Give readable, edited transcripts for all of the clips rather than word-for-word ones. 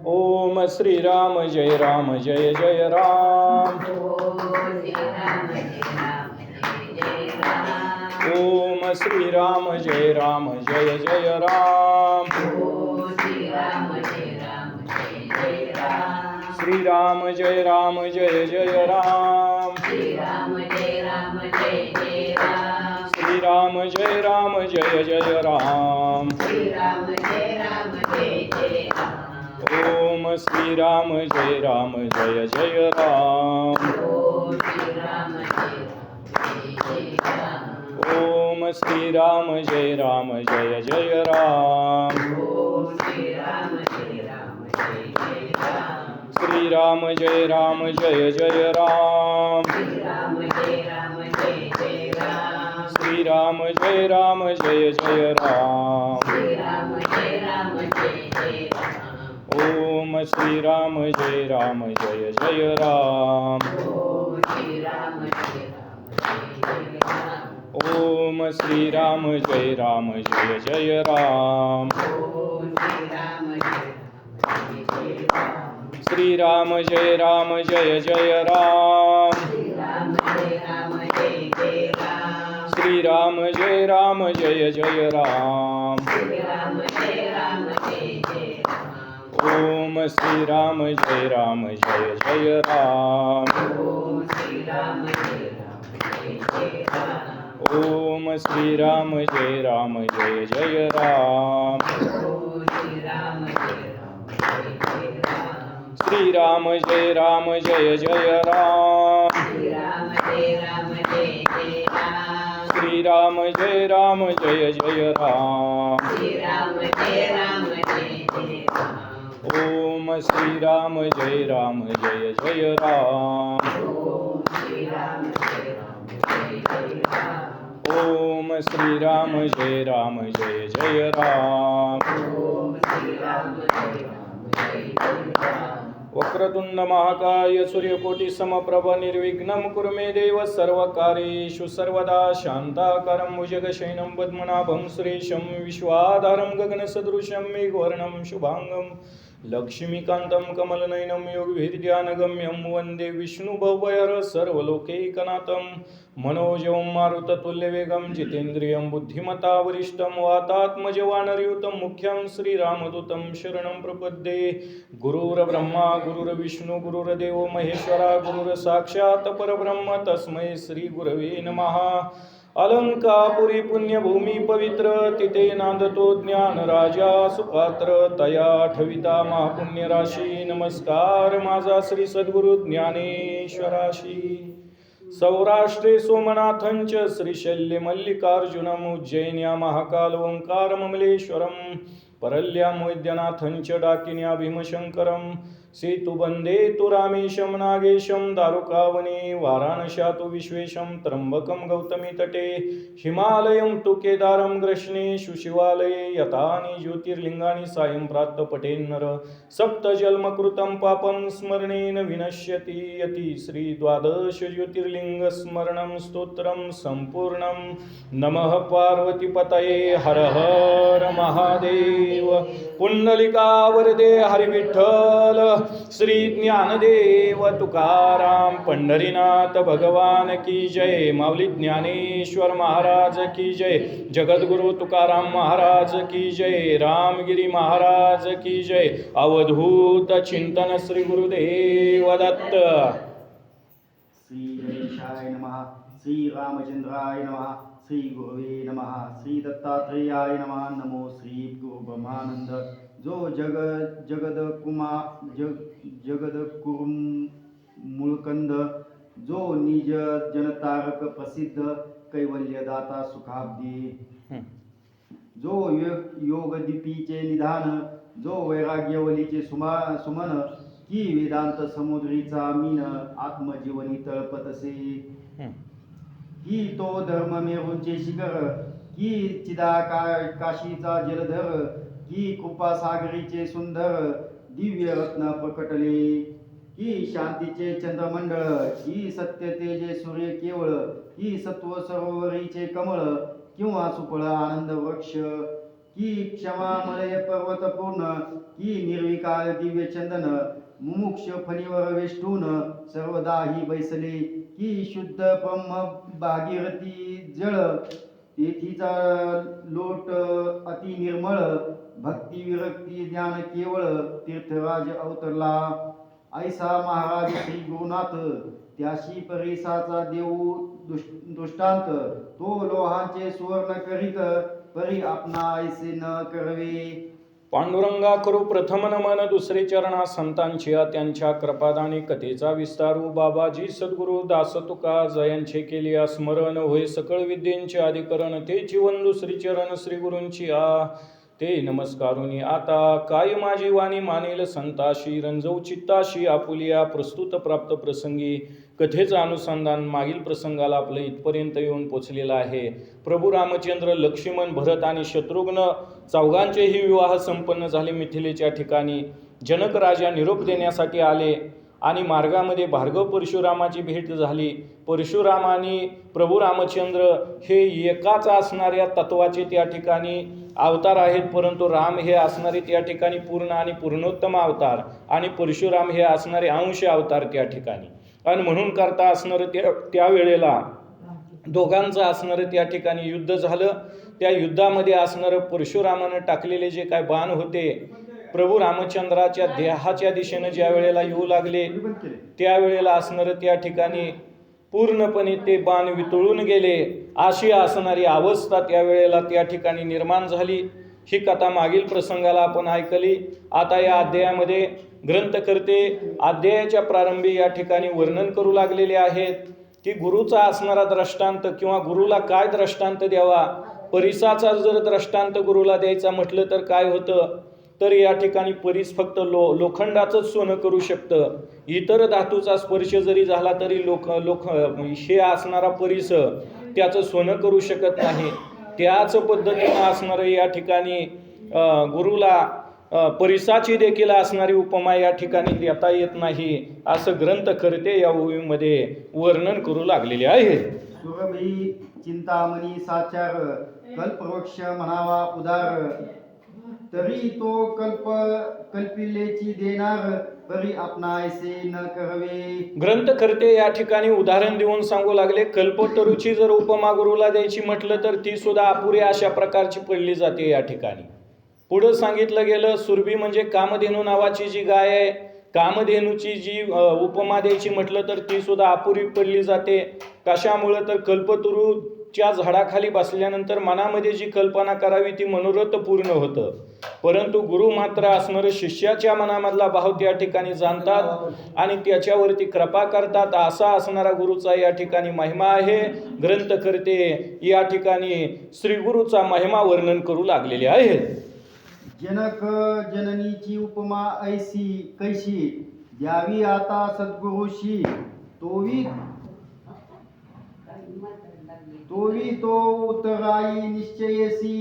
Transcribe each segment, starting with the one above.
ओम श्रीराम जय राम जय जय राम। ओम श्रीराम जय राम जय जय राम। श्रीराम जय राम जय जय राम। श्रीराम जय राम जय जय राम। ओम श्रीराम जय राम जय जय राम। ओम श्रीराम जय राम जय जय राम। श्रीराम जय राम जय जय राम। श्रीराम जय राम जय जय राम। ओम श्रीराम जय राम जय जय राम। ओम श्रीराम जय राम जय जय राम। श्रीराम जय राम जय जय राम। श्रीराम जय राम जय जय राम। ओम श्रीराम जय राम जय जय राम। ओम श्रीराम जय राम जय जय राम। श्रीराम जय राम जय जय राम। श्रीराम जय राम जय जय राम। ओम श्रीराम जय राम जय जय राम। ओम श्रीराम जय राम जय जय राम। वक्रतुंड महाकाय सूर्यकोटि समप्रभ निर्विघ्नं कुरु मे देव सर्वकार्येषु सर्वदा शान्ताकारं भुजगशयनं पद्मनाभं सुरेशं विश्वाधारं गगनसदृशं मेघवर्णं शुभांगं लक्ष्मीकान्तं कमलनयनं योगविद्यानगम्यं वन्दे विष्णुभवयर सर्वलोकैकनाथं मनोजवं मारुततुल्यवेगं जितेन्द्रियं बुद्धिमता वरिष्ठं वातात्मजवानरयुतं मुख्यं श्रीरामदूतं शरणं प्रपद्ये। गुरुर्ब्रह्मा गुरुर्विष्णु गुरुर्देवो महेश्वरा गुरुर्साक्षात् परब्रह्म तस्मै श्री गुरवे नमः। अलंकापुरी पुण्यभूमी पवित्र तिथे नांदतो ज्ञान राजा सुपात्र तया ठविता महापुण्यराशी। नमस्कार माझा श्री सद्गुरु ज्ञानेश्वराशी। सौराष्ट्रे सोमनाथंच श्रीशल्ये मल्लिकार्जुनम् उज्जैन्या महाकाल ओंकारममलेश्वरम् परल्यां वैद्यनाथंच डाकिन्या भीमशंकरम् सेतुबंधे तु रामेशं नागेशं दारुकावने वाराणस्या तु विश्वेशं त्र्यंबकं गौतमी तटे हिमालयं तु केदारं ग्रश्ने शुशिवालये यतानि ज्योतिर्लिंगानि सायं प्रातः पठेन्नर सप्तजन्मकृतं पापं स्मरणेन विनश्यति यति श्री द्वादश ज्योतिर्लिंग स्मरणं स्तोत्रं संपूर्णं। नमः पार्वतीपतये हर हर महादेव। पुंडलिकावरदे हरि विठ्ठल श्री ज्ञानदेव तुकाराम पंढरीनाथ भगवान की जय। माऊली ज्ञानेश्वर महाराज की जय। जगद्गुरु तुकाराम महाराज की जय। रामगिरी महाराज की जय। अवधूत चिंतन श्री गुरुदेव दत्त। श्री गणेशाय नमः। श्री रामचंद्राय नमः। श्री गुरुवे नमः। श्री दत्तात्रेयाय नमः। नमो श्री गुरु ब्रह्मानंद जो जगद कुरुम मूलकंद जो निज जनतारक प्रसिद्ध कैवल्यदाता सुखाब्दी जो योगदीपीचे निधान जो वैराग्यवलीचे सुमन की वेदांत समुद्रीचा मीन आत्मजीवनी तळपतसे की तो धर्म मेरूंचे शिखर की काशीचा जलधर की कृपासागरीचे सुंदर दिव्य रत्न प्रकटले की शांतीचे चंद्रमंडळ की सत्यतेचे सूर्य केवळ की सत्व सरोवरीचे कमळ किंवा सुफळ आनंद वृक्ष की क्षमामलय पर्वत पूर्ण, की निर्विकार दिव्य चंदन, मुमुक्ष फणीवर वेष्टून सर्वदाही बैसले, की शुद्ध ब्रह्म भागीरथी जळ, तेथीचा लोट अति निर्मळ, भक्ती विरक्ती ज्ञान केवळ, तीर्थराज अवतरला. ऐसा महाराज श्री गुरुनाथ, त्याशी परिसाचा देऊ दृष्टांत, तो लोहांचे सुवर्ण करीत, परी आपणा ऐसे न करवे. पांडुरंगा करू प्रथम नमन, दुसरे चरणा संतांची त्यांच्या कृपादानी कथेचा विस्तारू. बाबाजी सद्गुरु दास तुका जयांचे केले स्मरण, होय सकळ विद्येंचे अधिकरण, तेची वंदू श्री चरण श्री गुरूंची ते नमस्कारुनी. आता काय माझी वाणी मानेल संताशी, रंजवू चित्ताशी आपुलिया प्रस्तुत प्राप्त प्रसंगी. कथेचं अनुसंधान मागील प्रसंगाला आपलं इथपर्यंत येऊन पोचलेलं आहे. प्रभू रामचंद्र, लक्ष्मण, भरत आणि शत्रुघ्न चौघांचेही विवाह संपन्न झाले. मिथिलेच्या ठिकाणी जनक राजा निरोप देण्यासाठी आले आणि मार्गामध्ये भार्गव परशुरामाची भेट झाली. परशुराम आणि प्रभू रामचंद्र हे एकाच असणाऱ्या तत्वाचे त्या ठिकाणी अवतार आहेत, परंतु राम हे असणारे त्या ठिकाणी पूर्ण आणि पूर्णोत्तम अवतार आणि परशुराम हे असणारे अंश अवतार त्या ठिकाणी. आणि म्हणून करता असणारं त्यावेळेला दोघांचं असणारं त्या ठिकाणी युद्ध झालं. त्या युद्धामध्ये असणारं परशुरामानं टाकलेले जे काय बाण होते, प्रभू रामचंद्राच्या देहाच्या दिशेनं ज्या वेळेला येऊ लागले त्यावेळेला असणारं त्या ठिकाणी पूर्णपणे ते बाण वितळून गेले. अशी असणारी अवस्था त्यावेळेला त्या ठिकाणी निर्माण झाली. ही कथा मागील प्रसंगाला आपण ऐकली. आता या अध्यायामध्ये ग्रंथकर्ते अध्यायाच्या प्रारंभी या ठिकाणी वर्णन करू लागलेले आहेत की गुरुचा असणारा दृष्टांत किंवा गुरुला काय दृष्टांत द्यावा. परिसाचा जर दृष्टांत गुरुला द्यायचा म्हटलं तर काय होतं, तर या ठिकाणी परीस फक्त लोखंडाचंच सोनं करू शकतं. इतर धातूचा स्पर्श जरी झाला तरी हे असणारा परीस त्याचं सोनं करू शकत नाही. त्याच पद्धतीनं असणारं या ठिकाणी गुरुला परिसाची देखील असणारी उपमा या ठिकाणी देता येत नाही, असं ग्रंथकर्ते या ओवीमध्ये वर्णन करू लागलेले आहे. सुरभी चिंतामणी साचार, कल्पवृक्ष म्हणावा उदार, तरी तो कल्पिलेची देणार, परी आपणा ऐसे न करवे. ग्रंथकर्ते या ठिकाणी उदाहरण देऊन सांगू लागले, कल्पतरूची जर उपमा गुरुला द्यायची म्हटलं तर ती सुद्धा अपुरी अशा प्रकारची पडली जाते. या ठिकाणी पुढं सांगितलं गेलं, सुरभी म्हणजे कामधेनू नावाची जी गाय आहे, कामधेनूची जी उपमा द्यायची म्हटलं तर ती सुद्धा अपुरी पडली जाते. कशामुळं, तर कल्पतरूच्या झाडाखाली बसल्यानंतर मनामध्ये जी कल्पना करावी ती मनोरथ पूर्ण होतं, परंतु गुरु मात्र असणारं शिष्याच्या मनामधला भाव त्या ठिकाणी जाणतात आणि त्याच्यावरती कृपा करतात. असा असणारा गुरुचा या ठिकाणी महिमा आहे. ग्रंथकर्ते या ठिकाणी श्री गुरुचा महिमा वर्णन करू लागलेले आहेत. जनक जननीची उपमा ऐसी कैशी, द्यावी आता सद्गुरुशी, तोवी तो उतराई निश्चयसी,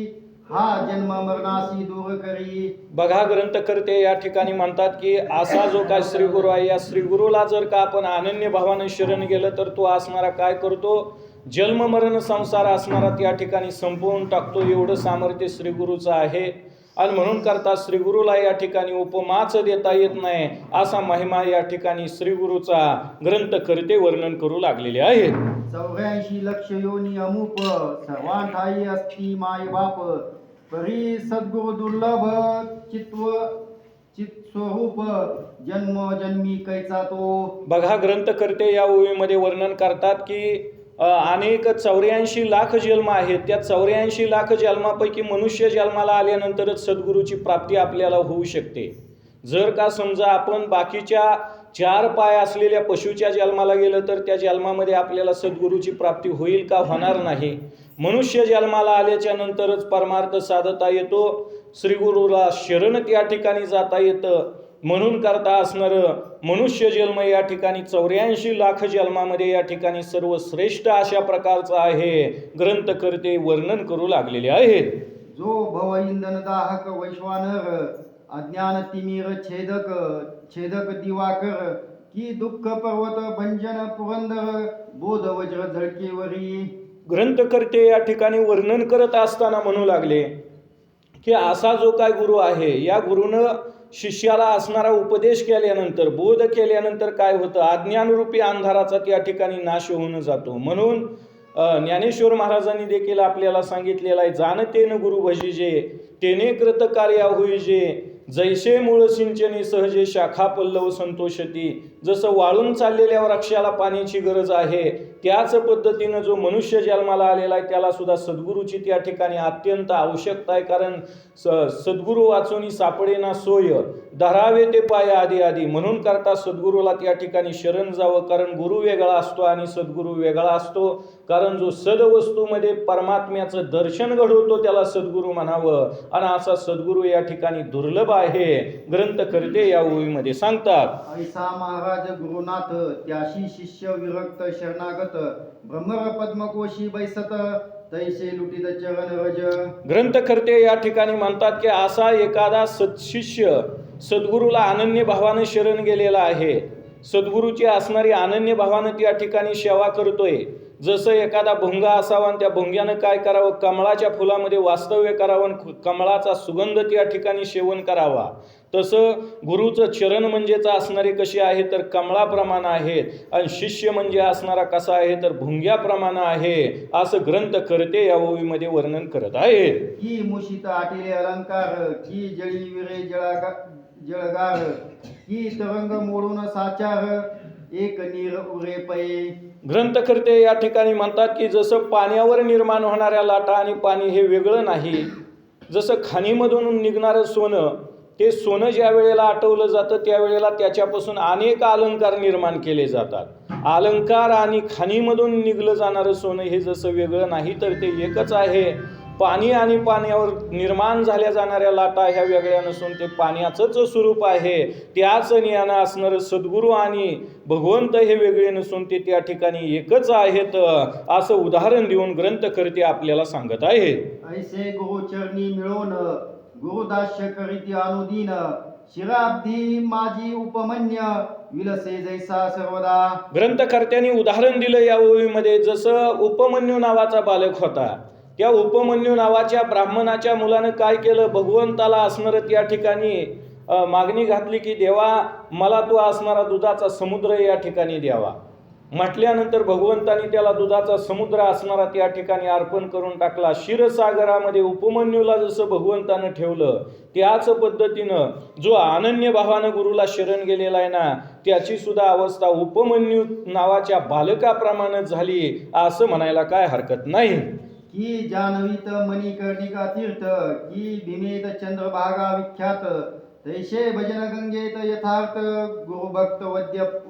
हा जन्म मरणासी दूर करी. बघा, ग्रंथकर्ते या ठिकाणी म्हणतात की असा जो काय श्रीगुरु आहे, या श्रीगुरुला जर का आपण अनन्य भावानं शरण गेलं तर तो असणारा काय करतो, जन्म मरण संसार असणारा त्या ठिकाणी संपवून टाकतो. एवढं सामर्थ्य श्रीगुरूचं आहे. आणि म्हणून करता श्रीगुरूला या ठिकाणी उपमाच देता येत नाही, असा महिमा या ठिकाणी श्रीगुरूचा ग्रंथकर्ते वर्णन करू लागलेले आहेत. 84 लक्ष योनी अमुप, सर्वांठाई असती माय बाप, परी सद्गुरु दुर्लभ चित स्वरूप, जन्म जन्मी कैचा तो. बघा, ग्रंथकर्ते या ओवीमध्ये वर्णन करतात की अनेक 84 लाख जन्म आहेत. त्या 84 लाख जन्मापैकी मनुष्य जन्माला आल्यानंतरच सद्गुरूची प्राप्ती आपल्याला होऊ शकते. जर का समजा आपण बाकीच्या 4 पाय असलेल्या पशुच्या जन्माला गेलं तर त्या जन्मामध्ये आपल्याला सद्गुरूची प्राप्ती होईल का? होणार नाही. मनुष्य जन्माला आल्याच्या नंतरच परमार्थ साधता येतो. श्रीगुरूला शरण त्या ठिकाणी जाता येतं. म्हणून करता असणारं मनुष्य जन्म या ठिकाणी 84 लाख जन्मामध्ये या ठिकाणी सर्वश्रेष्ठ अशा प्रकारचं आहे. ग्रंथकर्ते वर्णन करू लागलेले आहेत. जो भव इंधन दाहक वैश्वानर, अज्ञान तिमिर छेदक दिवाकर, की दुःख पर्वत भंजन पुरंदर, बोध वज्र झळकेवरी. ग्रंथकर्ते या ठिकाणी वर्णन करत असताना म्हणू लागले की असा जो काय गुरु आहे, या गुरुनं शिष्याला असणारा उपदेश केल्यानंतर, बोध केल्यानंतर काय होतं, अज्ञानरूपी अंधाराचा त्या ठिकाणी नाश होऊन जातो. म्हणून ज्ञानेश्वर महाराजांनी देखील आपल्याला सांगितलेलं आहे, जाणतेन गुरु भजिजे तेने कृत कार्या होईजे, जैसे मूळ सिंचने सहजे शाखा पल्लव संतोषती. जसं वाळून चाललेल्या वृक्षाला पाण्याची गरज आहे, त्याच पद्धतीनं जो मनुष्य जन्माला आलेला आहे त्याला सुद्धा सद्गुरूची त्या ठिकाणी अत्यंत आवश्यकता आहे. कारण सद्गुरू वाचोनी सापडेना सोय, धरावे ते पाय आधी आधी. म्हणून करता सद्गुरूला त्या ठिकाणी शरण जावं. कारण गुरु वेगळा असतो आणि सद्गुरू वेगळा असतो. कारण जो सदवस्तूमध्ये परमात्म्याचं दर्शन घडवतो त्याला सद्गुरू म्हणावं. आणि असा सद्गुरू या ठिकाणी दुर्लभ आहे, ग्रंथकर्ते या ओळीमध्ये सांगतात. ऐसा महाराज गुरुनाथ त्याशी शिष्य विरक्त शरणागत, भ्रमर पद्मकोशी बैसत, तैसे लुटित चरण रज. ग्रंथकर्ते या ठिकाणी म्हणतात की असा एखादा सत्शिष्य सद्गुरूला अनन्य भावानं शरण गेलेला आहे, सद्गुरूची असणारी अनन्य भावानं त्या ठिकाणी सेवा करतोय. जसं एखादा भुंगा असावा आणि त्या भुंग्यानं काय करावं, कमळाच्या फुलामध्ये वास्तव्य करावं, कमळाचा सुगंध त्या ठिकाणी सेवन करावा. तसं गुरुचं चरण म्हणजेच असणारे कसे आहे तर कमळाप्रमाणे आहेत, आणि शिष्य म्हणजे असणारा कसा आहे तर भुंग्याप्रमाणे आहे, असं ग्रंथकर्ते या ओळीमध्ये वर्णन करत आहे. की मुशीत आटिले अलंकार, की जळी विरे जळगार, की तरंग मोडून साचार, एक नीर उरे पै. ग्रंथकर्ते या ठिकाणी म्हणतात की जसं पाण्यावर निर्माण होणाऱ्या लाटा आणि पाणी हे वेगळं नाही, जसं खाणीमधून निघणारं सोनं, ते सोनं ज्या वेळेला आटवलं जातं त्यावेळेला त्याच्यापासून अनेक अलंकार निर्माण केले जातात. अलंकार आणि खाणीमधून निघलं जाणारं सोनं हे जसं वेगळं नाही तर ते एकच आहे. पाणी आणि पाण्यावर निर्माण झाल्या जाणाऱ्या लाटा ह्या वेगळ्या नसून ते पाण्याचंच स्वरूप आहे. त्याच ज्ञान असणारं सद्गुरू आणि भगवंत हे वेगळे नसून ते त्या ठिकाणी एकच आहेत, असं उदाहरण देऊन ग्रंथकर्ते आपल्याला सांगत आहेत. ऐसे गुरुचरणी मिळवून गुरुदास्य करीती अनुदीन, शिराब्दी माझी उपमन्य, विलसे जैसा सर्वदा. ग्रंथकर्त्यांनी उदाहरण दिलं या ओळीमध्ये. जसं उपमन्यू नावाचा बालक होता, त्या उपमन्यू नावाच्या ब्राह्मणाच्या मुलानं काय केलं, भगवंताला असणारं त्या ठिकाणी मागणी घातली की देवा मला तो असणारा दुधाचा समुद्र या ठिकाणी द्यावा. म्हटल्यानंतर भगवंतानी त्याला दुधाचा समुद्र असणारा त्या ठिकाणी अर्पण करून टाकला. क्षीरसागरामध्ये उपमन्यूला जसं भगवंतानं ठेवलं, त्याच पद्धतीनं जो अनन्य भावानं गुरुला शरण गेलेला आहे ना, त्याची सुद्धा अवस्था उपमन्यू नावाच्या बालकाप्रमाणे झाली, असं म्हणायला काय हरकत नाही. की जान्हवीत मणिकर्णिका तीर्थ, की भीमेत चंद्रभागा विख्यात, तैसे भजन गंगेत यथार्थ, गुरुभक्त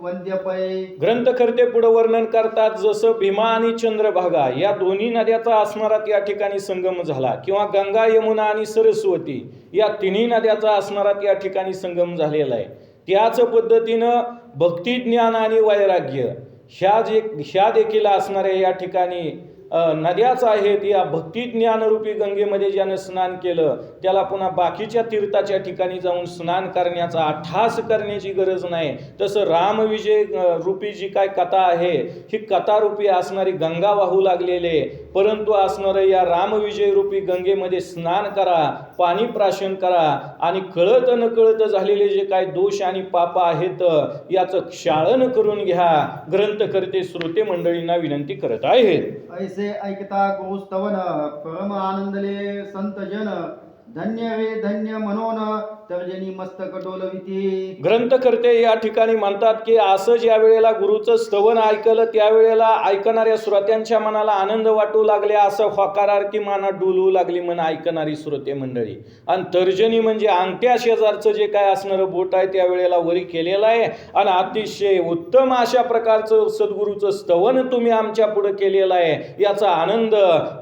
वंद्य पै. ग्रंथकर्ते पुढे वर्णन करतात जसं भीमा आणि चंद्रभागा या दोन्ही नद्याचा असणारा त्या ठिकाणी संगम झाला, किंवा गंगा यमुना आणि सरस्वती या तिन्ही नद्याचा असणारा त्या ठिकाणी संगम झालेला आहे. त्याच पद्धतीनं भक्ती ज्ञान आणि वैराग्य ह्या देखील असणाऱ्या या ठिकाणी नद्याच आहेत. या भक्ती ज्ञानरूपी गंगेमध्ये ज्यानं स्नान केलं त्याला पुन्हा बाकीच्या तीर्थाच्या ठिकाणी जाऊन स्नान करण्याचा अट्टास करण्याची गरज नाही. तसं रामविजय रूपी जी काय कथा आहे ही कथारूपी असणारी गंगा वाहू लागलेले, परंतु असणारं या रामविजय रूपी गंगेमध्ये स्नान करा, पाणी प्राशन करा, आणि कळत न कळत झालेले जे काय दोष आणि पाप आहेत याचं क्षालन करून घ्या, ग्रंथकर्ते श्रोते मंडळींना विनंती करत आहेत. ऐसे ऐकता गुरुस्तवन, परम आनंदले संत जन, धन्य रे धन्य म्हणून तर्जनी मस्तक डोलविती. ग्रंथकर्ते या ठिकाणी म्हणतात की असं ज्या वेळेला गुरुचं स्तवन ऐकलं त्यावेळेला ऐकणाऱ्या श्रोत्यांच्या मनाला आनंद वाटू लागले, असं होकारार्थी मनात डोलवू लागली मन ऐकणारी श्रोते मंडळी. आणि तर्जनी म्हणजे अंगठ्या शेजारचं जे काय असणारं बोट आहे त्यावेळेला वरी केलेलं आहे, आणि अतिशय उत्तम अशा प्रकारचं सद्गुरूचं स्तवन तुम्ही आमच्या पुढे केलेलं आहे, याचा आनंद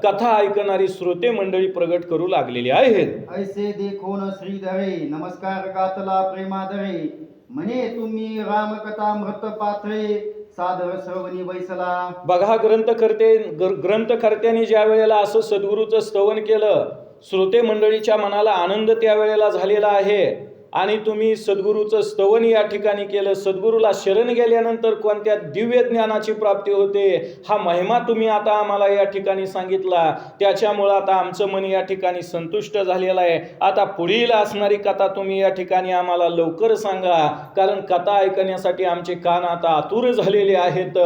कथा ऐकणारी श्रोते मंडळी प्रगट करू लागलेली आहेत. ऐसे देखोन श्रीधरे, नमस्कार गातला प्रेमाधरे, म्हणे तुम्ही रामकथा मृत पात्रे, सादर श्रवणी बैसला. बघा ग्रंथकर्त्यांनी ज्या वेळेला असं सद्गुरूचं स्तवन केलं, श्रोते मंडळीच्या मनाला आनंद त्यावेळेला झालेला आहे. आणि तुम्ही सद्गुरूचं स्तवन या ठिकाणी केलं, सद्गुरूला शरण गेल्यानंतर कोणत्या दिव्य ज्ञानाची प्राप्ती होते हा महिमा तुम्ही आता आम्हाला या ठिकाणी सांगितला. त्याच्यामुळं आता आमचं मन या ठिकाणी संतुष्ट झालेलं आहे. आता पुढील असणारी कथा तुम्ही या ठिकाणी आम्हाला लवकर सांगा, कारण कथा ऐकण्यासाठी आमचे कान आता आतुर झालेले आहेत.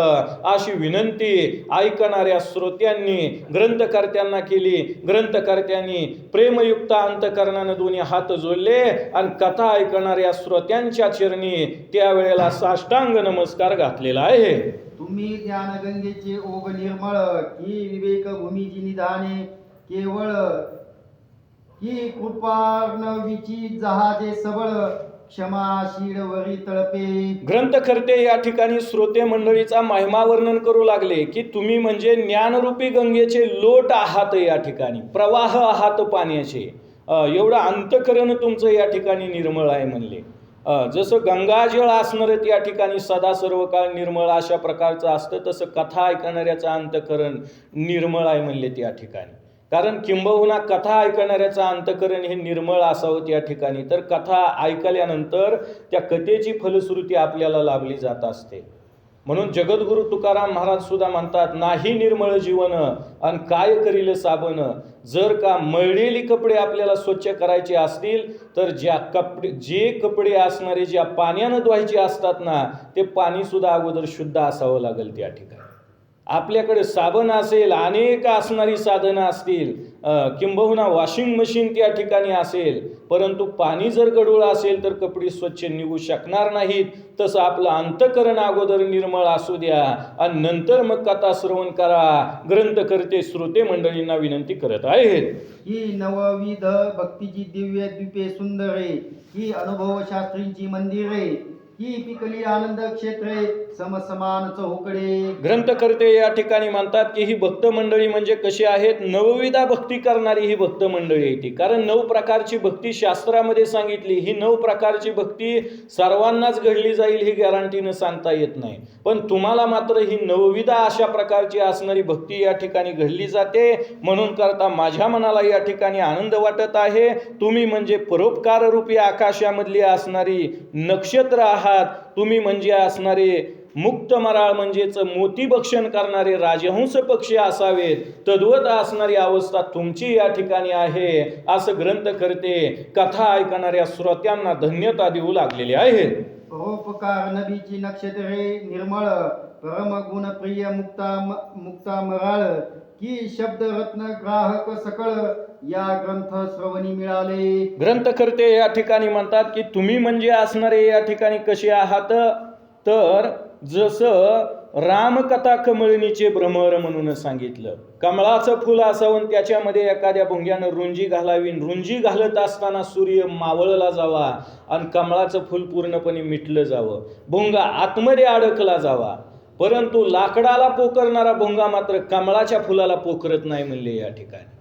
अशी विनंती ऐकणाऱ्या श्रोत्यांनी ग्रंथकर्त्यांना केली. ग्रंथकर्त्यांनी प्रेमयुक्त अंतकरणाने दोन्ही हात जोडले आणि कथा ऐकणाऱ्या श्रोत्यांच्या चरणी त्यावेळेला साष्टांग नमस्कार घातलेला आहे. तुम्ही ज्ञानगंगेचे ओघ निर्मळ, की विवेक भूमीची निधाने केवळ, की कृपार्णवीची जहाजे सबळ, क्षमाशील वरी तळपे. ग्रंथकर्ते या ठिकाणी श्रोते मंडळीचा महिमा वर्णन करू लागले की तुम्ही म्हणजे ज्ञानरूपी गंगेचे लोट आहात, या ठिकाणी प्रवाह आहात पाण्याचे. एवढं अंतकरण तुमचं या ठिकाणी निर्मळ आहे म्हणले. जसं गंगाजळ असणारं या ठिकाणी सदा सर्व काळ निर्मळ अशा प्रकारचं असतं, तसं कथा ऐकणाऱ्याचं अंतकरण निर्मळ आहे म्हणले त्या ठिकाणी. कारण किंबहुना कथा ऐकणाऱ्याचं अंतकरण हे निर्मळ असावं त्या ठिकाणी, तर कथा ऐकल्यानंतर त्या कथेची फलश्रुती आपल्याला लाभली जात असते. म्हणून जगद्गुरु तुकाराम महाराज सुद्धा म्हणतात, नाही निर्मळ जीवन आणि काय करील साबण. जर का मळलेली कपडे आपल्याला स्वच्छ करायचे असतील तर जे कपडे असणारे ज्या पाण्यानं धुवायचे असतात ना, ते पाणी सुद्धा अगोदर शुद्ध असावं लागेल त्या ठिकाणी. आपल्याकडे साबण असेल, अनेक असणारी साधनं असतील, किंबहुना वॉशिंग मशीन त्या ठिकाणी असेल, परंतु पाणी जर गढूळ असेल तर कपडे स्वच्छ निघू शकणार नाहीत. तसं आपलं अंतकरण अगोदर निर्मळ असू द्या आणि नंतर मग कथा श्रवण करा. ग्रंथकर्ते श्रोते मंडळींना विनंती करत आहेत ही नवविध भक्तीची दिव्य द्वीपे सुंदरे, ही अनुभव शास्त्रींची मंदिरे, ही पिकली आनंद क्षेत्रे समसमान चौकडे. ग्रंथकर्ते या ठिकाणी म्हणतात की ही भक्त मंडळी म्हणजे कशी आहेत, नवविधा भक्ती करणारी ही भक्त मंडळी आहे ती. कारण 9 प्रकारची भक्ती शास्त्रामध्ये सांगितली. ही 9 प्रकारची भक्ती सर्वांनाच घडली जाईल ही गॅरंटीनं सांगता येत नाही, पण तुम्हाला मात्र ही नवविधा अशा प्रकारची असणारी भक्ती या ठिकाणी घडली जाते. म्हणून करता माझ्या मनाला या ठिकाणी आनंद वाटत आहे. तुम्ही म्हणजे परोपकार रूपी आकाशामधली असणारी नक्षत्र आहात. तुम्ही म्हणजे असणारे मुक्त मराळ म्हणजेच मोती भक्षण करणारे राजहंस पक्षी असावेत, तद्वत असणारी अवस्था तुमची या ठिकाणी आहे, असं ग्रंथ करते कथा ऐकणाऱ्या श्रोत्यांना धन्यता देऊ लागलेले आहेत. परोपकार नबीची नक्षत्रे निर्मळ, परम गुणप्रिय मुक्ता मराळ, की शब्द रत्न ग्राहक सकळ, या ग्रंथ श्रवणी मिळाले. ग्रंथकर्ते या ठिकाणी म्हणतात की तुम्ही म्हणजे असणारे या ठिकाणी कसे आहात, तर जसं रामकथा कमळणीचे भ्रमर म्हणून सांगितलं. कमळाचं फुल असावं, त्याच्यामध्ये एखाद्या भुंग्यानं रुंजी घालावी. रुंजी घालत असताना सूर्य मावळला जावा आणि कमळाचं फुल पूर्णपणे मिटलं जावं, भुंगा आतमध्ये अडकला जावा. परंतु लाकडाला पोकरणारा भुंगा मात्र कमळाच्या फुलाला पोखरत नाही म्हणले या ठिकाणी.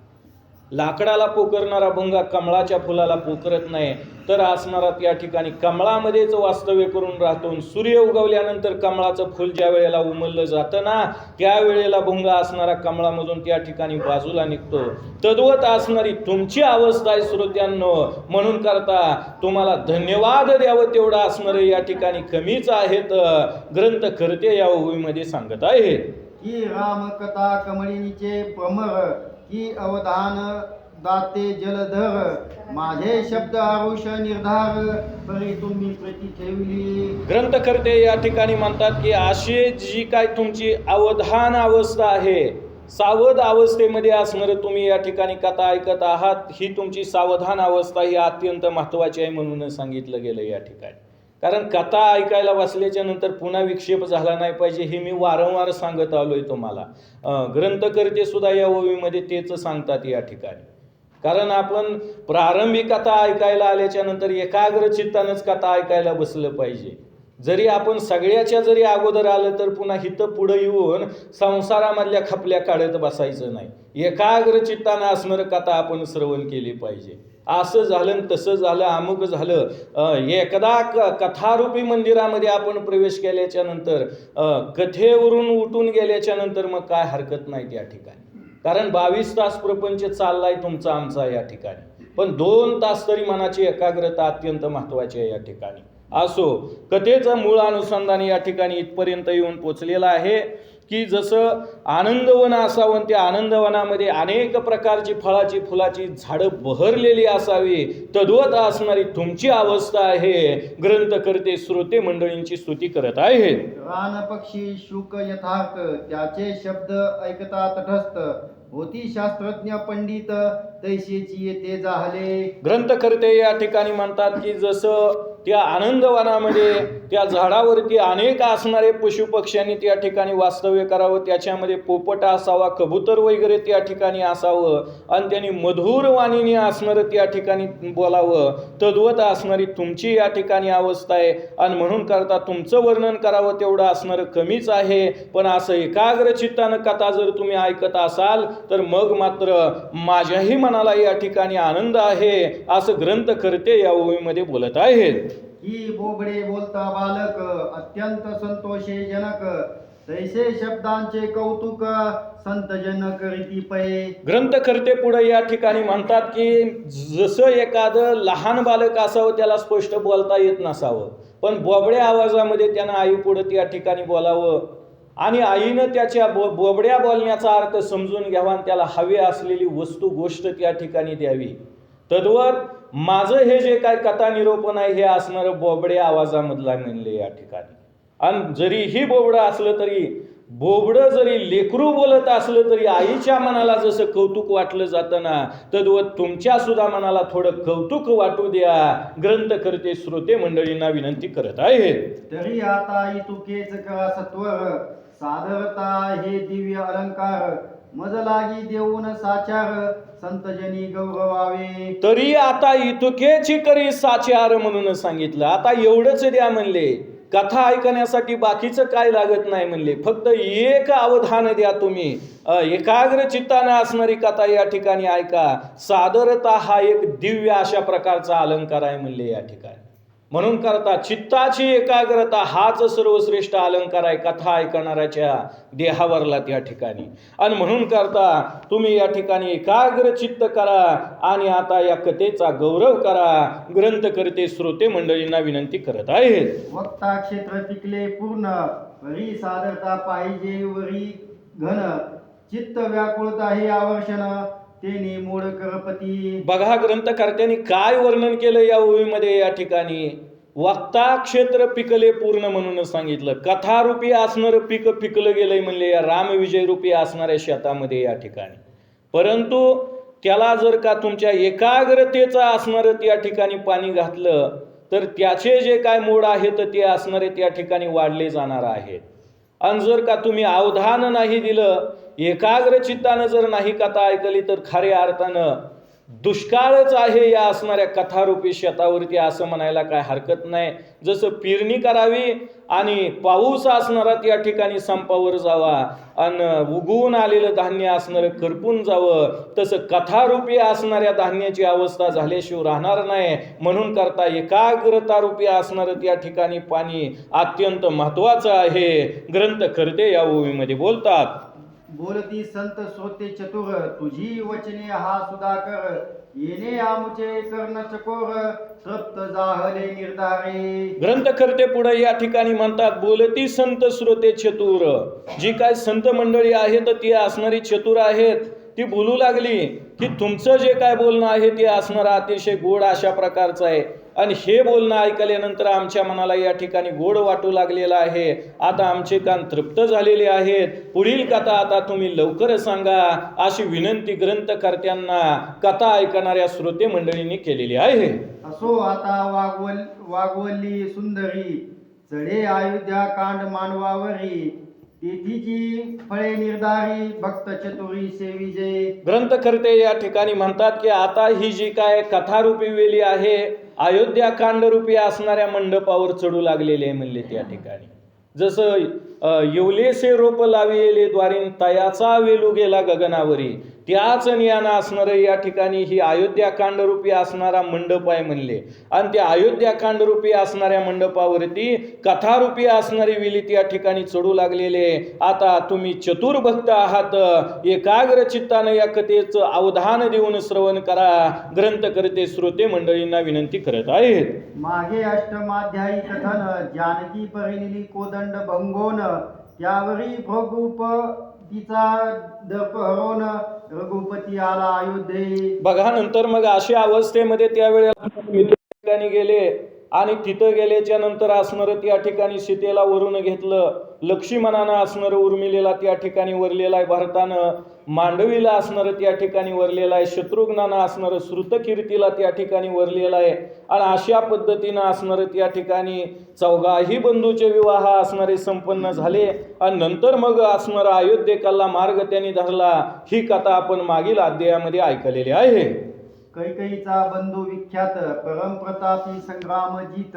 लाकडाला पोकरणारा भुंगा कमळाच्या फुलाला पोखरत नाही, तर असणारा त्या ठिकाणी कमळामध्येच वास्तव्य करून राहतो. सूर्य उगवल्यानंतर कमळाचं फुल ज्या वेळेला उमललं जातं ना, त्यावेळेला भुंगा असणारा कमळामधून त्या ठिकाणी बाजूला निघतो. तद्वत असणारी तुमची अवस्था आहे श्रोत्यांनो. म्हणून करता तुम्हाला धन्यवाद द्यावं तेवढं असणारं या ठिकाणी कमीच आहेत, ग्रंथकर्ते या ओळीमध्ये सांगत आहेत. ही रामकथा कमळिनीचे भ्रमर, की अवधान दाते जलधर, माझे शब्द आरुष निर्धार, परी तुम्ही प्रति ठेवली. ग्रंथकर्ते या ठिकाणी म्हणतात की अशी जी काय तुमची अवधान अवस्था आहे, सावध अवस्थेमध्ये असणारं तुम्ही या ठिकाणी कथा ऐकत आहात, ही तुमची सावधान अवस्था ही अत्यंत महत्त्वाची आहे म्हणून सांगितलं गेलं या ठिकाणी. कारण कथा ऐकायला बसल्याच्या नंतर पुन्हा विक्षेप झाला नाही पाहिजे, हे मी वारंवार सांगत आलोय तुम्हाला. ग्रंथकर्ते सुद्धा या ओळीमध्ये तेच सांगतात या ठिकाणी. कारण आपण प्रारंभी कथा ऐकायला आल्याच्या नंतर एकाग्र चित्तानंच कथा ऐकायला बसलं पाहिजे. जरी आपण सगळ्याच्या जरी अगोदर आलं तर पुन्हा हिथं पुढं येऊन संसारामधल्या खपल्या काढत बसायचं नाही. एकाग्र चित्तानं असणारं कथा आपण श्रवण केली पाहिजे. असं झालं तसं झालं अमुक झालं, एकदा कथारूपी मंदिरामध्ये आपण प्रवेश केल्याच्या नंतर कथेवरून उठून गेल्याच्या नंतर मग काय हरकत नाही त्या ठिकाणी. कारण 22 तास प्रपंच चाललाय तुमचा आमचा या ठिकाणी. पण 2 तास तरी मनाची एकाग्रता अत्यंत महत्त्वाची आहे या ठिकाणी. असो, कथेचं मूळ अनुसंधान या ठिकाणी इथपर्यंत येऊन पोचलेलं आहे की जसं आनंदवन असावं, त्या आनंदवनामध्ये अनेक प्रकारची फळाची फुलाची झाडं बहरलेली असावी, तद्वत असणारी तुमची अवस्था आहे. ग्रंथकर्ते श्रोते मंडळींची स्तुती करत आहेत. रान पक्षी शुक यथार्थ, त्याचे शब्द ऐकता तटस्थ, होती शास्त्रज्ञ पंडित, तैसेची येते जाहले. ग्रंथकर्ते या ठिकाणी म्हणतात की जसं त्या आनंदवनामध्ये त्या झाडावरती अनेक असणारे पशुपक्ष्यांनी त्या ठिकाणी वास्तव्य करावं, त्याच्यामध्ये पोपट असावा, कबूतर वगैरे त्या ठिकाणी असावं, आणि त्यांनी मधुर वाणीने असणारं त्या ठिकाणी बोलावं, तद्वत असणारी तुमची या ठिकाणी अवस्था आहे. आणि म्हणून करता तुमचं वर्णन करावं तेवढं असणारं कमीच आहे. पण असं एकाग्र चित्तानं कथा जर तुम्ही ऐकत असाल तर मग मात्र माझ्याही मनाला या ठिकाणी आनंद आहे, असं ग्रंथकर्ते या ओवीमध्ये बोलत आहेत. ही बोबडे बोलता बालक, अत्यंत संतोषे जनक, तैसे शब्दांचे कौतुक, संत जन करीती पये. ग्रंथकर्ते पुढे या ठिकाणी म्हणतात की जसं एखादं लहान बालक असावं, त्याला स्पष्ट बोलता येत नसावं, पण बोबड्या आवाजामध्ये त्यानं आई पुढे त्या ठिकाणी बोलावं, आणि आईनं त्याच्या बोबड्या बोलण्याचा अर्थ समजून घ्यावा, आणि त्याला हवी असलेली वस्तू गोष्ट त्या ठिकाणी द्यावी. तद्वत माझं हे जे काय कथा निरूपण आहे हे असणारं बोबड्या आवाजामधला म्हणले या ठिकाणी. आणि जरीही बोबडं असलं तरी, बोबडं जरी लेकरू बोलत असलं तरी आईच्या मनाला जसं कौतुक वाटलं जातं ना, तद्वत तुमच्या सुद्धा मनाला थोडं कौतुक वाटू द्या. ग्रंथकर्ते श्रोते मंडळींना विनंती करत आहेत. तरी आता इतुकेच करा सत्वर, सादरता हे दिव्य अलंकार, मज लागी देऊन साचार, संतजनी गौरवावे. तरी आता इतुकेची करी साचार म्हणून सांगितलं. आता एवढंच द्या म्हणले, कथा ऐकण्यासाठी बाकीचं काय लागत नाही म्हणले, फक्त एक अवधान द्या तुम्ही, एकाग्र चित्ताने असणारी कथा या ठिकाणी ऐका. सादरता हा एक दिव्य अशा प्रकारचा अलंकार आहे म्हणले या ठिकाणी. म्हणून करता चित्ताची एकाग्रता हाच सर्वश्रेष्ठ अलंकार आहे कथा ऐकणाऱ्याच्या देहावरला त्या ठिकाणी. आणि म्हणून करता तुम्ही या ठिकाणी एकाग्र चित्त करा आणि आता या कथेचा गौरव करा. ग्रंथकर्ते श्रोते मंडळींना विनंती करत आहेत. वक्ता क्षेत्र पिकले पूर्ण, वरी सादरता पाहिजे वरी घन, चित्त व्याकुळता हे आवर्षण, तेने मूळ करपती. बघा ग्रंथकर्त्यांनी काय वर्णन केलं या ओवीमध्ये या ठिकाणी. वक्ता क्षेत्र पिकले पूर्ण म्हणून सांगितलं. कथारूपी असणारं पीक पिकलं गेलंय म्हणले या रामविजय रूपी असणाऱ्या शेतामध्ये या ठिकाणी. परंतु त्याला जर का तुमच्या एकाग्रतेचं असणारं त्या ठिकाणी पाणी घातलं तर त्याचे जे काय मूळ आहेत ते असणारे त्या ठिकाणी वाढले जाणार आहेत. आणि जर का तुम्ही अवधान नाही दिलं, एकाग्र चित्तानं जर नाही कथा ऐकली तर खऱ्या अर्थानं दुष्काळच आहे या असणाऱ्या कथारूपी शेतावरती, असं म्हणायला काय हरकत नाही. जसं पेरणी करावी आणि पाऊस असणारा त्या ठिकाणी संपावर जावा आणि उगवून आलेलं धान्य असणारं करपून जावं, तसं कथारूपी असणाऱ्या धान्याची अवस्था झाल्याशिवाय राहणार नाही. म्हणून करता एकाग्रतारूपी असणारं त्या ठिकाणी पाणी अत्यंत महत्वाचं आहे. ग्रंथकर्ते या ओवीमध्ये बोलतात. बोलती संत श्रोते चतुर, तुझी वचने हा सुधाकर, येणे आमुचे कर्ण चकोर, तृप्त जाहले निर्धारे. ग्रंथकर्ते पुढे या ठिकाणी म्हणतात, बोलती संत श्रोते चतुर. जी काय संत मंडळी आहेत ती असणारी चतुर आहेत. ती बोलू लागली की तुमचं जे काय बोलणं आहे ते असणारं अतिशय गोड अशा प्रकारचं आहे. आणि हे बोलणं ऐकल्यानंतर आमच्या मनाला या ठिकाणी गोड वाटू लागलेलं आहे. आता आमचे कान तृप्त झालेले आहेत. पुढील कथा आता तुम्ही लवकर सांगा, अशी विनंती ग्रंथकर्त्यांना कथा ऐकणाऱ्या श्रोते मंडळींनी केलेली आहे. असो आता वागवल्ली सुंदरी, चढे अयोध्या कांड मानवावरी, तेथीची फळे निर्धारी, भक्त चतुरी सेविजे. ग्रंथकर्ते या ठिकाणी म्हणतात की आता ही जी काय कथारूपी वेली आहे अयोध्या कांडरूपी असणाऱ्या मंडपावर चढू लागलेले आहे म्हणले त्या ठिकाणी. जसं येवलेसे रोप लाविले द्वारीन, तयाचा वेलू गेला गगनावरी. त्याच ज्ञान असणारं या ठिकाणी ही अयोध्याकांड रूपी असणारा मंडप आहे म्हणले. आणि त्या अयोध्याकांड रूपी असणाऱ्या मंडपावरती कथारूपी असणारी विलीत या ठिकाणी चढू लागलेले. आता तुम्ही चतुर भक्त आहात, एकाग्र चित्तानं या कथेचं अवधान देऊन श्रवण करा. ग्रंथकर्ते श्रोते मंडळींना विनंती करत आहेत. मागे अष्टमाध्यायी कथन जानकी परिणिली कोदंड भंगोन त्यावरी भृगुपतीचा दर्प हरवून रघुपती आला अयोध्ये. बघा नंतर मग अशा अवस्थेमध्ये त्यावेळेला ठिकाणी गेले आणि तिथं गेल्याच्या नंतर असणारं त्या ठिकाणी सीतेला वरून घेतलं. लक्ष्मणानं असणारं उर्मिलेला त्या ठिकाणी वरलेला आहे. भरतानं मांडवीला असणारं त्या ठिकाणी वरलेलं आहे. शत्रुघ्नानं असणारं श्रुतकीर्तीला त्या ठिकाणी वरलेलं आहे. आणि अशा पद्धतीनं असणारं त्या ठिकाणी चौघाही बंधूचे विवाह असणारे संपन्न झाले. आणि नंतर मग असणारा अयोध्येकाला मार्ग त्यांनी धरला. ही कथा आपण मागील अध्यायामध्ये ऐकलेली आहे. कैकईचा बंधू विख्यात परमप्रतापी संग्रामजीत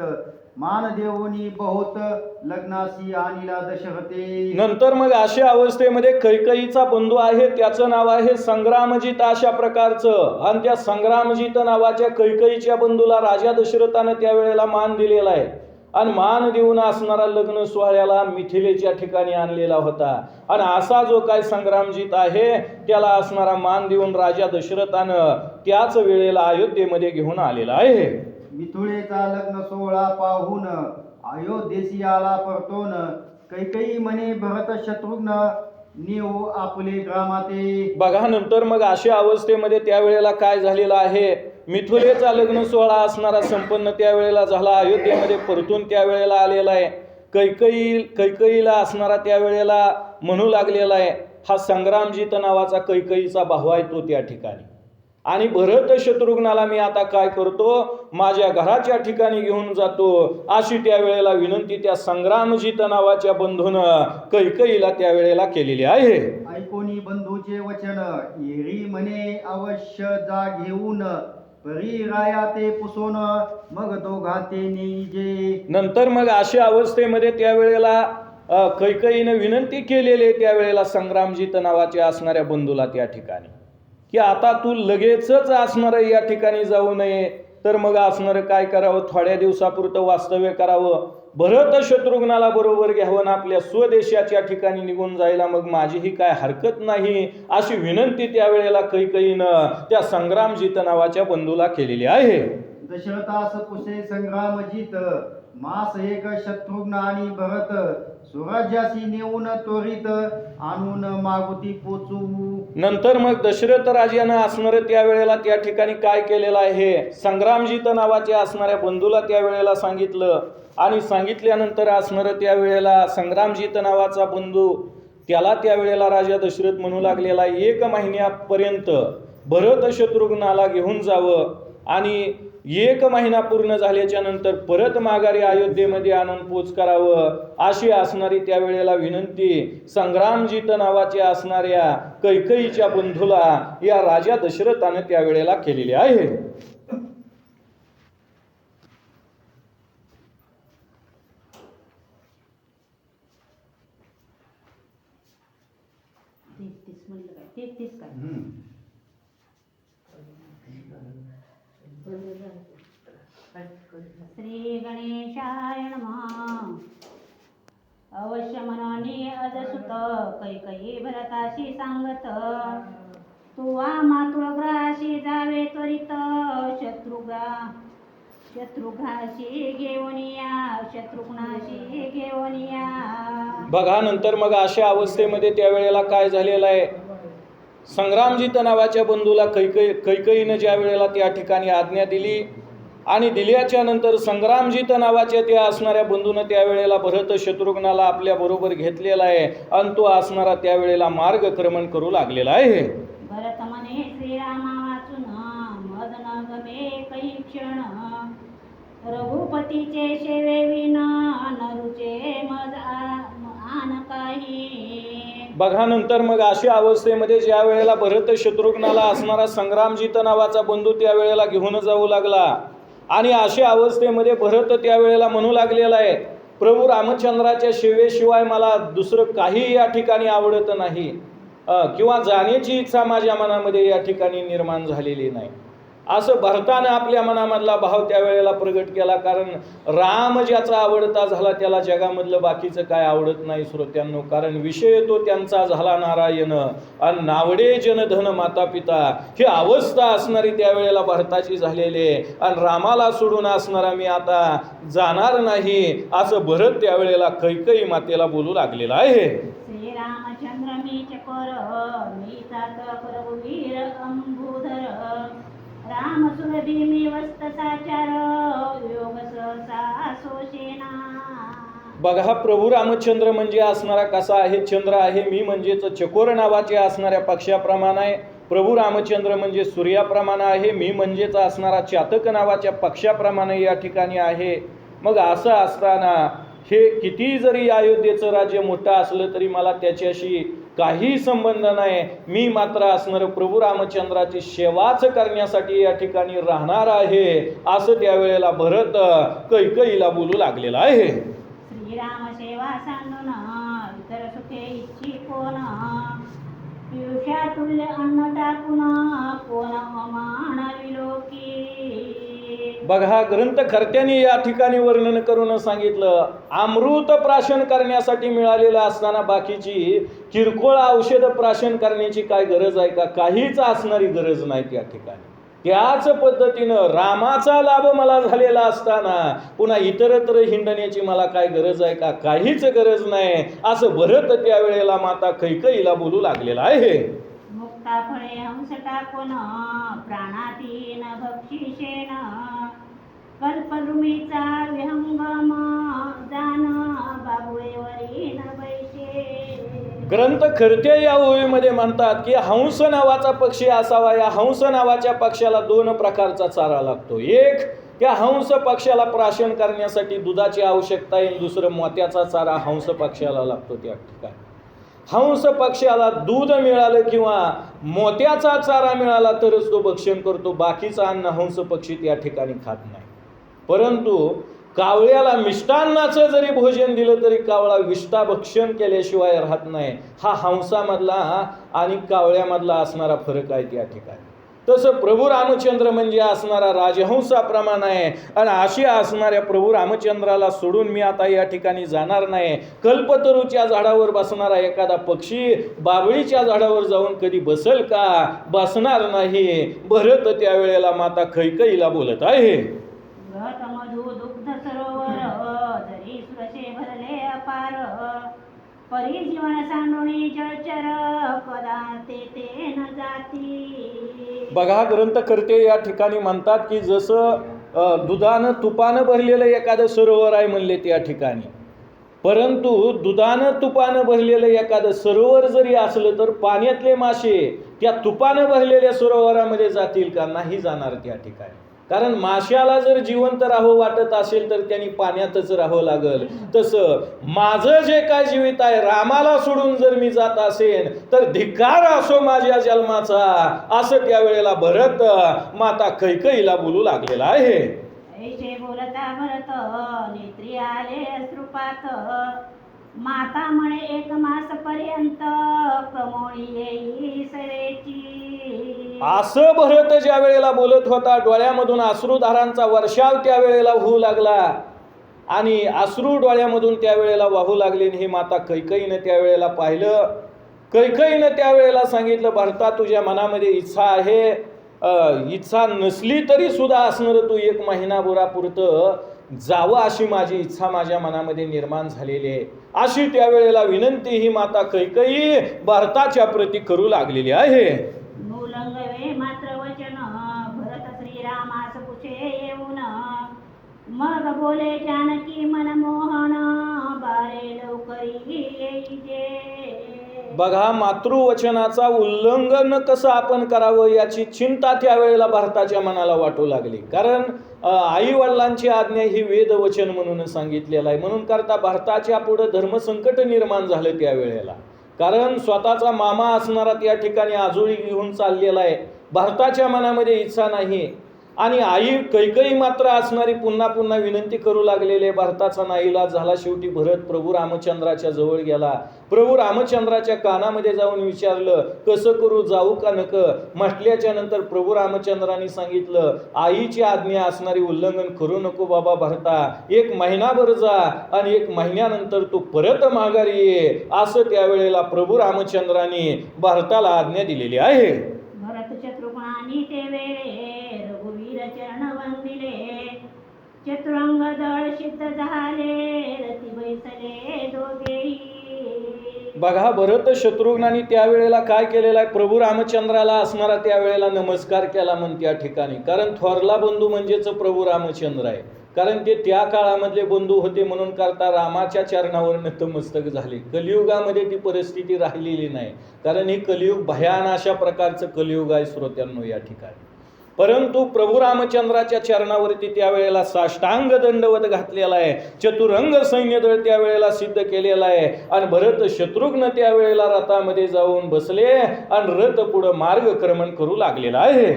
मान देवोनी बहुत लग्नासी आणिला दशरथे. नंतर मग अशा अवस्थेमध्ये कैकईचा बंधू आहे, त्याचं नाव आहे संग्रामजीत अशा प्रकारचं. आणि त्या संग्रामजीत नावाच्या कैकईच्या बंधूला राजा दशरथानं त्यावेळेला मान दिलेला आहे. आणि मान देऊन असणारा लग्न सोहळ्याला मिथिलेच्या ठिकाणी आणलेला होता. आणि असा जो काय संग्रामजीत आहे त्याला असणारा मान देऊन राजा दशरथानं त्याच वेळेला अयोध्येमध्ये घेऊन आलेला आहे. मिथुळेचा लग्न सोहळा पाहून अयोध्येसी आला परतोन कैकई म्हणे भरत शत्रुघ्न नेऊ आपले ग्रामाते. बघा नंतर मग अशा अवस्थेमध्ये त्यावेळेला काय झालेलं आहे, मिथुलेचा लग्न सोहळा असणारा संपन्न त्यावेळेला झाला. अयोध्येमध्ये परतून त्यावेळेला आलेला आहे. कैकईला असणारा त्यावेळेला म्हणू लागलेला आहे, हा संग्रामजीत नावाचा कैकईचा भाऊ आहे तो त्या ठिकाणी. आणि भरत शत्रुघ्नाला मी आता काय करतो, माझ्या घराच्या ठिकाणी घेऊन जातो अशी त्यावेळेला विनंती त्या संग्रामजीत नावाच्या बंधूनं कैकईला त्यावेळेला केलेली आहे. ऐकोनी बंधूचे वचन येरी म्हणे अवश्य जा घेऊन परी राया ते पुसोन मग दोघाते नेईजे. नंतर मग अशा अवस्थेमध्ये त्यावेळेला कैकईनं विनंती केलेली त्यावेळेला संग्रामजीत नावाच्या असणाऱ्या बंधूला त्या ठिकाणी की आता तू लगेचच असणारं या ठिकाणी जाऊ नये, तर मग असणारं काय करावं, थोड्या दिवसापुरतं वास्तव्य करावं, भरत शत्रुघ्नाला बरोबर घ्यावं, आपल्या स्वदेशाच्या ठिकाणी निघून जायला मग माझीही काय हरकत नाही अशी विनंती त्यावेळेला कैकईनं त्या संग्रामजीत नावाच्या बंधूला केलेली आहे. दशरथास पुसे संग्रामजीत मास एक शत्रुघ्न आणि भरत स्वराज्यासी नेऊन त्वरित आणून मागुती पोचू. नंतर मग दशरथ राजानं असणारं त्यावेळेला त्या ठिकाणी काय केलेलं आहे, संग्रामजीत नावाच्या असणाऱ्या बंधूला त्यावेळेला सांगितलं. आणि सांगितल्यानंतर असणारं त्यावेळेला संग्रामजीत नावाचा बंधू त्याला त्यावेळेला राजा दशरथ म्हणू लागलेला 1 महिन्यापर्यंत भरत शत्रुघ्नाला घेऊन जावं आणि 1 महिना पूर्ण झाल्याच्या नंतर परत माघारी अयोध्येमध्ये आणून पोच करावं अशी असणारी त्यावेळेला विनंती संग्रामजीत नावाच्या असणाऱ्या कैकईच्या बंधूला या राजा दशरथानं त्यावेळेला केलेली आहे. श्री गणेशाय नमः. अवश्य मनाने अजसुत कैकई भरताशी सांगत तू मातुळ ग्राशी जावे त्वरित शत्रुघ्नाशी घेऊन या. बघा नंतर मग अशा अवस्थेमध्ये त्यावेळेला काय झालेलं आहे, संग्रामजीत नावाच्या बंधूला कैकईनं ज्या वेळेला त्या ठिकाणी आज्ञा दिली आणि दिल्याच्या नंतर संग्रामजीत नावाच्या त्या असणाऱ्या बंधूनं त्यावेळेला भरत शत्रुघ्नाला आपल्या बरोबर घेतलेला आहे आणि तो असणारा त्यावेळेला मार्गक्रमण करू लागलेला आहे. भरत म्हणे श्रीरामा वाचून मद न गमे काही क्षण रघुपतीचे सेवे विना नरुचे मज आन काही. बघा नंतर मग अशा अवस्थेमध्ये ज्या वेळेला भरत शत्रुघ्नाला असणारा संग्रामजीत नावाचा बंधू त्यावेळेला घेऊन जाऊ लागला आणि अशा अवस्थेमध्ये भरत त्यावेळेला म्हणू लागलेला आहे, प्रभू रामचंद्राच्या सेवेशिवाय मला दुसरं काही या ठिकाणी आवडत नाही. किंवा जाण्याची इच्छा माझ्या मनामध्ये या ठिकाणी निर्माण झालेली नाही. असं भरतानं आपल्या मनामधला भाव त्यावेळेला प्रगट केला. कारण राम ज्याचा आवडता झाला त्याला जगामधलं बाकीचं काय आवडत नाही श्रोत्यांनो. कारण विषय तो त्यांचा झाला नारायण आणि नावडे जनधन माता पिता, ही अवस्था असणारी त्यावेळेला भरताची झालेली आहे. आणि रामाला सोडून असणारा मी आता जाणार नाही असं भरत त्यावेळेला कैकेयी मातेला बोलू लागलेला आहे. श्री रामचंद्र मी चकोर, मी तात रघुवीर अंबुधर, राम सुरभी मी वस्त साचार, योग सहसा सोशेना. बघा, प्रभू रामचंद्र म्हणजे असणारा कसा आहे? चंद्र आहे. मी म्हणजेच चकोर नावाच्या असणाऱ्या पक्षाप्रमाणे आहे. प्रभू रामचंद्र म्हणजे सूर्याप्रमाणे आहे. मी म्हणजेच असणारा चातक नावाच्या पक्षाप्रमाणे या ठिकाणी आहे. मग असं असताना हे किती जरी अयोध्येचं राज्य मोठं असलं तरी मला त्याच्याशी काही संबंध नाही. मी मात्र असणार प्रभू रामचंद्राची सेवाच करण्यासाठी या ठिकाणी राहणार आहे असं त्यावेळेला भरत कैकेयीला बोलू लागलेला आहे. श्रीराम सेवा सांडून इतर सुखे इच्छी कोण, पियुषा तुल्य अन्न टाकून कोण अमान विलोकी. बघा, ग्रंथकर्त्यांनी या ठिकाणी वर्णन करून सांगितलं, अमृत प्राशन करण्यासाठी मिळालेलं असताना बाकीची किरकोळ औषध प्राशन करण्याची काय गरज आहे का? काहीच असणारी गरज नाही त्या ठिकाणी. त्याच पद्धतीनं रामाचा लाभ मला झालेला असताना पुन्हा इतरत्र हिंडण्याची मला काय गरज आहे का? काहीच गरज नाही असं भरत त्यावेळेला माता कैकेयीला बोलू लागलेला आहे. मुक्ता फळे हंस टाकून प्राणातीन भक्षिषेन, कल्पद्रुमीचा विहंगम जान बाबुळेवरी न बैसे. ग्रंथकर्ते या ओळीमध्ये म्हणतात की हंस नावाचा पक्षी असावा. या हंस नावाच्या पक्षाला 2 प्रकारचा चारा लागतो. एक, त्या हंस पक्षाला प्राशन करण्यासाठी दुधाची आवश्यकता आहे. दुसरं, मोत्याचा चारा हंस पक्षाला लागतो. त्या ठिकाणी हंस पक्षाला दूध मिळालं किंवा मोत्याचा चारा मिळाला तरच तो भक्षण करतो. बाकीचं अन्न हंस पक्षी त्या ठिकाणी खात नाही. परंतु कावळ्याला मिष्टान्नाचं जरी भोजन दिलं तरी कावळा विष्ठा भक्षण केल्याशिवाय राहत नाही. हा हंसामधला आणि कावळ्यामधला असणारा फरक आहे त्या ठिकाणी. तसं प्रभू रामचंद्र म्हणजे असणारा राजहंसाप्रमाणे आहे. आणि अशी असणाऱ्या प्रभू रामचंद्राला सोडून मी आता या ठिकाणी जाणार नाही. कल्पतरूच्या झाडावर बसणारा एखादा पक्षी बाभळीच्या झाडावर जाऊन कधी बसल का? बसणार नाही. भरत त्यावेळेला माता कैकेयीला बोलत आहे. घट मधु दुग्ध सरोवर, जरी सुरसे भरले अपार, परी जीवन सांडोणी जळचर, कदा ते न जाती. बघा, ग्रंथकर्ते या ठिकाणी म्हणतात की जसं दुधानं तुपानं भरलेलं एखादं सरोवर आहे म्हणले त्या ठिकाणी. परंतु दुधानं तुपानं भरलेलं एखादं सरोवर जरी असलं तर पाण्यातले मासे त्या तुपानं भरलेल्या सरोवरामध्ये जातील का? नाही जाणार त्या ठिकाणी. कारण माशाला जर जिवंत राहावं वाटत असेल तर त्यांनी पाण्यातच राहावं लागल. तसं माझं जे काय जीवित आहे रामाला सोडून जर मी जात असेल तर धिक्कार असो माझ्या जन्माचा असं त्यावेळेला भरत माता कैकेयीला बोलू लागलेला आहे. ऐसे बोलता भरत नेत्री आले अश्रुपात, माता म्हणे 1 मास पर्यंत प्रमोळी येई सरेची. असं भरत ज्या वेळेला बोलत होता डोळ्यामधून अश्रुधारांचा वर्षाव त्यावेळेला होऊ लागला. आणि अश्रू डोळ्यामधून त्यावेळेला वाहू लागले. हे माता कैकेयीनं त्यावेळेला पाहिलं. कैकेयीनं त्यावेळेला सांगितलं, भरता तुझ्या मनामध्ये इच्छा आहे, इच्छा नसली तरी सुद्धा असणार तू 1 महिनाभरापुरतं जावं अशी माझी इच्छा माझ्या मनामध्ये निर्माण झालेली आहे. अशी त्यावेळेला विनंती ही माता कैकेयी भरताच्या प्रती करू लागलेली आहे. मूलंगवे मात्र वचन भरत श्रीरामास पुछे येऊन, मग बोले जानकी मनमोहन, बारे लवकरी येईजे. बघा, मातृवचनाचा उल्लंघन कसं आपण करावं याची चिंता त्यावेळेला भरताच्या मनाला वाटू लागली. कारण आई वडिलांची आज्ञा ही वेदवचन म्हणून सांगितलेलं आहे. म्हणून करता भरताच्या पुढे धर्मसंकट निर्माण झालं त्यावेळेला. कारण स्वतःचा मामा असणारा त्या ठिकाणी आजोळी घेऊन चाललेला आहे. भरताच्या मनामध्ये इच्छा नाही. आणि आई कैकई मात्र असणारी पुन्हा पुन्हा विनंती करू लागलेले. भरताचा नाईलाज झाला. शेवटी भरत प्रभू रामचंद्राच्या जवळ गेला. प्रभू रामचंद्राच्या कानामध्ये जाऊन विचारलं, कसं करू, जाऊ का नक? म्हटल्याच्या नंतर प्रभू रामचंद्रांनी सांगितलं, आईची आज्ञा असणारी उल्लंघन करू नको बाबा भरता. 1 महिनाभर जा आणि 1 महिन्यानंतर तू परत माघारी ये, असं त्यावेळेला प्रभू रामचंद्रांनी भरताला आज्ञा दिलेली आहे. भरत शत्रुघ्नानी ते वेळे रघुवीर चरण वंदिले. चतुरंग दळ सिद्ध झाले रती बैसले दोघेही. बघा, भरत शत्रुघ्नांनी त्यावेळेला काय केलेला आहे, प्रभू रामचंद्राला असणारा त्यावेळेला नमस्कार केला म्हणून त्या ठिकाणी. कारण थोरला बंधू म्हणजेच प्रभू रामचंद्र आहे. कारण ते त्या काळामधले बंधू होते म्हणून करता रामाच्या चरणावर नतमस्तक झाले. कलियुगामध्ये ती परिस्थिती राहिलेली नाही. कारण हे कलियुग भयान अशा प्रकारचं कलियुग आहे श्रोत्यांनो या ठिकाणी. परंतु प्रभू रामचंद्राच्या चरणावरती त्यावेळेला साष्टांग दंडवत घातलेला आहे. चतुरंग सैन्यदळ त्यावेळेला सिद्ध केलेला आहे. आणि भरत शत्रुघ्न त्यावेळेला रथामध्ये जाऊन बसले आणि रथ पुढं मार्गक्रमण करू लागलेला आहे.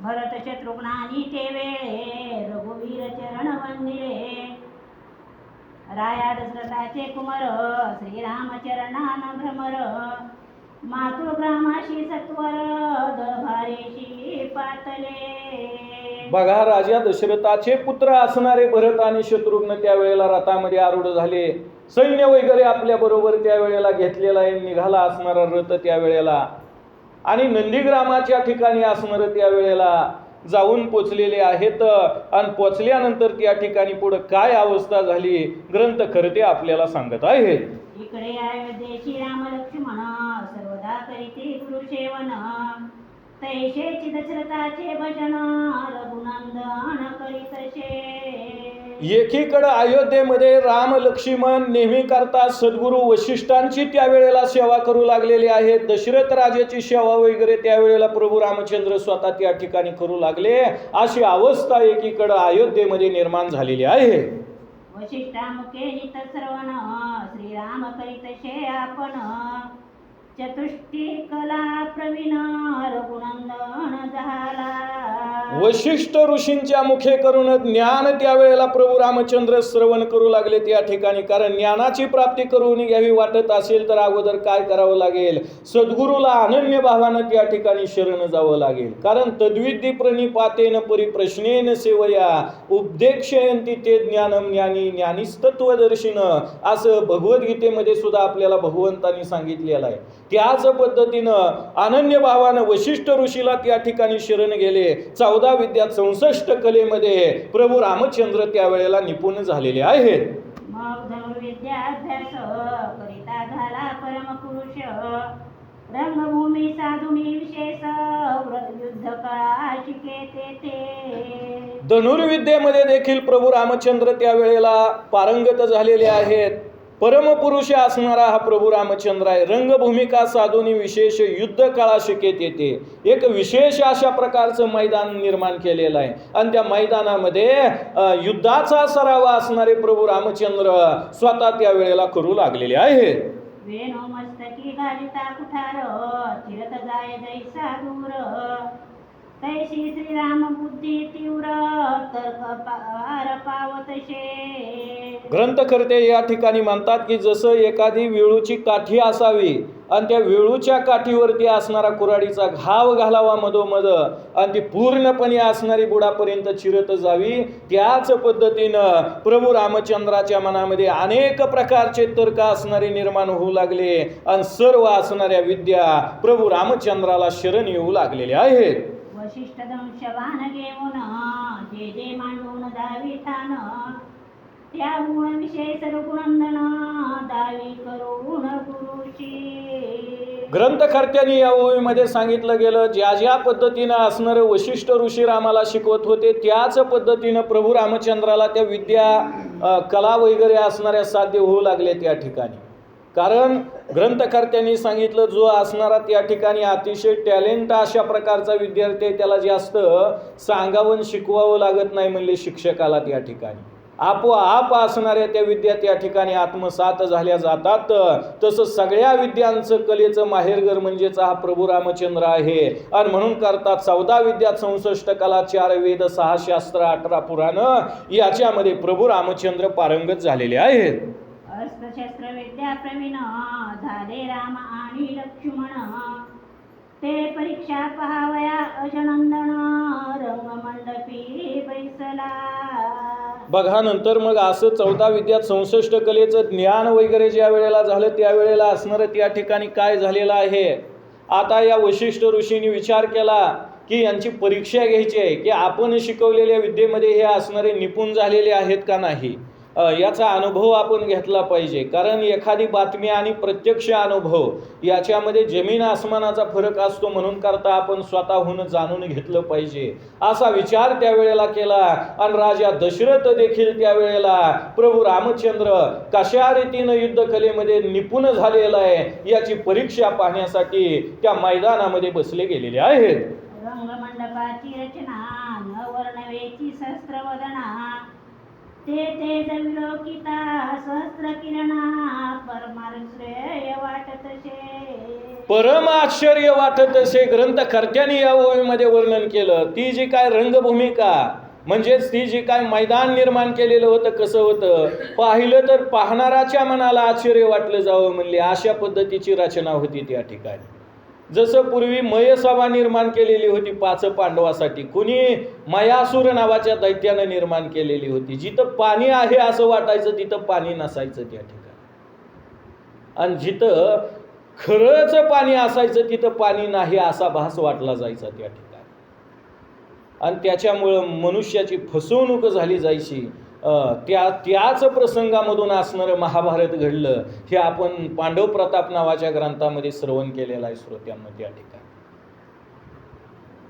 भरत शत्रुघ्नानी ते वेळे रघुवीर चरण वंदिले. राया दशरथाचे कुमार श्रीरामचरणान भ्रमर. मातृग्रामाशी सत्वर दळभारेशी पातले. बघा, राजा दशरथाचे पुत्र असणारे भरत आणि शत्रुघ्न त्यावेळेला रथामध्ये आरूढ झाले. सैन्य वगैरे आपल्या बरोबर त्यावेळेला घेतलेला आहे. निघाला असणारा रथ त्यावेळेला आणि नंदीग्रामाच्या ठिकाणी असणार त्यावेळेला जाऊन पोचलेले आहेत. आणि पोचल्यानंतर त्या ठिकाणी पुढे काय अवस्था झाली ग्रंथकर्ते आपल्याला सांगत आहेत. इकडे अयोध्येची राम लक्ष्मण सर्वदा करीते गुरुसेवन. तैशेची दशरथाचे भजन रघुनंदन करीतसे. एकीकडे अयोध्येमध्ये राम लक्ष्मण नेहमी करता सद्गुरू वशिष्ठांची त्यावेळेला सेवा करू लागलेली आहे. दशरथ राजाची सेवा वगैरे त्यावेळेला प्रभू रामचंद्र स्वतः त्या ठिकाणी करू लागले. अशी अवस्था एकीकडे अयोध्येमध्ये निर्माण झालेली आहे. वशिष्ठामुखे नित श्रवण श्रीराम करीतसे आपण. चतुष्टी कला प्रवीण रघुनंदन झाला. वशिष्ठ ऋषींच्या मुखे करून ज्ञान त्यावेळेला प्रभू रामचंद्र श्रवण करू लागले त्या ठिकाणी. कारण ज्ञानाची प्राप्ती करून घ्यावी वाटत असेल तर अगोदर काय करावं लागेल, सद्गुरूला अनन्य भावानं त्या ठिकाणी शरण जावं लागेल. कारण तद्विद्धी प्रणिपातेन परिप्रश्नेन सेवया उपदेक्षयंती ते ज्ञानम ज्ञानी ज्ञानीस्तत्वदर्शिन, असं भगवद्गीतेमध्ये सुद्धा आपल्याला भगवंतांनी सांगितलेलं आहे. त्याच पद्धतीनं अनन्य भावानं वशिष्ठ ऋषीला त्या ठिकाणी शरण गेले. 14 विद्या 64 कलेमध्ये प्रभू रामचंद्र त्यावेळेला निपुण झालेले आहेत. मग धनुर्विद्याभ्यास करिता झाला परमपुरुष. रंगभूमी साधुनी विशेष युद्ध कळा शिकेते ते. धनुर्विद्येमध्ये देखील प्रभू रामचंद्र त्यावेळेला पारंगत झालेले आहेत. परमपुरुष असणारा हा प्रभू रामचंद्र आहे. रंगभूमिका साधूनी विशेष युद्ध काळा शिकेत येते. एक विशेष अशा प्रकारचं मैदान निर्माण केलेलं आहे. आणि त्या मैदानामध्ये युद्धाचा सराव असणारे प्रभू रामचंद्र स्वतः त्यावेळेला करू लागलेले आहेत. वेणू मस्तकी घालिता कुठार चिरत जाय जैसा दूर. तैशी श्रीराम बुद्धी तीव्र तर्क पार पावतशे. ग्रंथकर्ते या ठिकाणी म्हणतात की जसं एखादी वेळूची काठी असावी आणि त्या वेळूच्या काठीवरती असणारा कुऱ्हाडीचा घाव घालावा मधोमध आणि ती पूर्णपणे असणारी बुडापर्यंत चिरत जावी, त्याच पद्धतीनं प्रभू रामचंद्राच्या मनामध्ये अनेक प्रकारचे तर्क असणारे निर्माण होऊ लागले आणि सर्व असणाऱ्या विद्या प्रभू रामचंद्राला शरण येऊ लागलेल्या आहेत. वशिष्ठ दंशवान घेऊन जे जे मांडून दावी थान. त्या गुण विषय रघुनंदन दावी करून गुरुची. ग्रंथकर्त्यांनी या ओळीमध्ये सांगितलं गेलं, ज्या ज्या पद्धतीनं असणारे वशिष्ठ ऋषी रामाला शिकवत होते त्याच पद्धतीनं प्रभू रामचंद्राला त्या विद्या कला वगैरे असणाऱ्या साध्य होऊ लागले त्या ठिकाणी. कारण ग्रंथकर्त्यांनी सांगितलं, जो असणारा त्या ठिकाणी अतिशय टॅलेंट अशा प्रकारचा विद्यार्थी आहे त्याला जास्त सांगावं शिकवावं लागत नाही म्हणले शिक्षकाला त्या ठिकाणी. आपोआप असणाऱ्या त्या विद्या त्या ठिकाणी आत्मसात झाल्या जातात. तसं सगळ्या विद्यांचं कलेचं माहेरघर म्हणजेच हा प्रभू रामचंद्र आहे. आणि म्हणून करतात 14 विद्या 64 कला 4 वेद 6 शास्त्र 18 पुराण याच्यामध्ये प्रभू रामचंद्र पारंगत झालेले आहेत. अस्त्रशस्त्र विद्या प्रवीण झाले राम आणि लक्ष्मण, ते परीक्षा पहावया अजनंदन रंगमंडपी बैसला. बघा नंतर मग असं 14 विद्यात 64 कलेचं ज्ञान वगैरे ज्या वेळेला झालं त्यावेळेला असणारं त्या ठिकाणी काय झालेलं आहे. आता या वशिष्ठ ऋषींनी विचार केला की यांची परीक्षा घ्यायची आहे की आपण शिकवलेल्या विद्येमध्ये हे असणारे निपुण झालेले आहेत का नाही. याचा अनुभव आपण घेतला पाहिजे. कारण एखादी बातमी आणि प्रत्यक्ष अनुभव याच्यामध्ये जमीन आसमानाचा फरक असतो. म्हणून करता आपण स्वतःहून जाणून घेतलं पाहिजे असा विचार त्यावेळेला केला. आणि राजा दशरथ देखील त्यावेळेला प्रभू रामचंद्र कशा रीतीनं युद्धकलेमध्ये निपुण झालेला आहे याची परीक्षा पाहण्यासाठी त्या मैदानामध्ये बसले गेलेले आहेत. रंगमंडपाची रचना न वर्णवेची सहस्त्रवदना, ते तेज विलोकिता सहस्त्र किरणा परमाश्रय वाटतसे. परम आश्चर्य वाटत असे ग्रंथकर्त्यांनी या ओळीमध्ये वर्णन केलं. ती जी काय रंगभूमिका म्हणजेच ती जी काय मैदान निर्माण केलेलं होतं कसं होतं पाहिलं तर पाहणाराच्या मनाला आश्चर्य वाटलं जावं म्हणले अशा पद्धतीची रचना होती त्या ठिकाणी. जसं पूर्वी मयसभा निर्माण केलेली होती 5 पांडवासाठी, कुणी मयासूर नावाच्या दैत्यानं निर्माण केलेली होती. जिथं पाणी आहे असं वाटायचं तिथं पाणी नसायचं त्या ठिकाणी, आणि जिथं खरंच पाणी असायचं तिथं पाणी नाही असा भास वाटला जायचा त्या ठिकाणी. आणि त्याच्यामुळं मनुष्याची फसवणूक झाली जायची. त्याच प्रसंगामधून असणारं महाभारत घडलं हे आपण पांडव प्रताप नावाच्या ग्रंथामध्ये श्रवण केलेलं आहे श्रोत्यांना त्या ठिकाणी.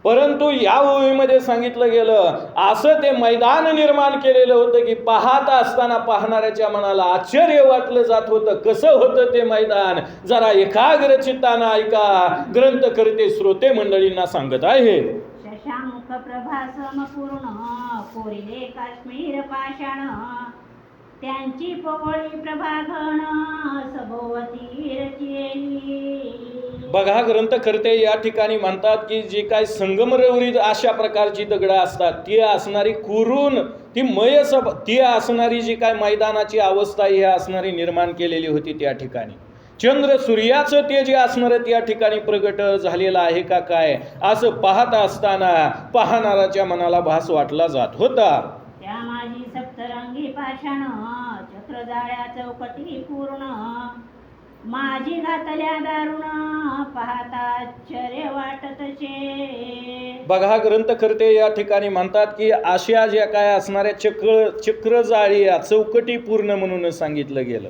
परंतु या ओळीमध्ये सांगितलं गेलं असं ते मैदान निर्माण केलेलं होतं की पाहत असताना पाहणाऱ्याच्या मनाला आश्चर्य वाटलं जात होतं. कसं होतं ते मैदान जरा एकाग्र चित्तानं ऐका, ग्रंथकर्ते श्रोते मंडळींना सांगत आहे. शशांक प्रभा समपूर्ण कोरिले काश्मीर पाषाण, त्यांची पोळी प्रभाघन सभोवती रचिली. बघा ग्रंथकर्ते या ठिकाणी म्हणतात की जे काय संगमरवरी अशा प्रकारची दगडं असतात ती असणारी कुरून ती मयसभा ती असणारी जी काय मैदानाची अवस्था ही असणारी निर्माण केलेली होती त्या ठिकाणी. चंद्र सूर्याचं ते जे असणारं त्या ठिकाणी प्रगट झालेलं आहे का काय असं पाहत असताना पाहणाऱ्याच्या मनाला भास वाटला जात होता. त्या माझी सप्तरंगी पाषाण चक्र जाळ्या चौकटी पूर्ण, माझी घातल्या दारुण पाहता आश्चर्य वाटतसे. बघा ग्रंथकर्ते या ठिकाणी म्हणतात की अशा ज्या काय असणाऱ्या चक्र जाळी चौकटी पूर्ण म्हणून सांगितलं गेलं.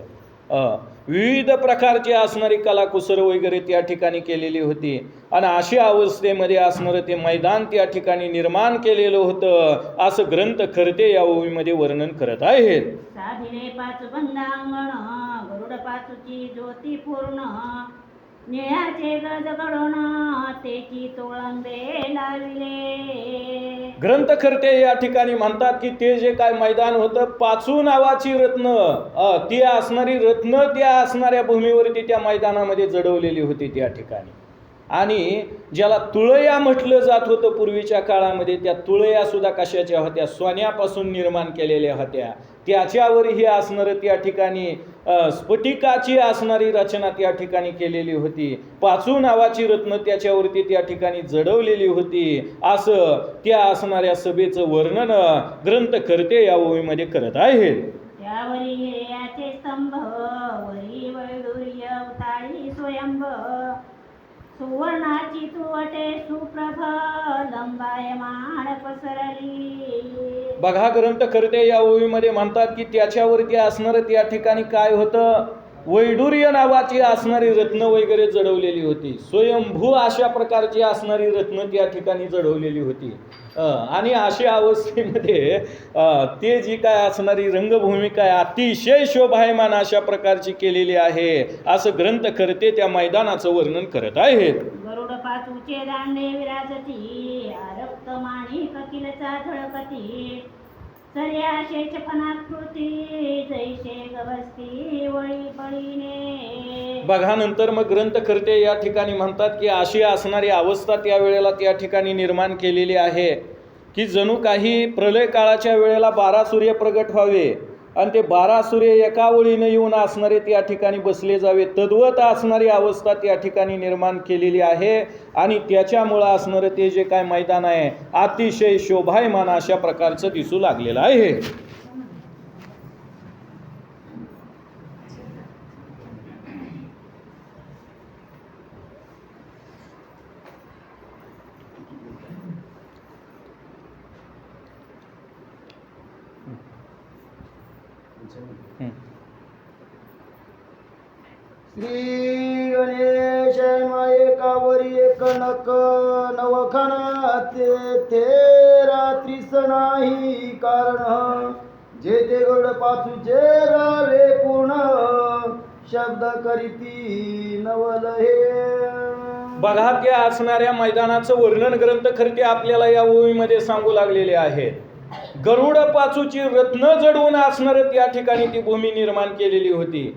विविध प्रकारची असणारी कलाकुसर वगैरे त्या ठिकाणी केलेली होती. आणि अशा अवस्थेमध्ये असणारं ते मैदान त्या ठिकाणी निर्माण केलेलं होतं असं ग्रंथकर्ते या ओळीमध्ये वर्णन करत आहेत. साधिले 5 बंधांगण गरुड पाचूची ज्योती पूर्ण, निळ्याचे गज घडून तेची तोळंबे लाविले. ग्रंथकर्ते या ठिकाणी म्हणतात की ते जे काय मैदान होतं 5 नावाची रत्न ती असणारी रत्न त्या असणाऱ्या भूमीवरती त्या मैदानामध्ये जडवलेली होती त्या ठिकाणी. आणि ज्याला तुळया म्हटलं जात होतं पूर्वीच्या काळामध्ये त्या तुळया सुद्धा कशाच्या होत्या सोन्यापासून निर्माण केलेल्या होत्या. त्याच्यावर ही असणारं त्या ठिकाणी स्फटिकाची असणारी रचना त्या ठिकाणी केलेली होती. 5 नावाची रत्न त्याच्यावरती त्या ठिकाणी जडवलेली होती असं त्या असणाऱ्या सभेचं वर्णन ग्रंथकर्ते या ओळीमध्ये करत आहेत. त्यावरी हिरयाचे स्तंभ वरी वैडूर्य अवताळी स्वयंभ, सुवर्णाची तुवटे सुप्रभ लंबायमान पसरली. बघा ग्रंथकर्ते या ओळीमध्ये म्हणतात की त्याच्यावरती असणारं त्या ठिकाणी काय होतं वैडूर्य नावाची असणारी रत्न वगैरे जडवलेली होती. स्वयंभू अशा प्रकारची असणारी रत्न त्या ठिकाणी जडवलेली होती. आणि अशा अवस्थेमध्ये ते जी काय असणारी रंगभूमिका आहे अतिशय शोभायमान अशा प्रकारची केलेली आहे असं ग्रंथकर्ते त्या मैदानाचं वर्णन करत आहेत. गरुड पाचूचे दांडे विराजती रक्त माणिक किलचा झळकती, सर्याशेच फनाकृती जैसे गवस्ती वळी पळीने. बघा नंतर मग ग्रंथकर्ते या ठिकाणी म्हणतात की अशी असणारी अवस्था त्यावेळेला त्या ठिकाणी निर्माण केलेली आहे की जणू काही प्रलय काळाच्या वेळेला 12 सूर्य प्रगट व्हावे आणि ते 12 सूर्य एका ओळीनं येऊन असणारे त्या ठिकाणी बसले जावे, तद्वत असणारी अवस्था त्या ठिकाणी निर्माण केलेली आहे. आणि त्याच्यामुळं असणारं ते जे काय मैदान आहे अतिशय शोभायमान अशा प्रकारचं दिसू लागलेलं आहे. श्री गणेश एकावरी एक नक नवखना ते रात्रीस नाही कारण जे गड पाचूचे रावे पूर्ण शब्द करीती नवल हे. बघा त्या असणाऱ्या मैदानाचं वर्णन ग्रंथकर्ते आपल्याला या ओळीमध्ये सांगू लागलेले आहेत. गरुड पाचूची रत्न जडवून असणारं त्या ठिकाणी ती भूमी निर्माण केलेली होती.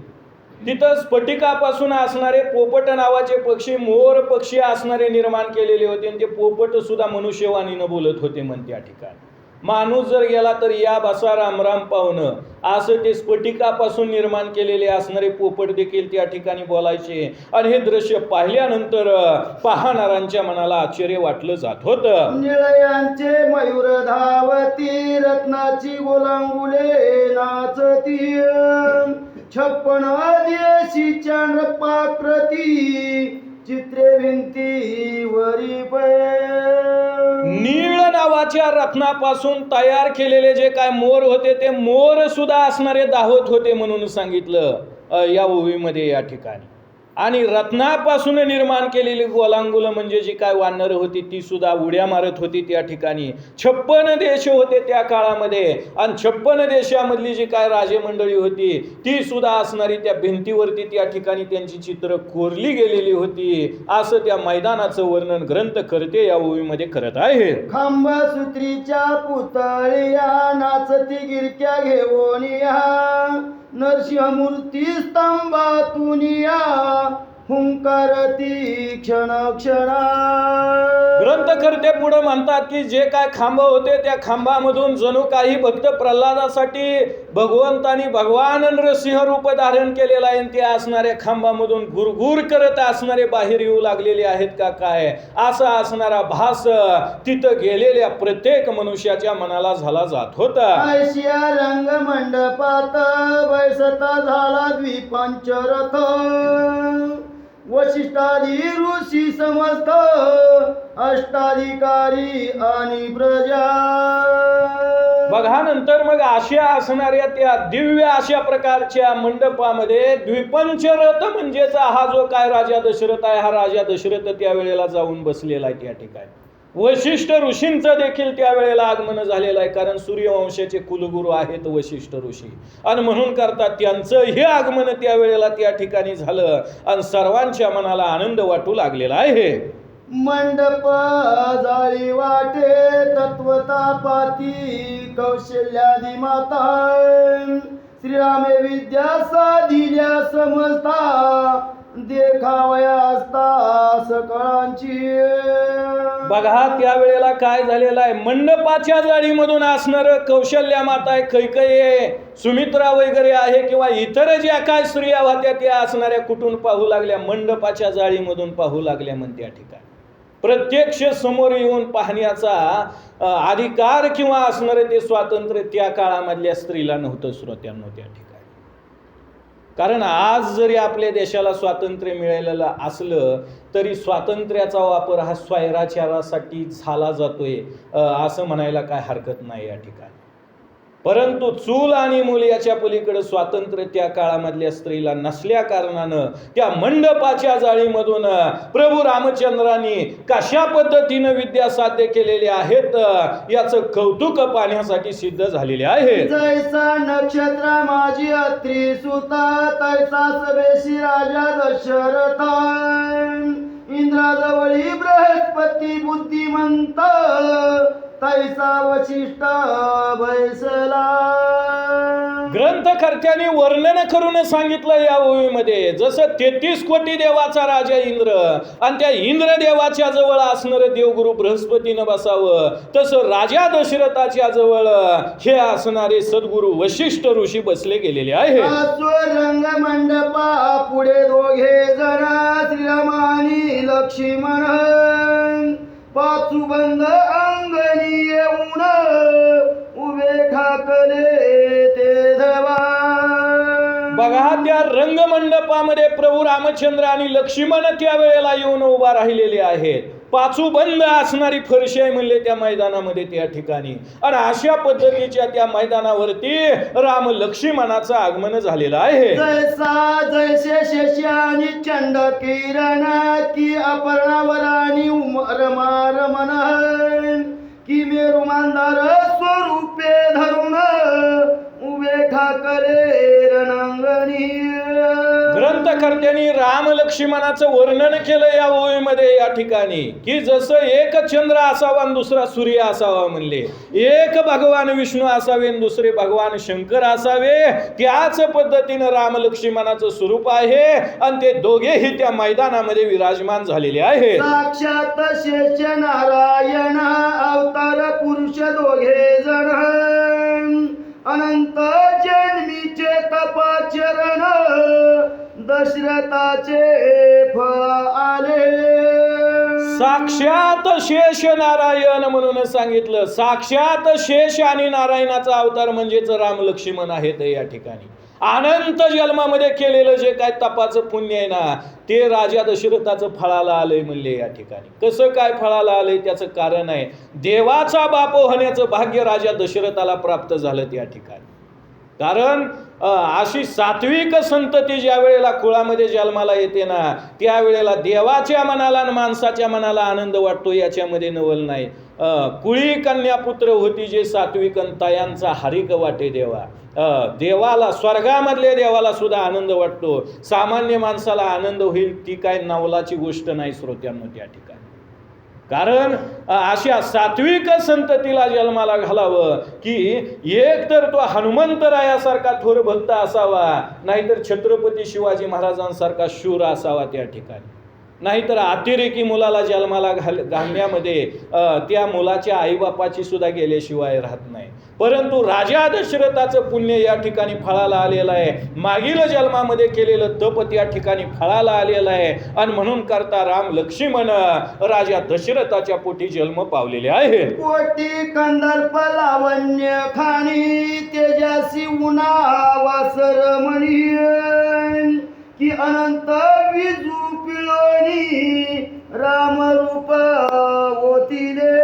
तिथं स्फटिकापासून असणारे पोपट नावाचे पक्षी, मोर पक्षी असणारे निर्माण केलेले होते आणि ते पोपट सुद्धा मनुष्यवाणीनं बोलत होते म्हण त्या ठिकाणी. माणूस जर गेला तर या बसा रामराम पाहुणं असं ते स्फटिकापासून निर्माण केलेले असणारे पोपट देखील त्या ठिकाणी बोलायचे. आणि हे दृश्य पाहिल्यानंतर पाहणाऱ्यांच्या मनाला आश्चर्य वाटलं जात होतं. निळयांचे मयूर धावती रत्नाची गोलांगुले नाचती 56 देशी चांद्र पाकृती चित्रे भिंती वरी नीळ नावाच्या रत्नापासून तयार केलेले जे काय मोर होते ते मोर सुद्धा असणारे दाहोत होते म्हणून सांगितलं या ओवीमध्ये या ठिकाणी. आणि रत्नापासून निर्माण केलेली गोलांगुलं म्हणजे जी काय वानरं होती ती सुद्धा उड्या मारत होती त्या ठिकाणी. 56 देश होते त्या काळामध्ये आणि 56 देशामधली जी काय राजमंडळी होती ती सुद्धा असणारी त्या भिंतीवरती त्या ठिकाणी त्यांची चित्र कोरली गेलेली होती. असं त्या मैदानाचं वर्णन ग्रंथकर्ते या ओवीमध्ये करत आहे. खांबा सूत्रीच्या पुतळ्या नाचती गिरक्या घेऊन या नरसिंहमूर्ती स्तंभातून या हुंकारती क्षण क्षणा. ग्रंथकर्ते पुढे म्हणतात की जे काय खांब होते त्या खांबामधून जणू काही भक्त प्रल्हादासाठी भगवंतानी भगवान नरसिंह रूप धारण केलेलं आहे. ते असणाऱ्या खांबामधून गुरगुर करत असणारे बाहेर येऊ लागलेले आहेत का काय असा असणारा भास तिथं गेलेल्या प्रत्येक मनुष्याच्या मनाला झाला जात होता. आशिया रंग मंडपात बैसता झाला द्विपंचरथ वशिष्ठादी ऋषी समस्त अष्टाधिकारी आणि प्रजा. बघा नंतर मग अशा असणाऱ्या त्या दिव्य अशा प्रकारच्या मंडपामध्ये द्विपंचरथ म्हणजेच हा जो काय राजा दशरथ आहे हा राजा दशरथ त्यावेळेला जाऊन बसलेला आहे त्या ठिकाणी. वशिष्ठ ऋषींचं देखील त्यावेळेला आगमन झालेलं आहे कारण सूर्यवंशाचे कुलगुरू आहेत वशिष्ठ ऋषी आणि म्हणून करता त्यांचं हे आगमन त्यावेळेला त्या ठिकाणी झालं आणि सर्वांच्या मनाला आनंद वाटू लागलेला आहे. मंडप जाळी वाटे तत्वता पाती कौशल्यादी माता श्रीरामे विद्या साधिल्या समजता देखावया असता सकळांची. बघा त्यावेळेला काय झालेलं आहे मंडपाच्या जाळीमधून असणार कौशल्या माता आहे, कैकेयी आहे, सुमित्रा वगैरे आहे किंवा इतर ज्या काय स्त्रिया होत्या त्या असणाऱ्या कुठून पाहू लागल्या मंडपाच्या जाळीमधून पाहू लागल्या म्हण त्या ठिकाणी. प्रत्यक्ष समोर येऊन पाहण्याचा अधिकार किंवा असणारे ते स्वातंत्र्य त्या काळामधल्या स्त्रीला नव्हतं श्रोत्यांनो त्या ठिकाणी. कारण आज जरी आपल्या देशाला स्वातंत्र्य मिळालेलं असलं तरी स्वातंत्र्याचा वापर हा स्वैराचारासाठी झाला जातोय असं म्हणायला काय हरकत नाही या ठिकाणी. परंतु चूल आणि मूल याच्या पलीकडे स्वातंत्र्य त्या काळामधल्या स्त्रीला नसल्या कारणानं त्या मंडपाच्या जाळीमधून प्रभू रामचंद्रांनी कशा पद्धतीनं विद्या साध्य केलेले आहेत याचं कौतुक पाहण्यासाठी सिद्ध झालेले आहे. जैसा नक्षत्र माझी अत्री सुता तैसा सभेशी राजा दशरथ इंद्राजवळी बृहस्पती बुद्धिमंत तैसा वशिष्ठ बैसला. ग्रंथकर्त्यांनी वर्णन करून सांगितलं या ओळीमध्ये, जसं 33 कोटी देवाचा राजा इंद्र आणि त्या इंद्र देवाच्या जवळ असणारं देवगुरु बृहस्पतीनं बसावं, तसं राजा दशरथाच्या जवळ हे असणारे सद्गुरु वशिष्ठ ऋषी बसले गेलेले आहे. रंग मंडपा पुढे दोघे जण श्रीराम आणि लक्ष्मण पाचूबंद अंगणी येऊन उभे ठाकले ते धवा. बघा, त्या रंगमंडपामध्ये प्रभू रामचंद्र आणि लक्ष्मण त्या वेळेला येऊन उभा राहिलेले आहेत. पाचूबंद असणारी फरशी आहे म्हणले त्या मैदानामध्ये त्या ठिकाणी, आणि अशा पद्धतीच्या त्या मैदानावरती राम लक्ष्मणाचं आगमन झालेलं आहे. जैसा जैसे शशानी चंड किरण की अपर्णावराणी रमा रमण की मेरू मांदार स्वरूपे धरून उभे ठाकरे रणांगणी. ग्रंथकर्त्यांनी राम लक्ष्मणाचं वर्णन केलं या ओळीमध्ये या ठिकाणी, की जसं एक चंद्र असावा आणि दुसरा सूर्य असावा म्हणले, एक भगवान विष्णू असावे आणि दुसरे भगवान शंकर असावे, त्याच पद्धतीनं राम लक्ष्मणाचं स्वरूप आहे आणि ते दोघेही त्या मैदानामध्ये विराजमान झालेले आहेत. साक्षात शेष नारायण अवतार पुरुष दोघे जण अनंत जन्मीचे तपाचरण दशरथाचे फळ आले. साक्षात शेष नारायण म्हणून सांगितलं. साक्षात शेष आणि नारायणाचा अवतार म्हणजेच राम लक्ष्मण आहेत या ठिकाणी. अनंत जन्मामध्ये केलेलं जे काय तपाचं पुण्य आहे ना, ते राजा दशरथाचं फळाला आलंय म्हणले या ठिकाणी. कसं काय फळाला आलंय त्याचं कारण आहे, देवाचा बाप होण्याचं भाग्य राजा दशरथाला प्राप्त झालं त्या ठिकाणी. कारण अशी सात्विक संतती ज्या वेळेला कुळामध्ये जन्माला येते ना, त्यावेळेला देवाच्या मनाला आणि माणसाच्या मनाला आनंद वाटतो, याच्यामध्ये नवल नाही. कुळी कन्यापुत्र होती जे सात्विक तयांचा हरिक वाटे देवा. देवाला, स्वर्गामधल्या देवाला सुद्धा आनंद वाटतो, सामान्य माणसाला आनंद होईल ती काय नवलाची गोष्ट नाही श्रोत्यांनो त्या ठिकाणी. कारण अशा सात्विक संततीला जन्माला घालावं, की एक तर तो हनुमंतरायासारखा थोर भक्त असावा, नाहीतर छत्रपती शिवाजी महाराजांसारखा शूर असावा त्या ठिकाणी. नाहीतर अतिरेकी मुलाला जन्माला घालण्यामध्ये त्या मुलाच्या आईबापाची सुद्धा गेल्याशिवाय राहत नाही. परंतु राजा दशरथाचं पुण्य या ठिकाणी फळाला आलेलं आहे. मागील जन्मामध्ये केलेलं तप त्या ठिकाणी फळाला आलेलं आहे, आणि म्हणून करता राम लक्ष्मण राजा दशरथाच्या पोटी जन्म पावलेले आहेत. कोटी कंदर्प लावण्य खाणी तेजासी उन्हा वासर मणी की अनंत विजू पिळणी रामरूप होतीले.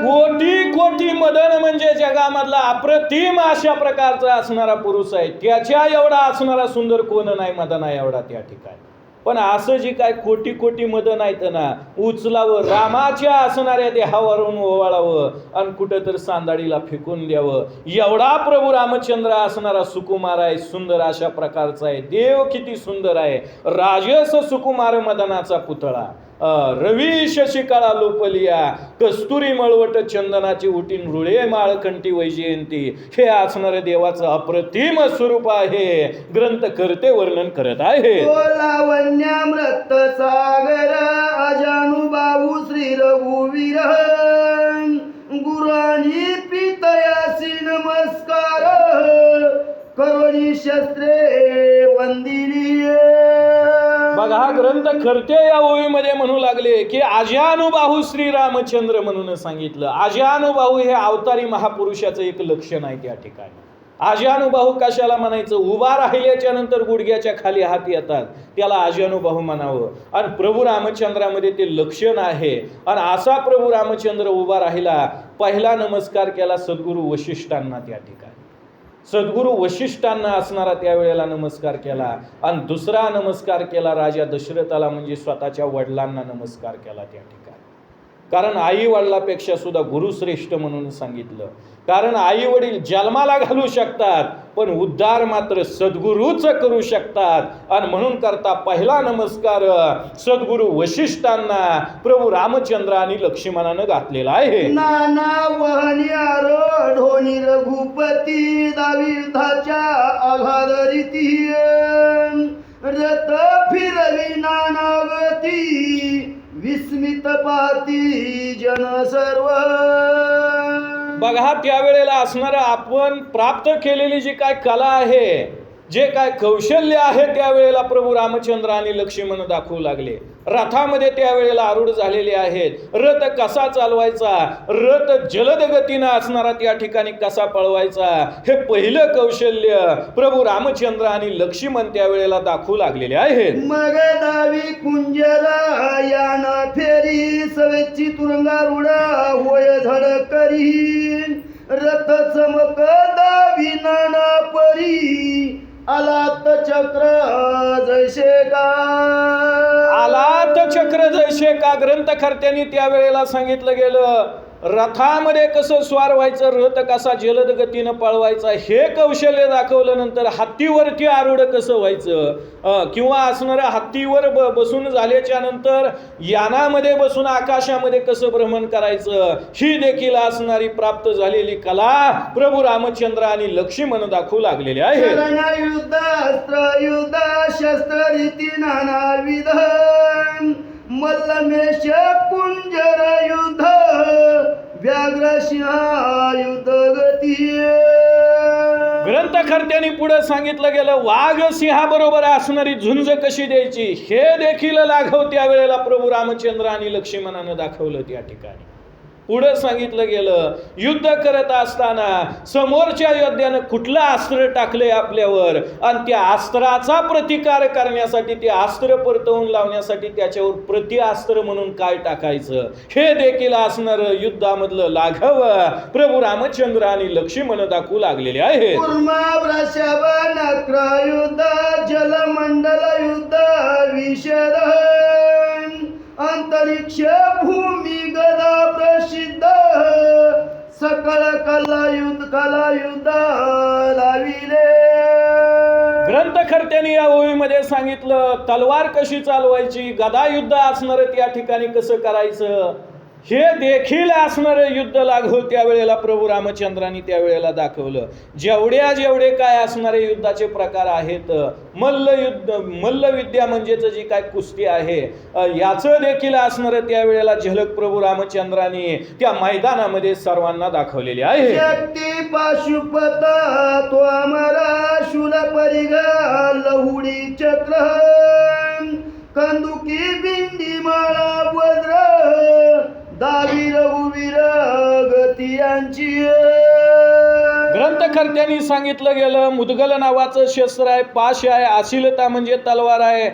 कोटी कोटी मदन म्हणजे जगामधला अप्रतिम अशा प्रकारचा असणारा पुरुष आहे. त्याच्या एवढा असणारा सुंदर कोण नाही मदन आहे एवढा त्या ठिकाणी. पण असं जी काय कोटी कोटी मदन आहेत ना, उचलावं, रामाच्या असणाऱ्या देहावरून ओवाळावं आणि कुठं तर सांदाडीला फेकून द्यावं, एवढा प्रभू रामचंद्र असणारा सुकुमार आहे, सुंदर अशा प्रकारचा आहे. देव किती सुंदर आहे. राजस सुकुमार मदनाचा पुतळा, रवी शशिकाळा लोपलिया, कस्तुरी मळवट चंदनाची उटीन रुळे माळकंठी वैजयंती, हे असणारे देवाचं अप्रतिम स्वरूप आहे. ग्रंथ करते वर्णन करत आहे. लावण्यामृत सागर अजानुबाहू श्री रघुवीर गुरानी पितयासी नमस्कार करोनी शस्त्रे वंदिनी. बघा, ग्रंथ करते या ओळीमध्ये म्हणू लागले की अजानुबाहू श्रीरामचंद्र म्हणून सांगितलं. अजानुबाहू हे अवतारी महापुरुषाचं एक लक्षण आहे त्या ठिकाणी. अजानुबाहू कशाला म्हणायचं, उभा राहिल्याच्या नंतर गुडघ्याच्या खाली हात येतात, त्याला अजानुबाहू म्हणावं. आणि प्रभू रामचंद्रामध्ये ते लक्षण आहे. आणि असा प्रभू रामचंद्र उभा राहिला. पहिला नमस्कार केला सद्गुरू वशिष्ठांना त्या ठिकाणी. सद्गुरू वशिष्ठांना असणारा त्यावेळेला नमस्कार केला. आणि दुसरा नमस्कार केला राजा दशरथाला, म्हणजे स्वतःच्या वडिलांना नमस्कार केला त्या ठिकाणी. कारण आई वडिलापेक्षा सुद्धा गुरु श्रेष्ठ म्हणून सांगितलं. कारण आई वडील जन्माला घालू शकतात, पण उद्धार मात्र सद्गुरूच करू शकतात. आणि म्हणून करता पहिला नमस्कार सद्गुरू वशिष्ठांना प्रभू रामचंद्र आणि लक्ष्मणानं घातलेला आहे. नाना वहनी आरोढोनी रघुपती दाविधाच्या आघाद रीती रथ फिरवी नानावती विस्मित पाहती जन सर्व. बघा, त्यावेळेला असणारं आपण प्राप्त केलेली जी काय कला आहे, जे काय कौशल्य आहे, त्यावेळेला प्रभू रामचंद्र आणि लक्ष्मण दाखवू लागले. रथामध्ये त्यावेळेला आरूढ झालेले आहेत. रथ कसा चालवायचा, रथ जलद गतीनं असणारा त्या ठिकाणी कसा पळवायचा, हे पहिलं कौशल्य प्रभू रामचंद्र आणि लक्ष्मण त्यावेळेला दाखवू लागलेले आहेत. मग दावी कुंजरा यान फेरी सवेची तुरंगारूढा होय झड करी रथ चमक दावी नाना परी आलात चक्र जैसे का. आलात चक्र जैसे का ग्रंथकर्त्यांनी त्यावेळेला सांगितलं गेलं. रथामध्ये कसं स्वार व्हायचं, रथ कसा जलद गतीनं पळवायचा, हे कौशल्य दाखवलं. नंतर हत्तीवरती आरूढ कसं व्हायचं, किंवा असणाऱ्या हत्तीवर बसून झाल्याच्या नंतर यानामध्ये बसून आकाशामध्ये कसं भ्रमण करायचं, ही देखील असणारी प्राप्त झालेली कला प्रभू रामचंद्र आणि लक्ष्मण दाखवू लागलेले आहे. युद्ध अस्त्र युद्ध शस्त्र रीती नानाविध मल्लमेश कुंजर युद्ध व्याघ्र सिंह युद्ध गती. ग्रंथकर्त्यांनी पुढे सांगितलं गेलं, वाघ सिंहाबरोबर असणारी झुंज कशी द्यायची, हे देखील लाघव त्यावेळेला प्रभू रामचंद्र आणि लक्ष्मणानं दाखवलं. त्या ठिकाणी पुढे सांगितलं गेलं, युद्ध करत असताना समोरच्या योद्ध्यानं कुठलं अस्त्र टाकलंय आपल्यावर, आणि त्या अस्त्राचा प्रतिकार करण्यासाठी, ते अस्त्र परतवून लावण्यासाठी त्याच्यावर प्रतिअस्त्र म्हणून काय टाकायचं, हे देखील असणारं युद्धामधलं लाघव प्रभू रामचंद्र आणि लक्ष्मण दाखवू लागलेले आहेत. वृषभ नक्र युद्ध जलमंडल युद्ध विषद अंतरिक्ष भूमी गदा प्रसिद्ध सकळ कला युद्ध लाविले. ग्रंथकर्त्यांनी या ओळीमध्ये सांगितलं, तलवार कशी चालवायची, गदा युद्ध असणारं त्या ठिकाणी कसं करायचं, हे देखील असणारं युद्ध लाघव त्यावेळेला प्रभू रामचंद्रांनी त्यावेळेला दाखवलं. जेवढे काय असणारे युद्धाचे प्रकार आहेत, मल्लविद्या म्हणजेच जी काय कुस्ती आहे, याचं देखील असणारं त्यावेळेला झलक प्रभू रामचंद्रांनी त्या मैदानामध्ये सर्वांना दाखवलेली आहे. शक्ती पाशुपत तो अमरा शूल परिगा लहुडी चक्र कंदुकी बिंडी माळा वज्र दावी रघुवीर गती यांची. ग्रंथकर्त्यांनी सांगितलं गेलं, मुदगल नावाचं शस्त्र आहे, पाश आहे, आशिलता म्हणजे तलवार आहे,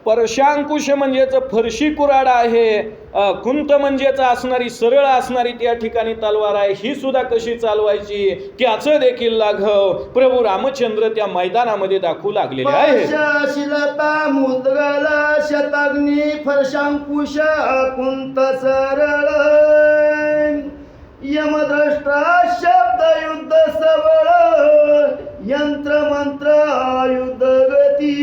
परशांकुश म्हणजेच फरशी कुऱ्हाड आहे, कुंत म्हणजेच असणारी सरळ असणारी त्या ठिकाणी तलवार आहे, ही सुद्धा कशी चालवायची त्याचं देखील लाघव प्रभू रामचंद्र त्या मैदानामध्ये दाखवू लागलेले आहे. शिलता मुदगल शताग्नी फरशांकुश कुंत सरळ यमद्रष्टा शब्द युद्ध सबळ यंत्र मंत्र युद्ध गती.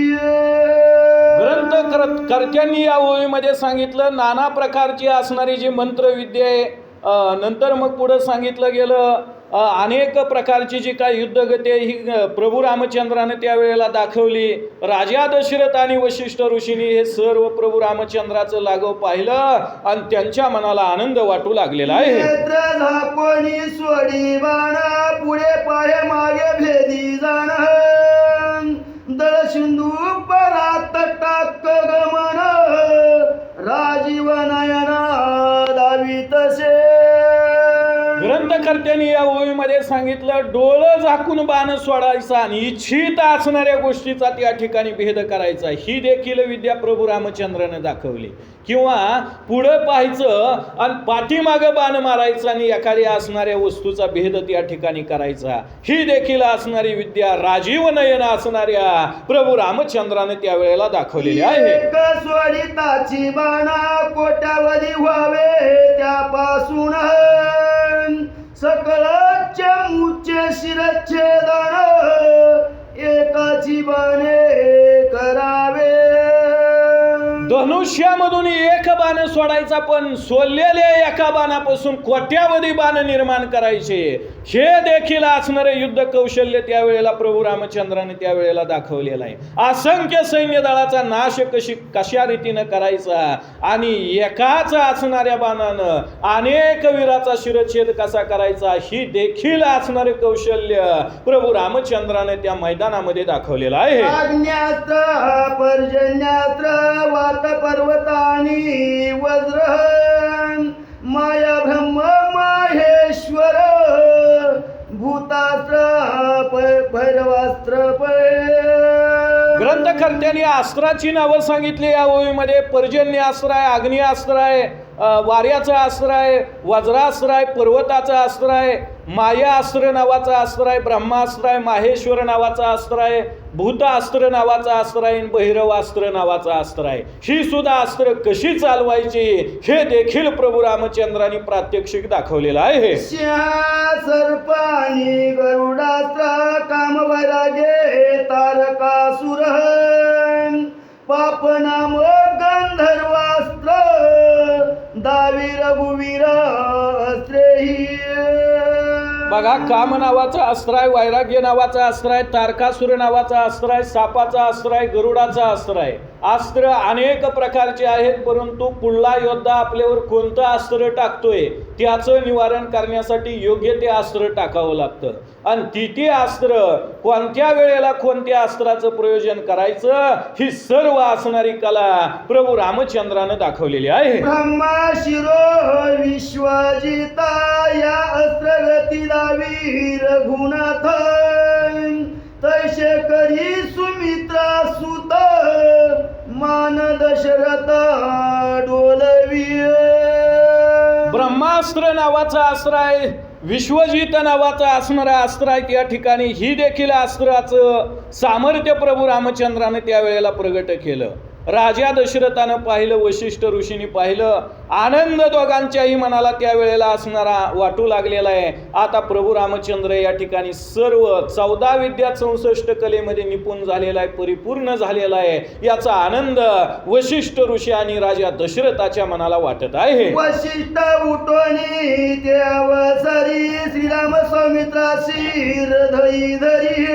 ग्रंथकर्त्यांनी या ओळीमध्ये सांगितलं, नाना प्रकारची असणारी जी मंत्रविद्या आहे. नंतर मग पुढे सांगितलं गेलं, अनेक प्रकारची जी काय युद्धगती ही प्रभू रामचंद्राने त्यावेळेला दाखवली. राजा दशरथ आणि वशिष्ठ ऋषींनी हे सर्व प्रभू रामचंद्राचं लाघव पाहिलं आणि त्यांच्या मनाला आनंद वाटू लागलेला आहे. झाकोनी सोडी बाणा पुढे पाय मागे भेदी जाण दळ सिंधू परात टाक गमन राजीव नयना दावी तसे. ग्रंथकर्त्यांनी या ओळीमध्ये मध्ये सांगितलं डोळं झाकून बाण सोडायचा आणि इच्छित असणाऱ्या गोष्टीचा त्या ठिकाणी भेद करायचा, ही देखील विद्या प्रभू रामचंद्राने दाखवली. किंवा पुढं पाहायचं आणि पाठीमागं बाण मारायचं आणि एखाद्या असणाऱ्या वस्तूचा भेद त्या ठिकाणी करायचा, ही देखील असणारी विद्या राजीव नयन असणाऱ्या प्रभू रामचंद्राने त्यावेळेला दाखवलेली आहे. एक स्वरिताची बाणा कोट्यावधी व्हावे त्यापासून सकळ चमूचे शिरच्छेदन एकाची बाणे करावे. धनुष्यामधून एक बाण सोडायचा, पण सोडलेल्या एका बाणापासून कोट्यावधी बाण निर्माण करायचे, हे देखील असणारे युद्ध कौशल्य त्यावेळेला प्रभू रामचंद्राने त्यावेळेला दाखवलेलं आहे. असंख्य सैन्य दळाचा नाश कशा रीतीनं करायचा आणि एकाच असणाऱ्या बाणानं अनेक वीराचा शिरच्छेद कसा करायचा, ही देखील असणारे कौशल्य प्रभू रामचंद्राने त्या मैदानामध्ये दाखवलेलं आहे. आग्न्यास्त्र पर्जन्यास्त्र वात पर्वतानी वज्र माया ब्रह्म माहेश्वर भूतास्त्र भैरवास्त्र ग्रंथकर्त्यांनी अस्त्राची नावं सांगितली या ओळीमध्ये. पर्जन्यास्त्र आहे, अग्निअस्त्र आहे, वाऱ्याचं अस्त्र आहे, वज्रास्त्र आहे, पर्वताचं अस्त्र आहे, माया अस्त्र नावाचं अस्त्र आहे, ब्रह्मास्त्र आहे, माहेश्वर नावाचं अस्त्र आहे, भूतास्त्र नावाचं अस्त्र आहे, भैरवास्त्र नावाचं अस्त्र आहे. ही सुद्धा अस्त्र कशी चालवायची हे देखील प्रभू रामचंद्रांनी प्रात्यक्षिक दाखवलेलं आहे. सर्पानी गरुडास्त्र कामवैरागे तारकासुर पापनाम गंधर्वास्त्र दावी रघुवीर अस्त्रेही. बघा, काम नावाचं अस्त्र आहे, वैराग्य नावाचं अस्त्र आहे, तारकासुर नावाचं अस्त्र आहे, सापाचं अस्त्र आहे, गरुडाचं अस्त्र आहे. अस्त्र अनेक प्रकारचे आहेत, परंतु पुढला योद्धा आपल्यावर कोणतं अस्त्र टाकतोय त्याचं निवारण करण्यासाठी योग्य ते अस्त्र टाकावं लागतं. आणि ती अस्त्र कोणत्या वेळेला कोणत्या अस्त्राचं प्रयोजन करायचं ही सर्व असणारी कला प्रभू रामचंद्रानं दाखवलेली आहे. ब्रह्मा शिरो विश्वजिता या अस्त्रगतीला वीर रघुनाथ तैसे करी सुमित्रा सुत मान दशरथ डोलवी. ब्रह्मास्त्र नावाचं अस्त्र आहे, विश्वजित नावाचं असणारं अस्त्र आहे त्या ठिकाणी. ही देखील अस्त्राचं सामर्थ्य प्रभू रामचंद्राने त्यावेळेला प्रगट केलं. राजा दशरथानं पाहिलं, वशिष्ठ ऋषींनी पाहिलं, आनंद दोघांच्याही मनाला त्यावेळेला असणारा वाटू लागलेला आहे. आता प्रभू रामचंद्र या ठिकाणी सर्व 14 विद्या 64 कलेमध्ये निपुण झालेला आहे, परिपूर्ण झालेला आहे. याचा आनंद वशिष्ठ ऋषी आणि राजा दशरथाच्या मनाला वाटत आहे. वशिष्ठ उठोनी देवसरी श्रीराम सौमित्राशी हृदयी धरी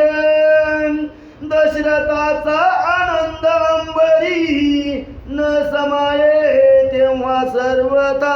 दशरथाचा आनंद अंबरी न समाये तेव्हा सर्वथा.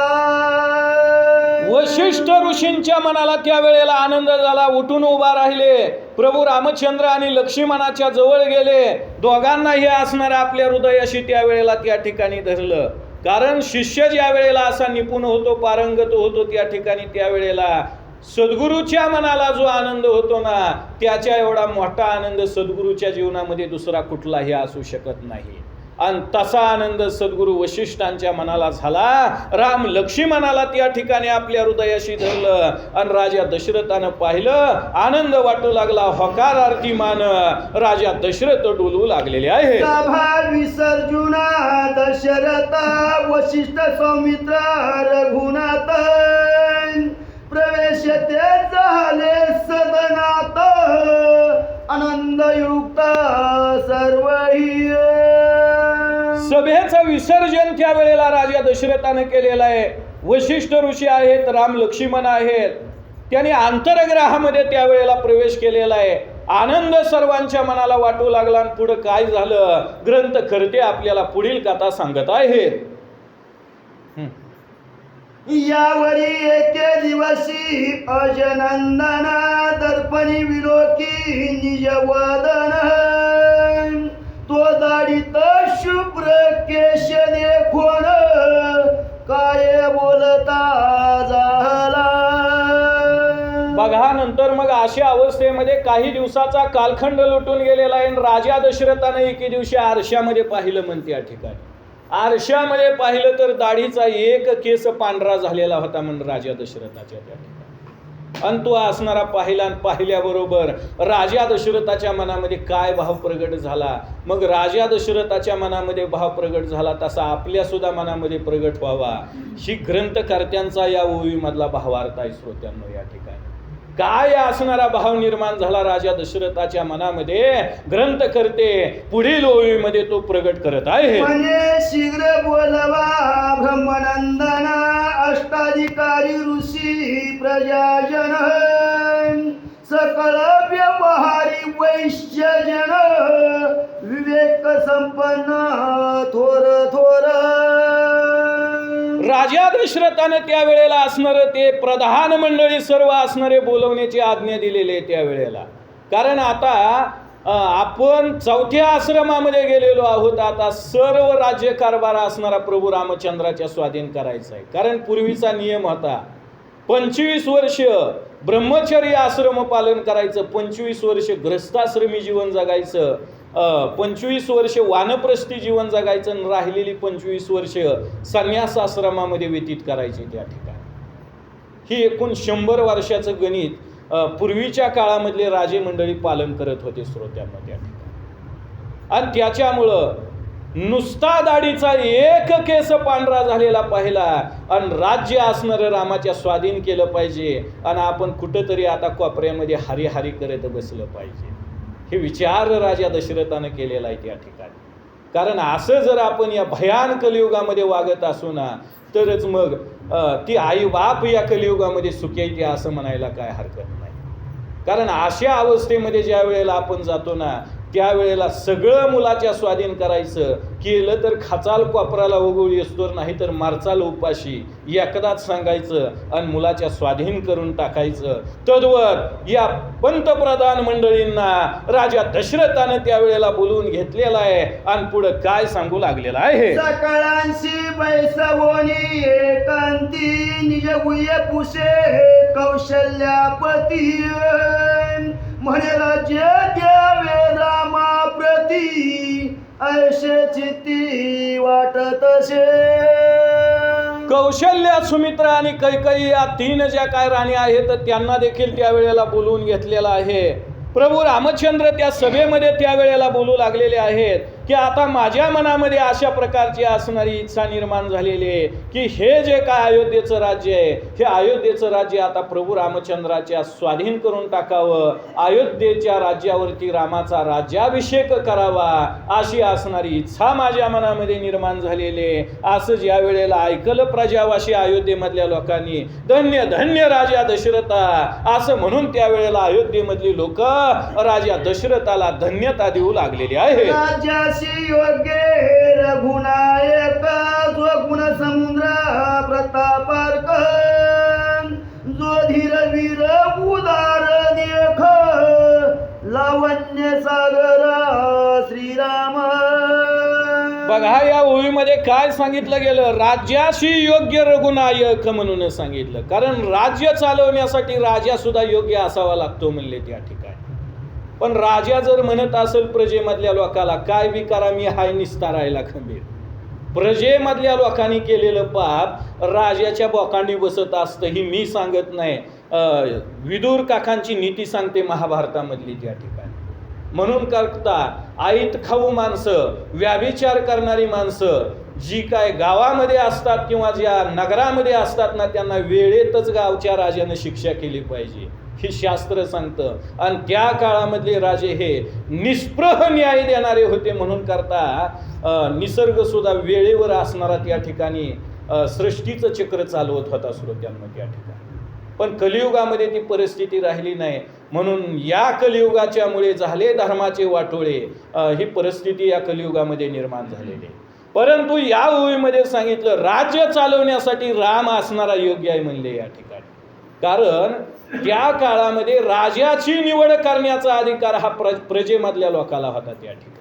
वशिष्ठ ऋषींच्या मनाला त्यावेळेला आनंद झाला, उठून उभा राहिले. प्रभू रामचंद्र आणि लक्ष्मणाच्या जवळ गेले. दोघांनाही असणाऱ्या आपल्या हृदयाशी त्यावेळेला त्या ठिकाणी धरलं. कारण शिष्य ज्या वेळेला असा निपुण होतो, पारंगत होतो, त्या ठिकाणी त्यावेळेला सद्गुरूच्या मनाला जो आनंद होतो ना, त्याच्या एवढा मोठा आनंद सद्गुरूच्या जीवनामध्ये दुसरा कुठलाही असू शकत नाही. आणि तसा आनंद सद्गुरू वशिष्ठांच्या मनाला झाला. राम लक्ष्मणाला त्या ठिकाणी आपल्या हृदयाशी धरलं आणि राजा दशरथानं पाहिलं, आनंद वाटू लागला. होकार आरती मान राजा दशरथ डोलू लागलेले आहे. सभा विसर्जुना दशरथ वशिष्ठ सौमित्र रघुनाथ प्रवेश ते झाले सदनात आनंदयुक्त सर्वही. सभेचं विसर्जन त्या वेळेला राजा दशरथाने केलेलं आहे. वशिष्ठ ऋषी आहेत, राम लक्ष्मण आहेत, त्यांनी अंतरग्रहामध्ये त्यावेळेला प्रवेश केलेला आहे. आनंद सर्वांच्या मनाला वाटू लागला. आणि पुढे काय झालं ग्रंथकर्ते आपल्याला पुढील कथा सांगत आहेत. यावरी एके दिवशी अजनंदना दर्पणी विलोकी निज वदन तो दाढीत शुभ्र केश देखोन काय बोलता झाला. बघा, नंतर अशा अवस्थेमध्ये काही दिवसाचा कालखंड लुटून गेलेला आहे. राजा दशरथानं एके दिवशी आरशामध्ये पाहिलं म्हणते या ठिकाणी. आरशामध्ये पाहिलं तर दाढीचा एक केस पांढरा झालेला होता म्हणून राजा दशरथाच्या त्या ठिकाणी. आणि तो असणारा पाहिला आणि पाहिल्याबरोबर राजा दशरथाच्या मनामध्ये काय भाव प्रगट झाला. मग राजा दशरथाच्या मनामध्ये भाव प्रगट झाला तसा आपल्या सुद्धा मनामध्ये प्रगट व्हावा ही ग्रंथकर्त्यांचा या ओवीमधला भावार्थ आहे श्रोत्यांनो. या ठिकाणी काय असणारा भाव निर्माण झाला राजा दशरथाच्या मनामध्ये ग्रंथकर्ते पुढील ओवीमध्ये तो प्रगट करत आहे. म्हणे शीघ्र बोलवा ब्रह्मनंदना अष्टाधिकारी ऋषी प्रजाजन सकळ व्यवहारी वैश्यजन विवेक संपन्न थोर थोर. राजा दशरथाने त्यावेळेला असणारं ते प्रधान मंडळी सर्व असणारे बोलवण्याची आज्ञा दिलेली आहे त्यावेळेला. कारण आता आपण चौथ्या आश्रमामध्ये गेलेलो आहोत. आता सर्व राज्यकारभार असणारा प्रभू रामचंद्राच्या स्वाधीन करायचा आहे. कारण पूर्वीचा नियम होता 25 वर्ष ब्रह्मचर्य आश्रम पालन करायचं, 25 वर्ष ग्रस्ताश्रमी जीवन जगायचं, 25 वर्ष वानप्रस्थी जीवन जगायचं आणि राहिलेली 25 वर्ष संन्यास आश्रमामध्ये व्यतीत करायची त्या ठिकाणी. ही एकूण 100 वर्षाचं गणित पूर्वीच्या काळामधले राजे मंडळी पालन करत होते श्रोत्यांना त्या ठिकाणी. आणि त्याच्यामुळं नुसता दाढीचा एक केस पांढरा झालेला पाहिला आणि राज्य असणारं रामाच्या स्वाधीन केलं पाहिजे आणि आपण कुठंतरी आता कोपऱ्यामध्ये हरिहरी करत बसलं पाहिजे. हे विचार राजा दशरथानं केलेला आहे त्या ठिकाणी. कारण असं जर आपण या भयान कलियुगामध्ये वागत असू ना तरच मग ती आई बाप या कलियुगामध्ये सुखी आहे असं म्हणायला काय हरकत नाही. कारण अशा अवस्थेमध्ये ज्या वेळेला आपण जातो ना त्यावेळेला सगळं मुलाच्या स्वाधीन करायचं. केलं तर खाचाल कोपराला उगवली असतो, नाही तर मारचाल उपाशी एकदाच सांगायचं आणि मुलाच्या स्वाधीन करून टाकायचं. तद्वत या पंतप्रधान मंडळींना राजा दशरथानं त्यावेळेला बोलवून घेतलेला आहे आणि पुढं काय सांगू लागलेला आहे. सकळांशी बैसवोनी एकांती निज गुह्य पुषे कौशल्यापती म्हणे राज्य द्यावे रामा प्रती ऐशे चित्ती वाटतसे. कौशल्या, सुमित्रा आणि कैकेयी या 3 ज्या काय राणी आहेत त्यांना देखील त्यावेळेला बोलवून घेतलेला आहे. प्रभू रामचंद्र त्या सभेमध्ये त्यावेळेला बोलू लागलेले आहेत की आता माझ्या मनामध्ये अशा प्रकारची असणारी इच्छा निर्माण झालेली आहे की हे जे काय अयोध्येचं राज्य आहे हे अयोध्येचं राज्य आता प्रभू रामचंद्राच्या स्वाधीन करून टाकावं. अयोध्येच्या राज्यावरती रामाचा राज्याभिषेक करावा अशी असणारी इच्छा माझ्या मनामध्ये निर्माण झालेली आहे. असं ज्या वेळेला ऐकलं प्रजावासी अयोध्येमधल्या लोकांनी धन्य धन्य राजा दशरथा असं म्हणून त्यावेळेला अयोध्येमधली लोक राजा दशरथाला धन्यता देऊ लागलेली आहे. राज्याशी योग्य रघुनायक जो गुण समुद्र प्रतापार्क जो धीर वीर उदार देख लावण्य सागर श्रीराम. बघा या ओळीमध्ये काय सांगितलं गेलं. राज्याशी योग्य रघुनायक म्हणून सांगितलं. कारण राज्य चालवण्यासाठी राजा सुद्धा योग्य असावा लागतो म्हणले त्या ठिकाणी. पण राजा जर म्हणत असेल प्रजेमधल्या लोकाला काय बी करा मी हाय निस्ता राहिला खंबीर. प्रजेमधल्या लोकांनी केलेलं पाप राजाच्या बोकांडी बसत असतं. ही मी सांगत नाही, विदुर काकांची नीती सांगते महाभारतामधली त्या ठिकाणी. म्हणून करता आईत खाऊ माणसं, व्याभिचार करणारी माणसं जी काय गावामध्ये असतात किंवा ज्या नगरामध्ये असतात ना त्यांना वेळेतच गावच्या राजानं शिक्षा केली पाहिजे हे शास्त्र सांगतं. आणि त्या काळामधले राजे हे निष्प्रह न्याय देणारे होते. म्हणून करता निसर्ग सुद्धा वेळेवर असणारा त्या ठिकाणी सृष्टीचं चक्र चालवत होता श्रोत्यांना त्या ठिकाणी. पण कलियुगामध्ये ती परिस्थिती राहिली नाही. म्हणून या कलियुगाच्यामुळे झाले धर्माचे वाटोळे ही परिस्थिती या कलियुगामध्ये निर्माण झालेली आहे. परंतु या ओळीमध्ये सांगितलं राज्य चालवण्यासाठी राम असणारा योग्य आहे म्हणले या ठिकाणी. कारण त्या काळामध्ये राजाची निवड करण्याचा अधिकार हा प्रजेमधल्या लोकाला होता त्या ठिकाणी.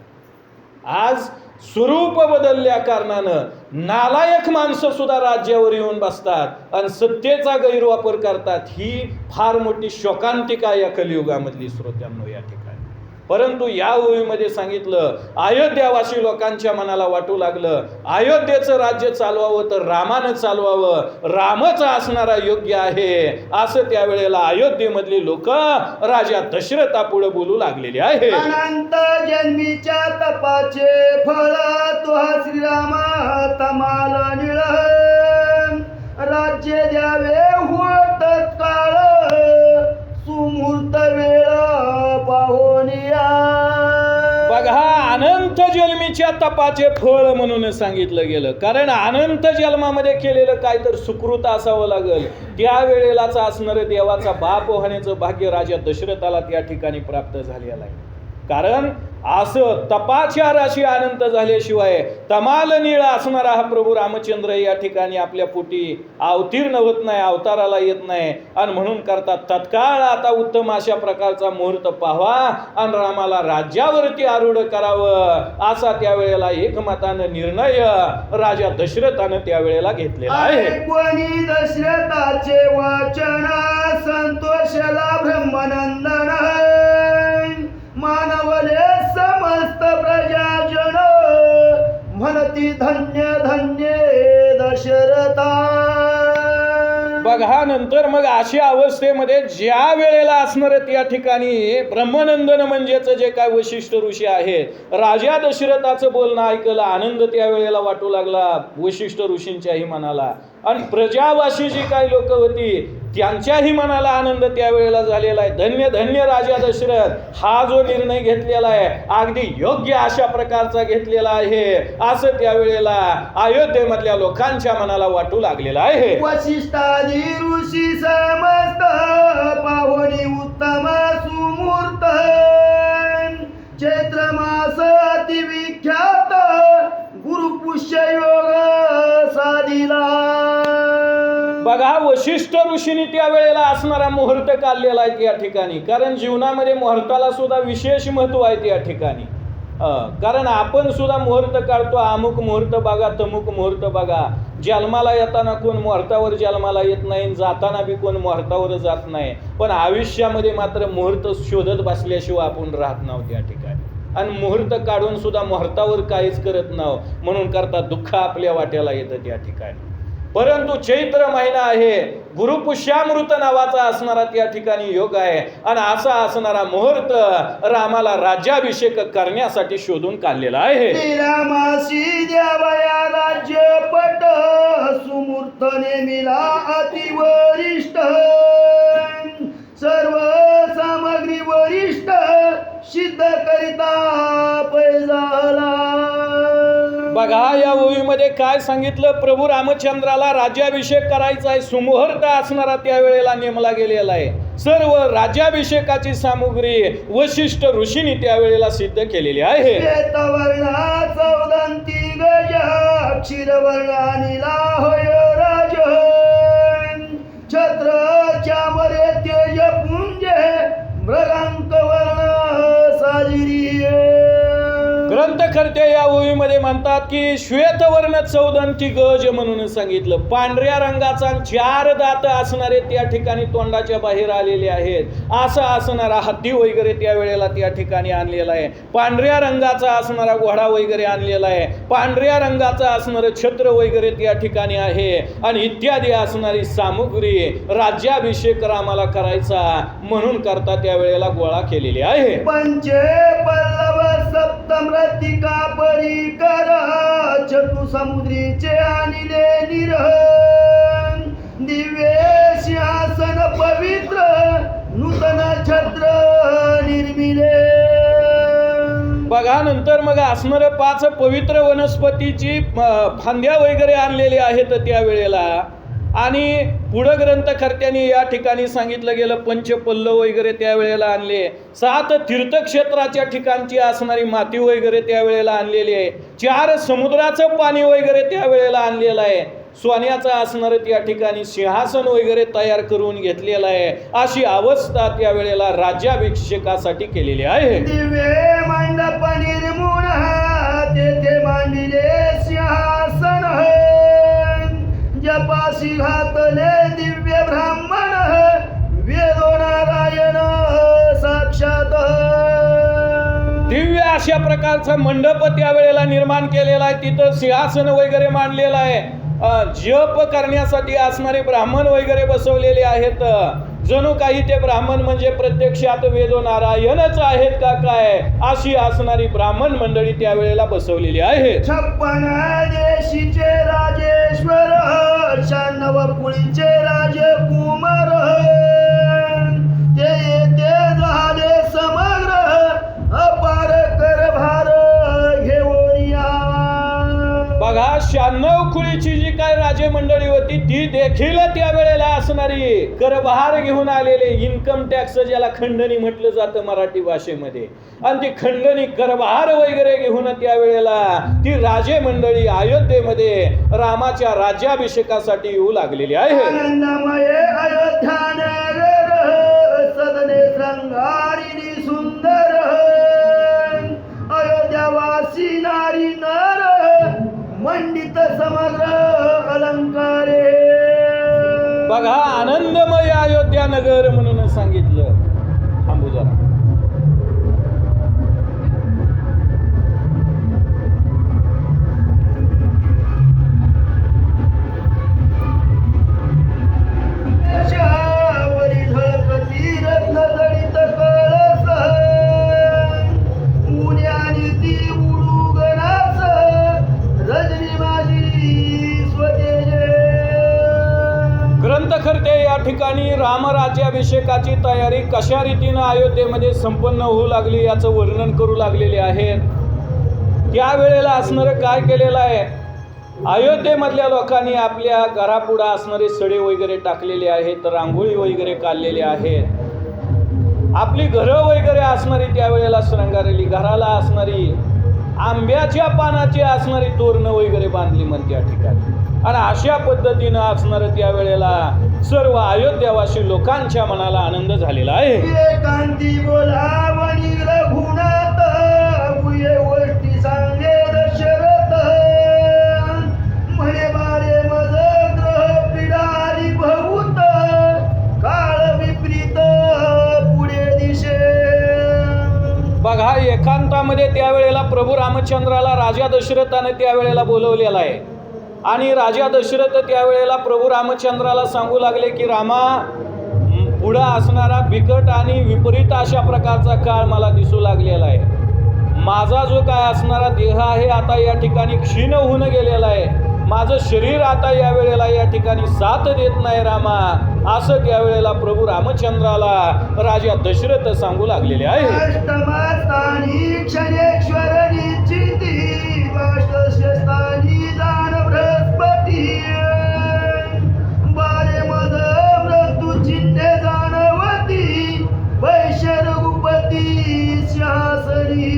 आज स्वरूप बदलल्या कारणानं नालायक माणसं सुद्धा राज्यावर येऊन बसतात आणि सत्तेचा गैरवापर करतात. ही फार मोठी शोकांतिका या कलियुगामधली श्रोत्यांनो या ठिकाणी. परंतु या ओळीमध्ये सांगितलं, अयोध्यावासी लोकांच्या मनाला वाटू लागलं अयोध्येचं राज्य चालवावं तर रामानं चालवावं, रामच असणारा योग्य आहे असं त्यावेळेला अयोध्येमधली लोक राजा दशरथापुढे बोलू लागलेले आहे. अनंत जन्मीच्या तपाचे फळ तुहा श्रीरामा तमाल निळ, राज्य द्यावे होत काळ सुमुहूर्त वेळ पाहोनिया. बघा, अनंत जन्मीच्या तपाचे फळ म्हणून सांगितलं गेलं, कारण अनंत जन्मामध्ये केलेलं काय तर सुकृत असावं लागल. त्यावेळेलाच असणारं देवाचा बाप होण्याचं भाग्य राजा दशरथाला त्या ठिकाणी प्राप्त झालेलं आहे. कारण असं तपाच्या राशी अनंत झाल्याशिवाय तमाल नीळ असणारा हा प्रभू रामचंद्र या ठिकाणी आपल्या पोटी अवतीर्ण होत नाही, अवताराला येत नाही. आणि म्हणून करतात तत्काळ आता उत्तम अशा प्रकारचा मुहूर्त पाहावा आणि रामाला राज्यावरती आरूढ करावं असा त्यावेळेला एकमतानं निर्णय राजा दशरथानं त्यावेळेला घेतलेला आहे. कोणी दशरथाचे वचन संतोषला ब्रह्मनंदन, मानवले समस्त प्रजाजन म्हणती धन्य धन्य दशरथा. बघा, नंतर मग अशा अवस्थेमध्ये ज्या वेळेला असणार त्या ठिकाणी ब्रह्मनंदन म्हणजेच जे काय वशिष्ठ ऋषी आहेत, राजा दशरथाचं बोलणं ऐकलं, आनंद त्यावेळेला वाटू लागला वशिष्ठ ऋषींच्याही मनाला. आणि प्रजावासी जी काही लोक होती त्यांच्याही मनाला आनंद त्यावेळेला झालेला आहे. धन्य धन्य राजा दशरथ, हा जो निर्णय घेतलेला आहे अगदी योग्य अशा प्रकारचा घेतलेला आहे असं त्यावेळेला अयोध्येमधल्या लोकांच्या मनाला वाटू लागलेलं आहे. वशिष्ठादी ऋषी समस्त पाहुणी उत्तम सुमूर्त, चैत्र मास अति विख्यात गुरुपुष्य योग साधिला. बघा, वशिष्ठ ऋषींनी त्यावेळेला असणारा मुहूर्त काढलेला आहे त्या ठिकाणी. कारण जीवनामध्ये मुहूर्ताला सुद्धा विशेष महत्व आहे त्या ठिकाणी. कारण आपण सुद्धा मुहूर्त काढतो, अमुक मुहूर्त बघा, तमुक मुहूर्त बघा. जन्माला येताना कोण मुहूर्तावर जन्माला येत नाही, जाताना बी कोण मुहूर्तावर जात नाही. पण आयुष्यामध्ये मात्र मुहूर्त शोधत बसल्याशिवाय आपण राहत नाव त्या ठिकाणी. आणि मुहूर्त काढून सुद्धा मुहूर्तावर काहीच करत नाव, म्हणून करता दुःख आपल्या वाट्याला येतं त्या ठिकाणी. परंतु चैत्र महिना आहे, गुरुपुष्यामृत नावाचा असणारा त्या ठिकाणी योग आहे. आणि असा असणारा मुहूर्त रामाला राज्याभिषेक करण्यासाठी शोधून काढलेला आहे. रामाशी द्यावया राज्यपट, सुमूर्त नेमिला अतिवरिष्ठ, सर्व सामग्री वरिष्ठ सिद्ध करिता पैजाला. बघा, या ओळीमध्ये काय सांगितलं, प्रभू रामचंद्राला राज्याभिषेक करायचा आहे, सुमुहूर्त असणारा त्यावेळेला नेमला गेलेला आहे. सर्व राज्याभिषेकाची सामुग्री वशिष्ठ ऋषींनी त्यावेळेला सिद्ध केलेली आहे. श्वेतवर्णा चौदंती गज, क्षीरवर्णा निला होय राज, छत्र चामरे तेज पुंज, मृगांक वर्ण साजिरी. ग्रंथकर्ते या ओळीमध्ये म्हणतात की श्वेतवर्ण चौदंती गज म्हणून सांगितलं. पांढऱ्या रंगाचा 4 दात असणारे त्या ठिकाणी तोंडाच्या बाहेर आलेले आहेत. असा असणारा हत्ती वगैरे त्यावेळेला त्या ठिकाणी आणलेला आहे. पांढऱ्या रंगाचा असणारा घोडा वगैरे आणलेला आहे. पांढऱ्या रंगाचा असणारं छत्र वगैरे त्या ठिकाणी आहे. आणि इत्यादी असणारी सामुग्री राज्याभिषेक रामाला करायचा म्हणून करता त्यावेळेला गोळा केलेली आहे. पंचे पल्लव सप्तम रतिका परिकर, चतु समुद्रीचे आणले निरहन, दिव्य सिंहासन पवित्र नूतन छत्र निर्मिले. बघा, नंतर मग असणारं 5 पवित्र वनस्पतीची फांद्या वगैरे आणलेली आहेत त्यावेळेला. आणि पुढं ग्रंथकर्त्यांनी या ठिकाणी सांगितलं गेलं पंचपल्लव वगैरे त्यावेळेला आणले. 7 तीर्थक्षेत्राच्या ठिकाणची असणारी माती वगैरे त्यावेळेला आणलेली आहे. 4 समुद्राचं पाणी वगैरे त्यावेळेला आणलेलं आहे. सोन्याचं असणारं त्या ठिकाणी सिंहासन वगैरे तयार करून घेतलेलं आहे. अशी अवस्था त्यावेळेला राज्याभिषेकासाठी केलेली आहे. दिव्य मंडप निर्मूळ तेथे मांडिले सिंहासन जपाशी घातले दिव्य ब्राह्मण वेदो नारायण साक्षात. दिव्य अशा प्रकारचा मंडप त्यावेळेला निर्माण केलेला आहे. तिथं सिंहासन वगैरे मांडलेलं आहे. जप करण्यासाठी असणारे ब्राह्मण वगैरे बसवलेले आहेत. जणू काही ते ब्राह्मण म्हणजे प्रत्यक्षात वेदो नारायणच आहेत का काय, अशी असणारी ब्राह्मण मंडळी त्यावेळेला बसवलेली आहे. 56 देशीचे राजेश्वर 96 कुळीचे राजकुमार ते झाले समग्र अपार करभार घेऊन या. बघा 96 खुळीची जी काय राजे मंडळी होती ती देखील त्यावेळेला असणारी करभार घेऊन आलेले, इन्कम टॅक्स ज्याला खंडणी म्हटलं जातं मराठी भाषेमध्ये, आणि ती खंडणी करभार वगैरे घेऊन त्यावेळेला ती राजे मंडळी अयोध्येमध्ये रामाच्या राज्याभिषेकासाठी येऊ लागलेली आहे. आनंदमय अयोध्या नगर सदने श्रंगारिणी सुंदर अयोध्यावासी नारी नर मंडित समग्र अलंकारे. बघा आनंदमय अयोध्या नगर म्हणून सांगितलं. थांबू जरा. वरी झळकती रत्नजडित कळस उन्यानी ती उडू गणास रजनी माझी स्वतेजे. ग्रंथकर्ते या ठिकाणी रामराज्याभिषेकाची तयारी कशा रीतीनं अयोध्येमध्ये संपन्न होऊ लागली याचं वर्णन करू लागलेले आहेत. त्यावेळेला असणारं काय केलेलं आहे, अयोध्येमधल्या लोकांनी आपल्या घरापुढं असणारे सडे वगैरे टाकलेले आहेत, रांगोळी वगैरे काढलेले आहेत. आपली घरं वगैरे असणारी त्यावेळेला श्रंगारली, घराला असणारी आंब्याच्या पानाची असणारी तोरणं वगैरे बांधली म्हणते या ठिकाणी. आणि अशा पद्धतीनं असणारं त्यावेळेला सर्व अयोध्यावासी लोकांच्या मनाला आनंद झालेला आहे. एकांती बोलावणी रघुनाथ भुये गोष्टी सांगे दशरथ म्हणे बारे मज ग्रह पिडारी भूत काळ विपरीत पुढे दिशे. बघा एकांतामध्ये त्यावेळेला प्रभू रामचंद्राला राजा दशरथाने त्यावेळेला बोलवलेला आहे. आणि राजा दशरथ त्यावेळेला प्रभू रामचंद्राला सांगू लागले की रामा, पुढं असणारा बिकट आणि विपरीत अशा प्रकारचा काळ मला दिसू लागलेला आहे. माझा जो काय असणारा देह आहे आता या ठिकाणी क्षीण होऊन गेलेला आहे. माझं शरीर आता या वेळेला या ठिकाणी साथ देत नाही रामा, असं त्यावेळेला प्रभू रामचंद्राला राजा दशरथ सांगू लागलेले आहे. अष्टमस्थानी क्षणेश्वर निश्चिती वाष्टस्थानी दान बृहस्पती बारे मद मृत्यू चिन्हे जाणवती वैशरघुपती शासनी.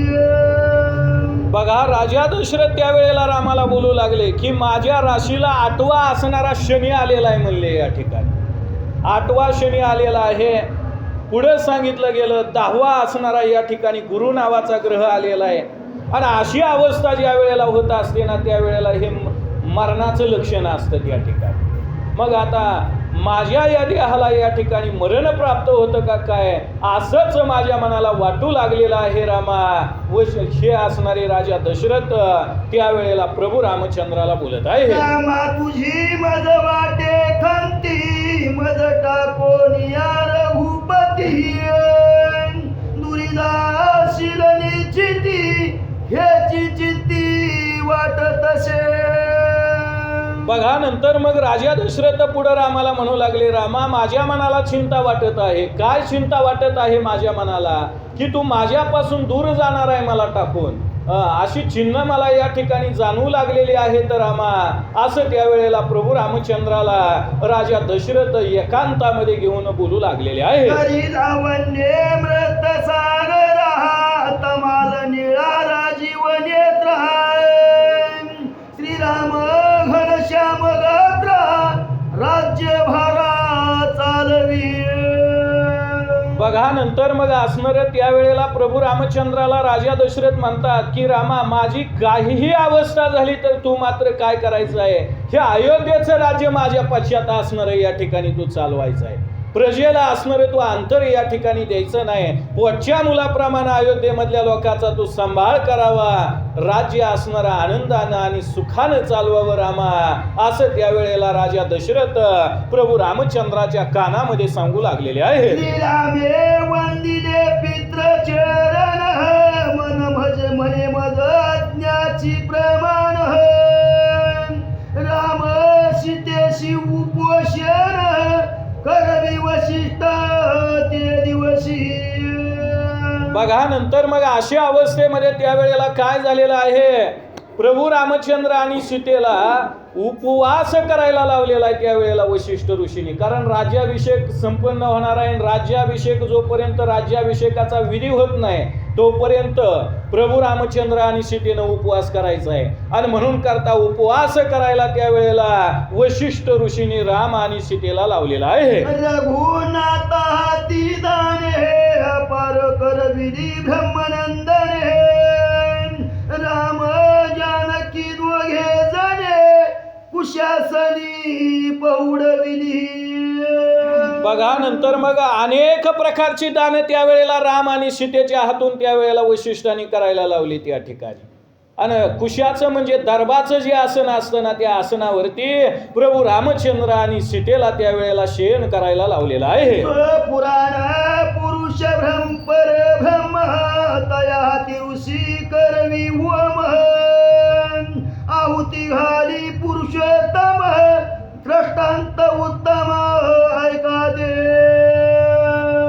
बघा राजा दशरथ त्यावेळेला रामाला बोलू लागले की माझ्या राशीला 8वा असणारा शनी आलेला आहे म्हणले. या ठिकाणी 8वा शनी आलेला आहे. पुढे सांगितलं गेलं 10वा असणारा या ठिकाणी गुरु नावाचा ग्रह आलेला आहे. आणि अशी अवस्था ज्या वेळेला होत असते ना त्यावेळेला हे मरणाचं लक्षण असतं त्या ठिकाणी. मग आता माझ्या या देहाला या ठिकाणी मरण प्राप्त होतं का काय, असंच माझ्या मनाला वाटू लागलेलं आहे रामा. व हे असणारे राजा दशरथ त्यावेळेला प्रभू रामचंद्राला बोलत आहे. रामा तुझी मज वाटे खंती मज टाकोनिया रघुपती दुरिदाशील निश्चिती ह्याची चित्ती वाटत असे. बघा नंतर मग राजा दशरथ पुढे रामाला म्हणू लागले रामा, माझ्या मनाला चिंता वाटत आहे. काय चिंता वाटत आहे माझ्या मनाला, की तू माझ्यापासून दूर जाणार आहे मला टाकून, अशी चिन्ह मला या ठिकाणी जाणवू लागलेली आहेत रामा, असं त्यावेळेला प्रभू रामचंद्राला राजा दशरथ एकांतामध्ये घेऊन बोलू लागलेले आहे. मृत सागरा तमाल निळा राजीव नेत्र श्रीराम घनश्याम गात्रा राज्य भारा चालवी. बघा नंतर मग असणार त्यावेळेला प्रभू रामचंद्राला राजा दशरथ म्हणतात की रामा, माझी काहीही अवस्था झाली तर तू मात्र काय करायचं आहे, हे अयोध्येचं राज्य माझ्या पश्चात असणार या ठिकाणी तू चालवायचं आहे. प्रजेला असणार तू अंतर या ठिकाणी द्यायचं नाही. पोटच्या मुलाप्रमाणे अयोध्येमधल्या लोकांचा तू सांभाळ करावा. राज्य असणार आनंदानं आणि सुखानं चालवावं रामा, असं त्यावेळेला राजा दशरथ प्रभू रामचंद्राच्या कानामध्ये सांगू लागलेले आहे. श्रीरामे वंदिले पितृचरण, मन भज म्हणे मज आज्ञाची प्रमाण. राम सीतेशी उपोषण, करवी वशिष्ठ ते दिवशी. बघा नंतर मग अशा अवस्थेमध्ये त्यावेळेला काय झालेलं आहे, प्रभू रामचंद्र आणि सीतेला उपवास करायला लावलेला आहे त्यावेळेला वशिष्ठ ऋषींनी. कारण राज्याभिषेक संपन्न होणार आहे. राज्याभिषेक जोपर्यंत राज्याभिषेकाचा विधी होत नाही तोपर्यंत प्रभू रामचंद्र आणि सीतेनं उपवास करायचा आहे. आणि म्हणून करता उपवास करायला त्यावेळेला वशिष्ठ ऋषींनी राम आणि सीतेला लावलेला आहे. रघुनाथ हाती दाने, अपार कर विधी ब्रह्मनंदने. राम जानकी दोघे जणे, कुशासनी पौडविली. बघा नंतर मग अनेक प्रकारची दानं त्यावेळेला राम आणि सीतेच्या हातून त्यावेळेला वशिष्ठांनी करायला लावली त्या ठिकाणी. आणि कुशाचं म्हणजे दर्भाचं जे आसन असतं ना, त्या आसनावरती प्रभू रामचंद्र आणि सीतेला त्यावेळेला शयन करायला लावलेलं आहे. पुराण पुरुष ब्रह्म परब्रह्म, तया ऋषी करवी होम. आहुती घाली पुरुषोत्तम, दृष्टांत उत्तम ऐका दे.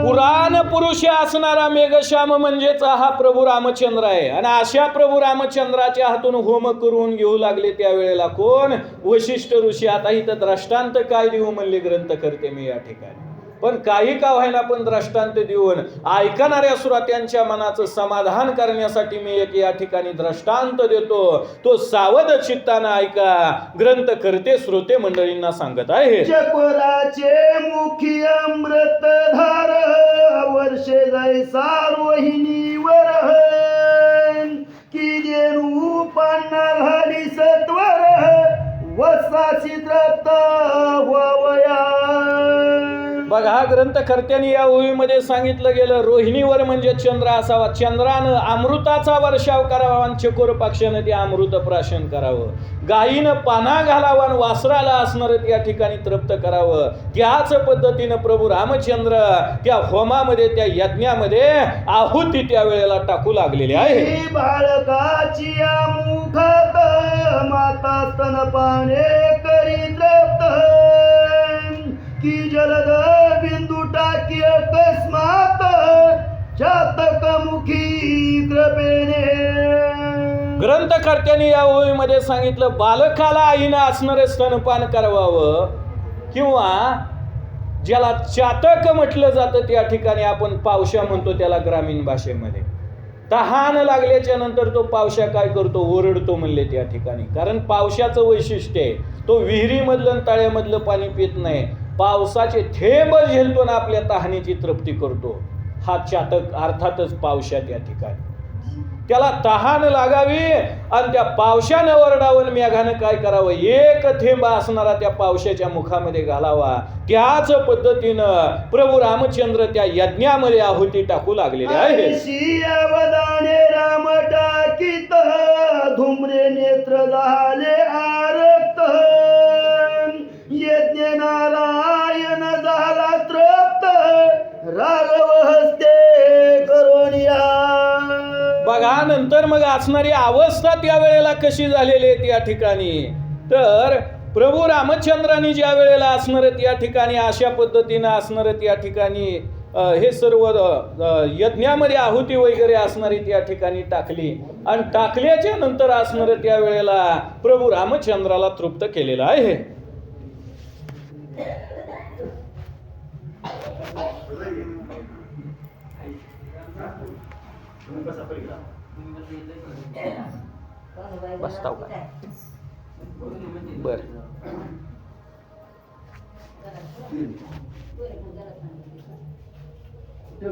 पुराण पुरुष असणारा मेघश्याम म्हणजेच हा प्रभू रामचंद्र आहे. आणि अशा प्रभू रामचंद्राच्या हातून होम करून घेऊ लागले त्यावेळेला कोण, वशिष्ठ ऋषी. आता इथं दृष्टांत काय देऊ म्हणले ग्रंथ करते मी या ठिकाणी, पण काही का व्हायना पण दृष्टांत देऊन ऐकणाऱ्या श्रोत्यांच्या मनाचं समाधान करण्यासाठी मी एक या ठिकाणी दृष्टांत देतो. तो सावध चित्तानं ऐका, ग्रंथ करते श्रोते मंडळींना सांगत आहे. चकोराचे मुखी अमृतधार, वर्षे जैसा रोहिणीवर. की देणू पान्ना घाली सत्वर, वसासी द्रप्त वया. बघा ग्रंथकर्त्यांनी या ओळीमध्ये सांगितलं गेलं, रोहिणीवर म्हणजे चंद्र असावा, चंद्रानं अमृताचा वर्षाव करावा आणि चकोर पक्षानं ते अमृत प्राशन करावं. गायीनं पाना घालावा आणि वासराला असणार त्या ठिकाणी तृप्त करावं. त्याच पद्धतीनं प्रभू रामचंद्र त्या होमामध्ये, त्या यज्ञामध्ये आहुती त्यावेळेला टाकू लागलेली आहे. बाळकाची मुखात, माता स्तनपाने करी तृप्त. की जलद बिंदू टाकी अकस्मात, चातक मुखी कृपेने. ग्रंथकर्त्यांनी या ओळीमध्ये सांगितलं, बालकाला आईनं असणारे स्तनपान करावं, किंवा ज्याला चातक म्हटलं जातं त्या ठिकाणी आपण पावशा म्हणतो त्याला ग्रामीण भाषेमध्ये. तहान लागल्याच्या नंतर तो पावशा काय करतो, ओरडतो म्हणले त्या ठिकाणी. कारण पावशाचं वैशिष्ट्य आहे, तो विहिरीमधलं तळ्यामधलं पाणी पित नाही, पावसाचे थेंब झेलतो ना आपल्या तहानेची तृप्ती करतो. हा चातक अर्थातच पावशा त्या ठिकाणी. त्याला तहान लागावी आणि त्या पावशानं ओरडावून मेघानं काय करावं, एक थेंब असणारा त्या पावशाच्या मुखामध्ये घालावा. त्याच पद्धतीनं प्रभू रामचंद्र त्या यज्ञामध्ये आहुती टाकू लागलेले आहे. अवदाने राम टाकीत, धुम्रे नेत्र झाले आरक्त. यज्ञ नारायण झाला तृप्त, राघव हस्ते करोनिया. बघा नंतर मग असणारी अवस्था त्या वेळेला कशी झालेली आहे त्या ठिकाणी, तर प्रभू रामचंद्रांनी ज्या वेळेला असणार त्या ठिकाणी अशा पद्धतीनं असणार त्या ठिकाणी हे सर्व यज्ञामध्ये आहुती वगैरे असणारी त्या ठिकाणी टाकली. आणि टाकल्याच्या नंतर असणार त्या वेळेला प्रभू रामचंद्राला तृप्त केलेलं आहे. बसताव का बर. श्री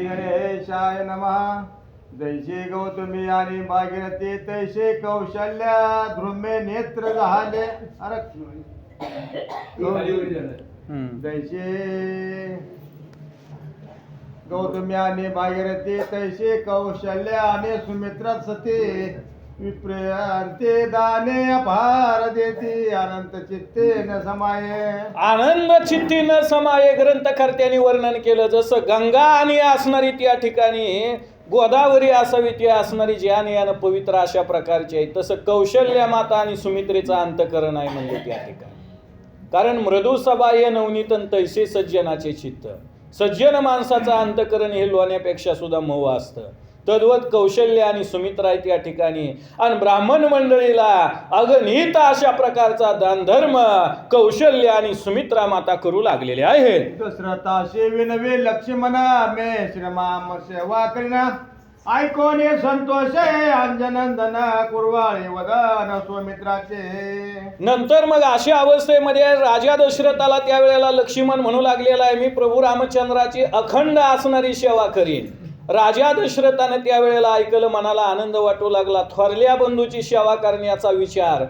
गणेशाय नमः. जैसे गौतमी आणि भागीरथी तैसे कौशल्या ध्रुमे नेत्र झाले. अरे जैसे गौतमी आणि भागीरथी तैसे कौशल्या आणि सुमित्रा सती विप्रियांते दाने अपार देती अनंत चित्ते न समाये. आनंद चित्ती न समाये ग्रंथकर्त्यांनी वर्णन केलं. जसं गंगा आणि असणारी त्या ठिकाणी गोदावरी असावी ती असणारी ज्ञान यानं पवित्र अशा प्रकारची आहे, तसं कौशल्या माता आणि सुमित्रेचं अंतकरण आहे म्हणजे त्या ठिकाणी. कारण मृदू सबाह्य नवनीतन तैसे सज्जनाचे चित्त. सज्जन माणसाचं अंतकरण हे लोण्यापेक्षा सुद्धा मऊ असतं. तद्वत कौशल्य आणि सुमित्रा आहे त्या ठिकाणी. आणि ब्राह्मण मंडळीला अगणित अशा प्रकारचा दानधर्म कौशल्य आणि सुमित्रा माता करू लागलेले आहेत. दशरथा सेविनवे लक्ष्मणा मे श्रीमाम सेवा करिना ऐकोने संतोष अंजनंदन कुरवाळे वदन सुमित्राचे. नंतर मग अशा अवस्थेमध्ये राजा दशरथाला त्यावेळेला लक्ष्मण म्हणू लागलेला आहे, मी प्रभू रामचंद्राची अखंड असणारी सेवा करीन. राजा दशरथाने त्यावेळेला ऐकलं, मनाला आनंद वाटू लागला. थोरल्या बंधूची सेवा करण्याचा विचार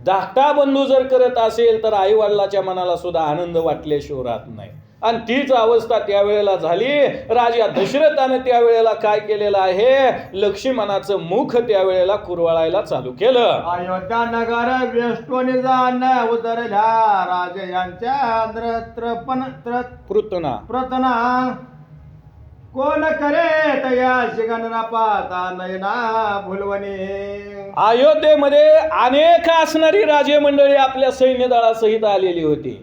धाकटा बंधू जर करत असेल तर आई वडिलाच्या मनाला सुद्धा आनंद वाटल्याशिवाय राहत नाही. आणि तीच अवस्था त्यावेळेला झाली. राजा दशरथाने त्यावेळेला काय केलेलं आहे, लक्ष्मणाचं मुख त्यावेळेला कुरवाळायला चालू केलं. अयोध्या नगर वेष्टोनी जाण उतरल्या राजे यांच्या प्रतना कोण करे तया शिगणना पाहता नयना भुलवणे. अयोध्येमध्ये अनेक असणारी राजे मंडळी आपल्या सैन्य दळासहित आलेली होती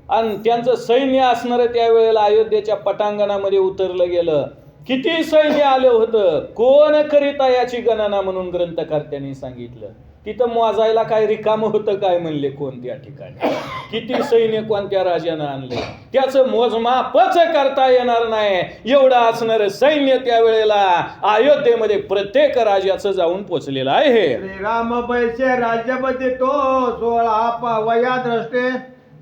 आणि त्यांचं सैन्य असणारं त्यावेळेला अयोध्येच्या पटांगणामध्ये उतरलं गेलं. किती सैन्य आलं होतं, कोण करीता याची गणना म्हणून ग्रंथकर्त्यांनी सांगितलं. तिथं मोजायला काय रिकाम होतं काय म्हणले कोणत्या ठिकाणी किती सैन्य कोणत्या राजानं आणले त्याचं मोजमापच करता येणार नाही. एवढं असणारं सैन्य त्यावेळेला अयोध्येमध्ये प्रत्येक राजाचं जाऊन पोचलेलं आहे. श्रीराम पैसे राज्यपती तो 16 वया द्रष्टे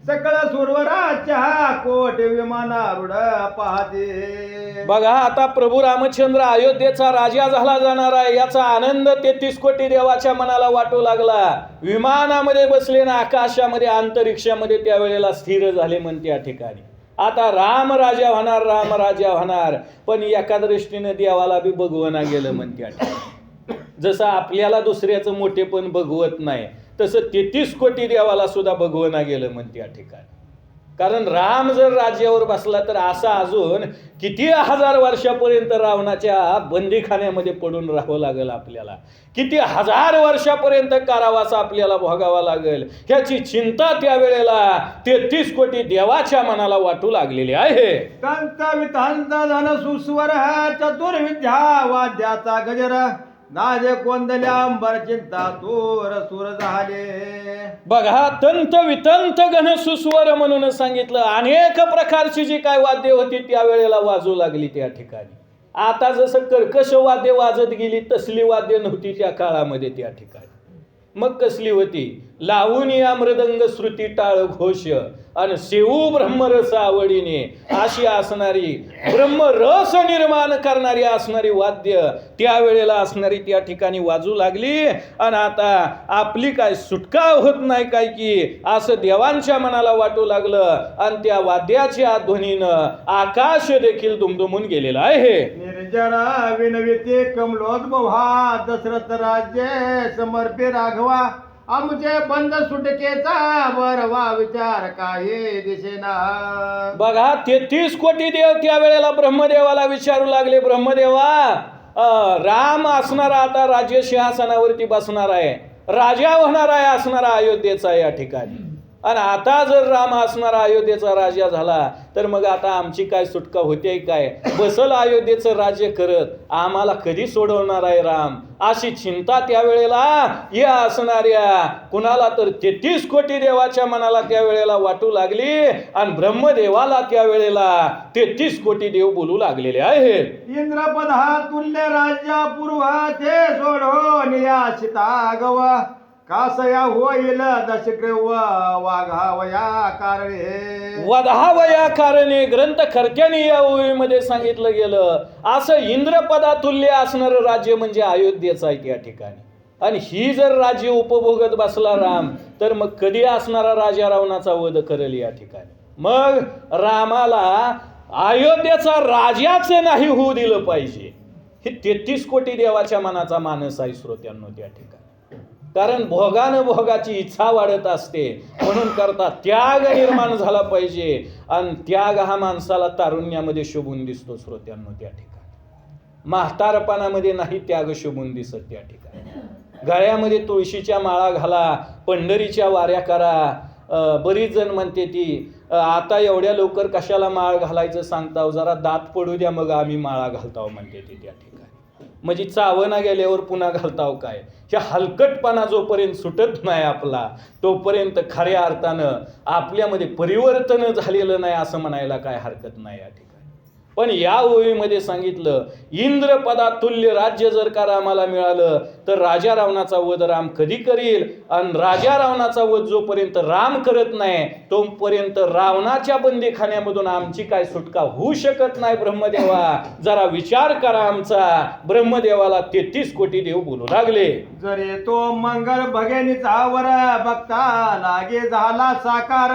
सकळ सुरवराच्या कोट विमानारूढ पाहते. बघा आता प्रभू रामचंद्र अयोध्येचा राजा झाला जाणार आहे याचा आनंद 33 कोटी देवाच्या मनाला वाटू लागला. विमानामध्ये बसले ना आकाशामध्ये अंतरिक्षामध्ये त्यावेळेला स्थिर झाले म्हण त्या ठिकाणी. आता राम राजा होणार, राम राजा होणार. पण एका दृष्टीने देवाला बी बघवना गेलं म्हण त्या ठिकाणी. जसं आपल्याला दुसऱ्याचं मोठेपण बघवत नाही तसं 33 कोटी देवाला सुद्धा बघवना गेलं म्हण त्या ठिकाणी. कारण राम जर राज्यावर बसला तर असा अजून किती हजार वर्षापर्यंत रावणाच्या बंदीखान्यामध्ये पडून राहावं लागेल आपल्याला. किती हजार वर्षापर्यंत कारावासा आपल्याला भोगावा लागेल ह्याची चिंता त्यावेळेला 33 कोटी देवाच्या मनाला वाटू लागलेली आहे. तंत वितांत धन सुस्वर चतुर्विद्या वाद्याचा गजर नाजे कोंदल्या अंबर चिंता तोर सुर झाले. बघा तंत वितंत घन सुस्वर म्हणून सांगितलं. अनेक प्रकारची जी काय वाद्य होती त्यावेळेला वाजू लागली त्या ठिकाणी. आता जसं कर्कश वाद्य वाजत गेली तसली वाद्य नव्हती त्या काळामध्ये त्या ठिकाणी. मग कसली होती, लावून या मृदंग श्रुती टाळ घोष आणि सेऊ ब्रह्मरस आवडीने अशी असणारी ब्रह्मरस निर्माण करणारी असणारी वाद्य त्यावेळेला असणारी त्या ठिकाणी वाजू लागली. आणि आता आपली काय सुटका होत नाही काय की असं देवांच्या मनाला वाटू लागलं. आणि त्या वाद्याच्या ध्वनीनं आकाश देखील दुमदुमून गेलेलं आहे. निर्जरा विनविते कमलोद्भवा दशरथ राज्य समर्पे राघवा आमचे बंद सुटकेचा बरवा विचार काही दिसेना. बघा 33 कोटी देव त्यावेळेला ब्रह्मदेवाला विचारू लागले, ब्रह्मदेवा राम असणारा आता राज्य सिंहासनावरती बसणार आहे, राजा होणार आहे असणारा अयोध्येचा या ठिकाणी. आणि आता जर राम असणारा अयोध्येचा राजा झाला तर मग आता आमची काय सुटका होते काय? बसल अयोध्येचं राज्य करत, आम्हाला कधी सोडवणार आहे राम? अशी चिंता त्यावेळेला या असणाऱ्या कुणाला तर 33 कोटी देवाच्या मनाला त्यावेळेला वाटू लागली आणि ब्रह्मदेवाला त्यावेळेला 33 कोटी देव बोलू लागलेले आहेत. इंद्रपदा तुल्य राज्या पूर्व ते सोडून या सीता गवा कासया होईल दशग्रीव वाघावया कारणे. वधावया कारणे ग्रंथकर्त्यांनी या ओळीमध्ये सांगितलं गेलं. असं इंद्रपदातुल्य असणारं राज्य म्हणजे अयोध्येचं आहे त्या ठिकाणी. आणि ही जर राज्य उपभोगत बसला राम तर मग कधी असणारा राजा रावणाचा वध करेल या ठिकाणी. मग रामाला अयोध्येचा राजाच नाही होऊ दिलं पाहिजे. हे 33 कोटी देवाच्या मनाचा मानस आहे श्रोत्यांनो त्या ठिकाणी. कारण भोगानं भोगाची इच्छा वाढत असते, म्हणून करता त्याग निर्माण झाला पाहिजे. आणि त्याग हा माणसाला तारुण्यामध्ये शोभून दिसतो श्रोत्यांनो त्या ठिकाणी. म्हातारपणामध्ये नाही त्याग शोभून दिसत त्या ठिकाणी. गळ्यामध्ये तुळशीच्या माळा घाला, पंढरीच्या वाऱ्या करा. बरीच जण म्हणते ती आता एवढ्या लवकर कशाला माळ घालायचं सांगताव, जरा दात पडू द्या मग आम्ही माळा घालताव म्हणते ती त्या ठिकाणी. म्हणजे चावना गेल्यावर पुन्हा घालताव काय? ह्या हलकटपणा जोपर्यंत सुटत नाही आपला तोपर्यंत खऱ्या अर्थानं आपल्यामध्ये परिवर्तन झालेलं नाही असं म्हणायला काय हरकत नाही या ठिकाणी. पण या ओळीमध्ये सांगितलं इंद्रपदातुल्य राज्य जर का रामाला मिळालं तर राजा रावणाचा वध राम कधी करील? आणि राजा रावणाचा वध जोपर्यंत राम करत नाही तोपर्यंत रावणाच्या बंदीखान्यामधून आमची काय सुटका होऊ शकत नाही. ब्रह्मदेवा जरा विचार करा आमचा. ब्रह्मदेवाला 33 कोटी देव बोलू लागले. जरे तो मंगल भगेनीचा वर बघता लागे झाला साकार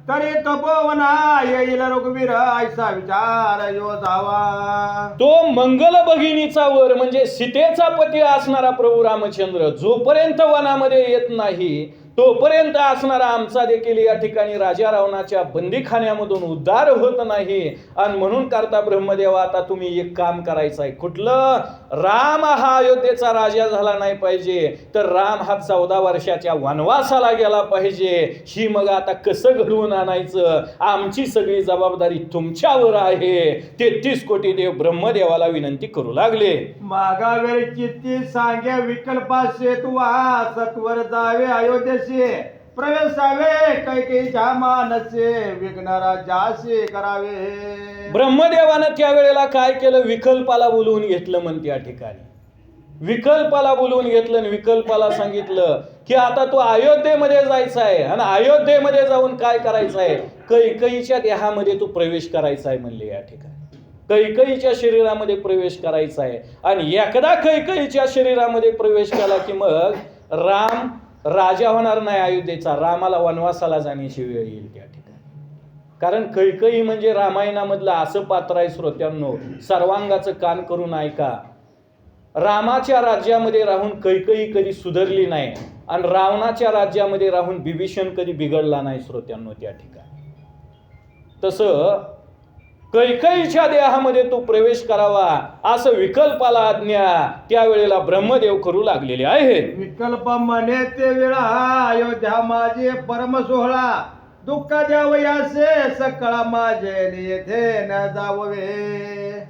तरी तपोवना येईल रघुवीर ऐसा विचार योजावा. तो मंगल भगिनीचा वर म्हणजे सीतेचा पती असणारा प्रभू रामचंद्र जोपर्यंत वनामध्ये येत नाही तोपर्यंत असणारा आमचा देखील या ठिकाणी राजा रावणाच्या बंदीखान्यामधून उद्धार होत नाही. आणि म्हणून करता ब्रह्मदेवा आता तुम्ही एक काम करायचं आहे. कुठलं? राम हा अयोध्येचा राजा झाला नाही पाहिजे तर राम हा 14 वर्षाच्या वनवासाला गेला पाहिजे. ही मग आता कसं घडवून आणायचं? आमची सगळी जबाबदारी तुमच्यावर आहे. 33 कोटी देव ब्रह्मदेवाला विनंती करू लागले. मागावेर चित्ती सांगे विकल्पासे तुवा सत्वर जावे अयोध्येशी प्रवेशावे कैकेयीच्या मानसे विघ्न राज्याशी करावे. ब्रह्मदेवानं त्यावेळेला काय केलं? विकल्पाला बोलवून घेतलं म्हणते या ठिकाणी. विकल्पाला बोलवून घेतलं आणि विकल्पाला सांगितलं की आता तू अयोध्येमध्ये जायचं आहे आणि अयोध्येमध्ये जाऊन काय करायचं आहे? कैकेयीच्या देहामध्ये तू प्रवेश करायचा आहे म्हणले या ठिकाणी. कैकेयीच्या शरीरामध्ये प्रवेश करायचा आहे. आणि एकदा कैकेयीच्या शरीरामध्ये प्रवेश केला की मग राम राजा होणार नाही अयोध्येचा. रामाला वनवासाला जाण्याची वेळ येईल त्या ठिकाणी. कारण कैकेयी म्हणजे रामायणामधलं असं पात्र आहे श्रोत्यांनो, सर्वांगाचं कान करून ऐका. रामाच्या राज्यामध्ये राहून कैकेयी कधी सुधारली नाही आणि रावणाच्या राज्यामध्ये राहून बिभीषण कधी बिघडला नाही श्रोत्यांनो त्या ठिकाणी. तसं कैकेयीच्या देहामध्ये तो प्रवेश करावा असं विकल्पाला आज्ञा त्यावेळेला ब्रह्मदेव करू लागलेले आहेत. विकल्प म्हणे ते वेळा अयोध्या माझे परम सोहळा दुःख द्यावयासे सकळा माझे येथे न जाववे.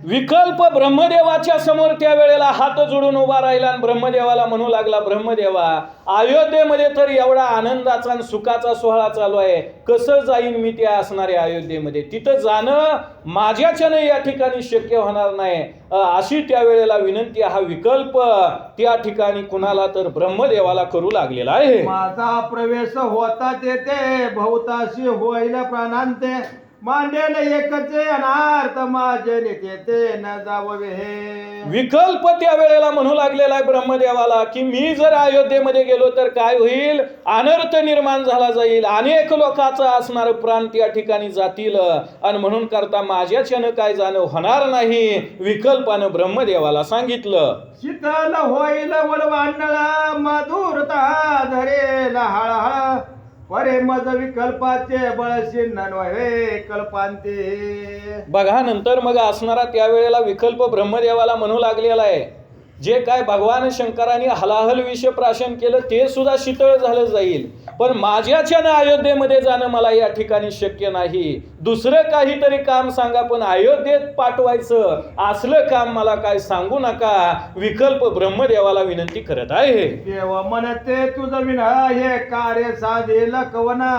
विकल्प ब्रह्मदेवाच्या समोर त्यावेळेला हात जोडून उभा राहिला आणि ब्रह्मदेवाला म्हणू लागला, ब्रह्मदेवा अयोध्येमध्ये तर एवढा आनंदाचा आणि सुखाचा सोहळा चालू आहे, कसं जाईन मी त्या असणाऱ्या अयोध्येमध्ये? तिथं जाणं माझ्याच्यानं या ठिकाणी शक्य होणार नाही. अशी त्यावेळेला विनंती हा विकल्प त्या ठिकाणी कुणाला तर ब्रह्मदेवाला करू लागलेला आहे. माझा प्रवेश होता तेथे बहुताशी होईल प्राणांते मांडेल एकचे अनार्थ माझे नेते न जाववे. विकल्प त्या वेळेला म्हणू लागलेला आहे ब्रह्मदेवाला की मी जर अयोध्येमध्ये गेलो तर काय होईल? अनर्थ निर्माण झाला जाईल, अनेक लोकांचा असणारं प्राण त्या ठिकाणी जातील आणि म्हणून करता माझ्याच्यानं काय जाणं होणार नाही. विकल्पानं ब्रह्मदेवाला सांगितलं. शीतल होईल वडवांडळा मधुरता धरेल हळहळ परे मज विकल्पाचे बळशी नव्हे कल्पांते. बघा नंतर मग असणारा त्यावेळेला विकल्प ब्रह्मदेवाला म्हणू लागलेला आहे, जे काय भगवान शंकराने हलाहल विष प्राशन केलं ते सुद्धा शीतळ झालं जाईल, पण माझ्याच्यानं अयोध्येमध्ये जाणं मला या ठिकाणी शक्य नाही. दुसरं काहीतरी काम सांगा, पण अयोध्येत पाठवायचं असलं काम मला काय सांगू नका. विकल्प ब्रह्मदेवाला विनंती करत आहे. देव म्हणते तुझं विना हे कार्य साधे लकवना,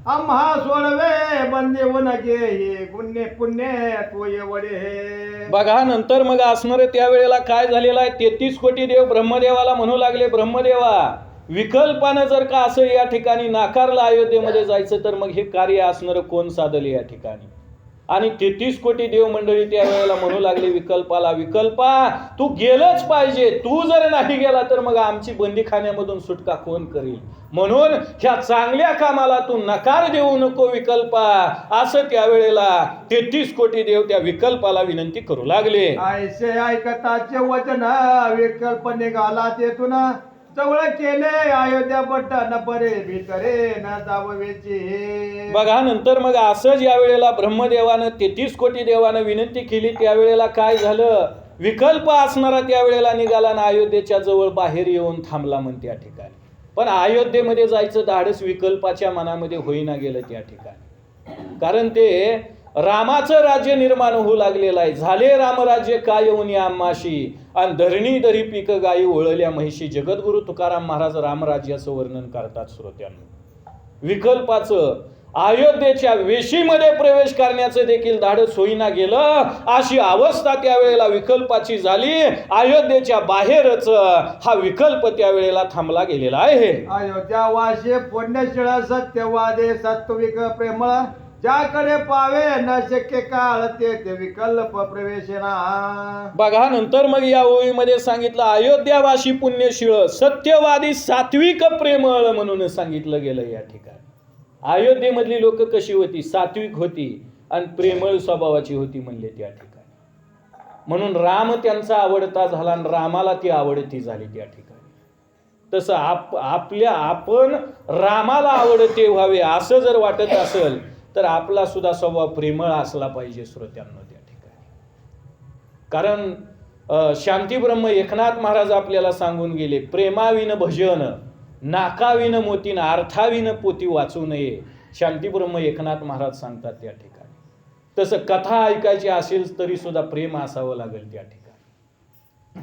आम्हा सोडवे बंदेवन गे हे गुन्हे पुण्य तू एवढे हे. बघा नंतर मग असणार त्यावेळेला काय झालेलं आहे. 33 कोटी देव ब्रह्मदेवाला म्हणू लागले, ब्रह्मदेवा विकल्पानं जर का असं या ठिकाणी नाकारलं अयोध्येमध्ये जायचं, तर मग हे कार्य असणार कोण साधले या ठिकाणी. आणि 33 कोटी देव मंडळी त्यावेळेला म्हणू लागले विकल्पाला, विकल्पा तू गेलंच पाहिजे, तू जर नाही गेला तर मग आमची बंदीखान्यामधून सुटका कोण करील. म्हणून ह्या चांगल्या कामाला तू नकार देऊ नको विकल्पा, असं त्यावेळेला 33 कोटी देव त्या विकल्पाला विनंती करू लागले. ऐसे ऐकताचे वचन विकल्प निघाला तेथून, जवळ केले अयोध्या पट्टन परे भीतरे न जाववेची. बघा नंतर मग असंच या वेळेला ब्रह्मदेवानं 33 कोटी देवानं विनंती केली. त्यावेळेला काय झालं, विकल्प असणारा त्यावेळेला निघाला ना अयोध्येच्या जवळ बाहेर येऊन थांबला म्हणते त्या ठिकाणी. पण अयोध्येमध्ये जायचं धाडस विकल्पाच्या मनामध्ये होईना गेलं त्या ठिकाणी. कारण ते रामाचं राज्य निर्माण होऊ लागलेलं आहे. झाले रामराज्य काय येऊन आम्हाशी, आणि धरणी दरी पीक गायी ओळल्या म्हैशी. जगद्गुरु तुकाराम महाराज रामराज्याचं वर्णन करतात श्रोत्यांना. विकल्पाचं अयोध्येच्या वेशीमध्ये प्रवेश करण्याचं देखील धाडस होईना गेलं. अशी अवस्था त्यावेळेला विकल्पाची झाली. अयोध्येच्या बाहेरच हा विकल्प त्यावेळेला थांबला गेलेला आहे. अयोध्या वाशी पुण्यशीळ सत्यवादे सत्विक प्रेमळ, ज्याकडे पावे न शक्य काळ ते विकल्प प्रवेशना. बघा नंतर मग या ओळीमध्ये सांगितलं अयोध्यावासी पुण्यशीळ सत्यवादी सात्विक प्रेमळ म्हणून सांगितलं गेलं या ठिकाणी. अयोध्येमधली लोक कशी होती, सात्विक होती आणि प्रेमळ स्वभावाची होती म्हणले त्या ठिकाणी. म्हणून राम त्यांचा आवडता झाला आणि रामाला ती आवडती झाली त्या ठिकाणी. तसं आपण रामाला आवडते व्हावे असं जर वाटत असेल तर आपला सुद्धा स्वभाव प्रेमळ असला पाहिजे श्रोत्यांना त्या ठिकाणी. कारण शांतीब्रह्म एकनाथ महाराज आपल्याला सांगून गेले, प्रेमाविन भजन नाकाविन मोतीन अर्थाविन पोती वाचू नये. शांतीब्रह्म एकनाथ महाराज सांगतात त्या ठिकाणी. तसं कथा ऐकायची असेल तरी सुद्धा प्रेम असावं लागेल त्या ठिकाणी.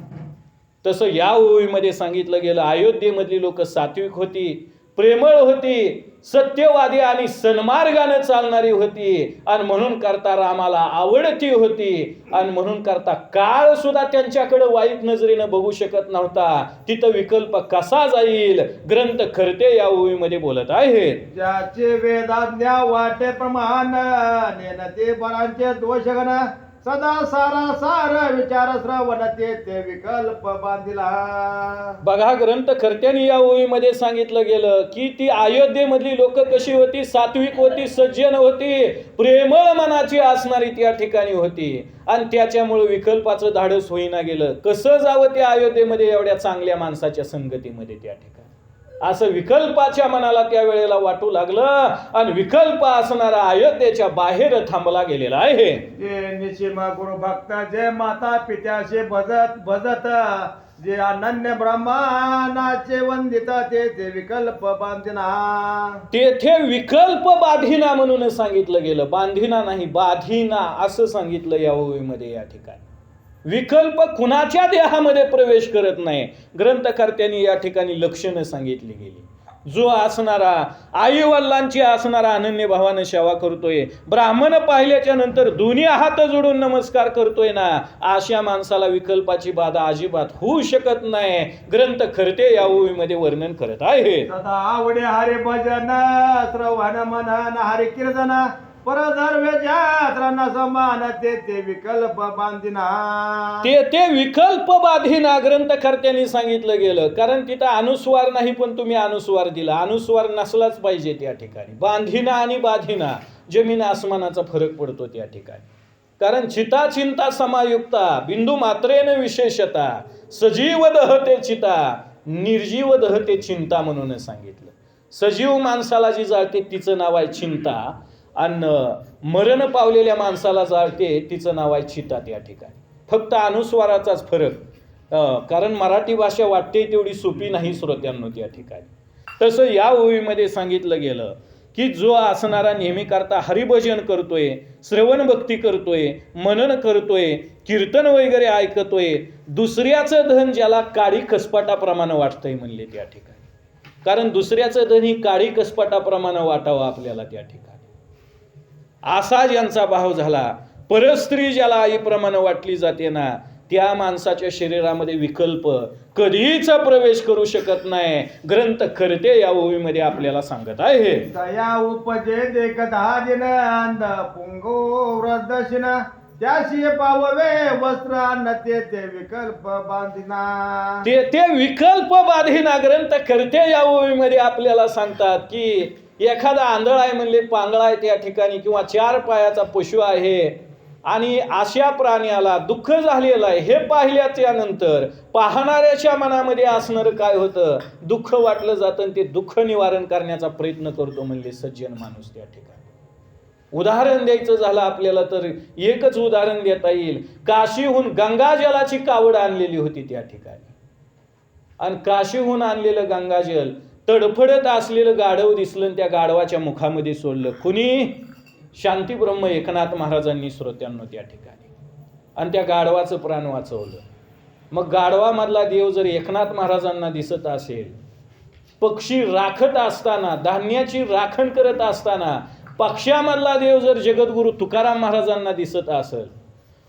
तसं या ओळीमध्ये सांगितलं गेलं अयोध्येमधली लोक सात्विक होती, प्रेमळ होती, सत्यवादी आणि सन्मार्गाने चालणारी होती, आणि म्हणून करता रामाला आवडती होती, आणि म्हणून करता काळ सुद्धा त्यांच्याकडे वाईट नजरेनं बघू शकत नव्हता. तिथं विकल्प कसा जाईल ग्रंथ खरते या ओळीमध्ये बोलत आहेत. ज्याचे वेदाज्ञा वाटे प्रमाण नेनते परांचे दोषगण, सदा सारा सार विचार श्रवण ते विकल्प बांधिला. बघा ग्रंथ खरत्याने या ओळीमध्ये सांगितलं गेलं की ती अयोध्येमधली लोक कशी होती, सात्विक होती, सज्जन होती, प्रेमळ मनाची असणारी त्या ठिकाणी होती, आणि त्याच्यामुळे विकल्पाचं धाडस होईना गेलं. कसं जावं त्या अयोध्येमध्ये एवढ्या चांगल्या माणसाच्या संगतीमध्ये त्या ठिकाणी, असं विकल्पाच्या मनाला त्यावेळेला वाटू लागलं, आणि विकल्प असणारा अयोध्येच्या बाहेर थांबला गेलेला आहे. जे निशिमा गुरु भक्त जे माता पित्याशी भजत जे अनन्य ब्रह्मानाचे वंदित ते विकल्प बांधिना. तेथे विकल्प बाधिना म्हणून सांगितलं गेलं, बांधिना नाही बाधिना असं सांगितलं या ओळीमध्ये या ठिकाणी. विकल्प कुणाच्या देहामध्ये प्रवेश करत नाही. ग्रंथकर्त्यांनी या ठिकाणी लक्षणं सांगितली गेली. जो असणारा आई वडिलांची असणारा अनन्य भावानं सेवा करतोय, ब्राह्मण पाहिल्याच्या नंतर दोन्ही हात जोडून नमस्कार करतोय ना, अशा माणसाला विकल्पाची बाधा अजिबात होऊ शकत नाही. ग्रंथ खरते या ओळीमध्ये वर्णन करत आहे. सदा आवडे हरे भजन श्रवण मनन हरे कीर्तन, परधर्मेच्या समान ते विकल्प बांधिना. ते विकल्प बाधिना ग्रंथकर्त्यांनी सांगितलं गेलं. कारण तिथं अनुस्वार नाही, पण तुम्ही अनुस्वार दिला. अनुस्वार नसलाच पाहिजे त्या ठिकाणी. बांधिना आणि बाधिना जमीन आसमानाचा फरक पडतो त्या ठिकाणी. कारण चिता चिंता समायुक्ता बिंदू मात्रेन विशेषता, सजीव दहते चिता निर्जीव दहते चिंता म्हणून सांगितलं. सजीव माणसाला जी जाळते तिचं नाव आहे चिंता, आणि मरण पावलेल्या माणसाला जाळते तिचं नाव आहे चिता त्या ठिकाणी. फक्त अनुस्वाराचाच फरक. कारण मराठी भाषा वाटते तेवढी सोपी नाही श्रोत्यांनो त्या ठिकाणी. तसं या ओवीमध्ये सांगितलं गेलं की जो असणारा नेहमी करता हरिभजन करतोय, श्रवण भक्ती करतोय, मनन करतोय, कीर्तन वगैरे ऐकतोय, दुसऱ्याचं धन ज्याला काळी कसपाटाप्रमाणे वाटतंय म्हणले त्या ठिकाणी. कारण दुसऱ्याचं धन ही काळी कसपाटाप्रमाणे वाटावं आपल्याला त्या ठिकाणी. असा ज्यांचा भाव झाला, परस्त्री ज्याला आईप्रमाणे वाटली जाते ना, त्या माणसाच्या शरीरामध्ये विकल्प कधीच प्रवेश करू शकत नाही. ग्रंथ करते या ओवीमध्ये आपल्याला सांगत आहे. दया उपजे देखता दिन अंध पुंगो व्रतदशिन त्याशी पाववे वस्त्र अन्न ते विकल्प बांधिना. ते विकल्प बांधिना ग्रंथ करते या ओवीमध्ये आपल्याला सांगतात की एखादा आंधळ आहे म्हणले, पांगळा आहे त्या ठिकाणी, किंवा 4 पायाचा पशु आहे आणि अशा प्राण्याला दुःख झालेलं आहे, हे पाहिल्याच्या नंतर पाहणाऱ्याच्या मनामध्ये असणारं काय होतं, दुःख वाटलं जातं आणि ते दुःख निवारण करण्याचा प्रयत्न करतो म्हणले सज्जन माणूस त्या ठिकाणी. उदाहरण द्यायचं झालं आपल्याला तर एकच उदाहरण देता येईल. काशीहून गंगाजलाची कावड आणलेली होती त्या ठिकाणी, आणि काशीहून आणलेलं गंगाजल तडफडत असलेलं गाढव दिसलं आणि त्या गाढवाच्या मुखामध्ये सोडलं. कुणी? शांतीब्रह्म एकनाथ महाराजांनी श्रोत्यांनो त्या ठिकाणी, आणि त्या गाढवाचं प्राण वाचवलं. मग गाढवामधला देव जर एकनाथ महाराजांना दिसत असेल, पक्षी राखत असताना, धान्याची राखण करत असताना पक्ष्यामधला देव जर जगद्गुरु तुकाराम महाराजांना दिसत असेल,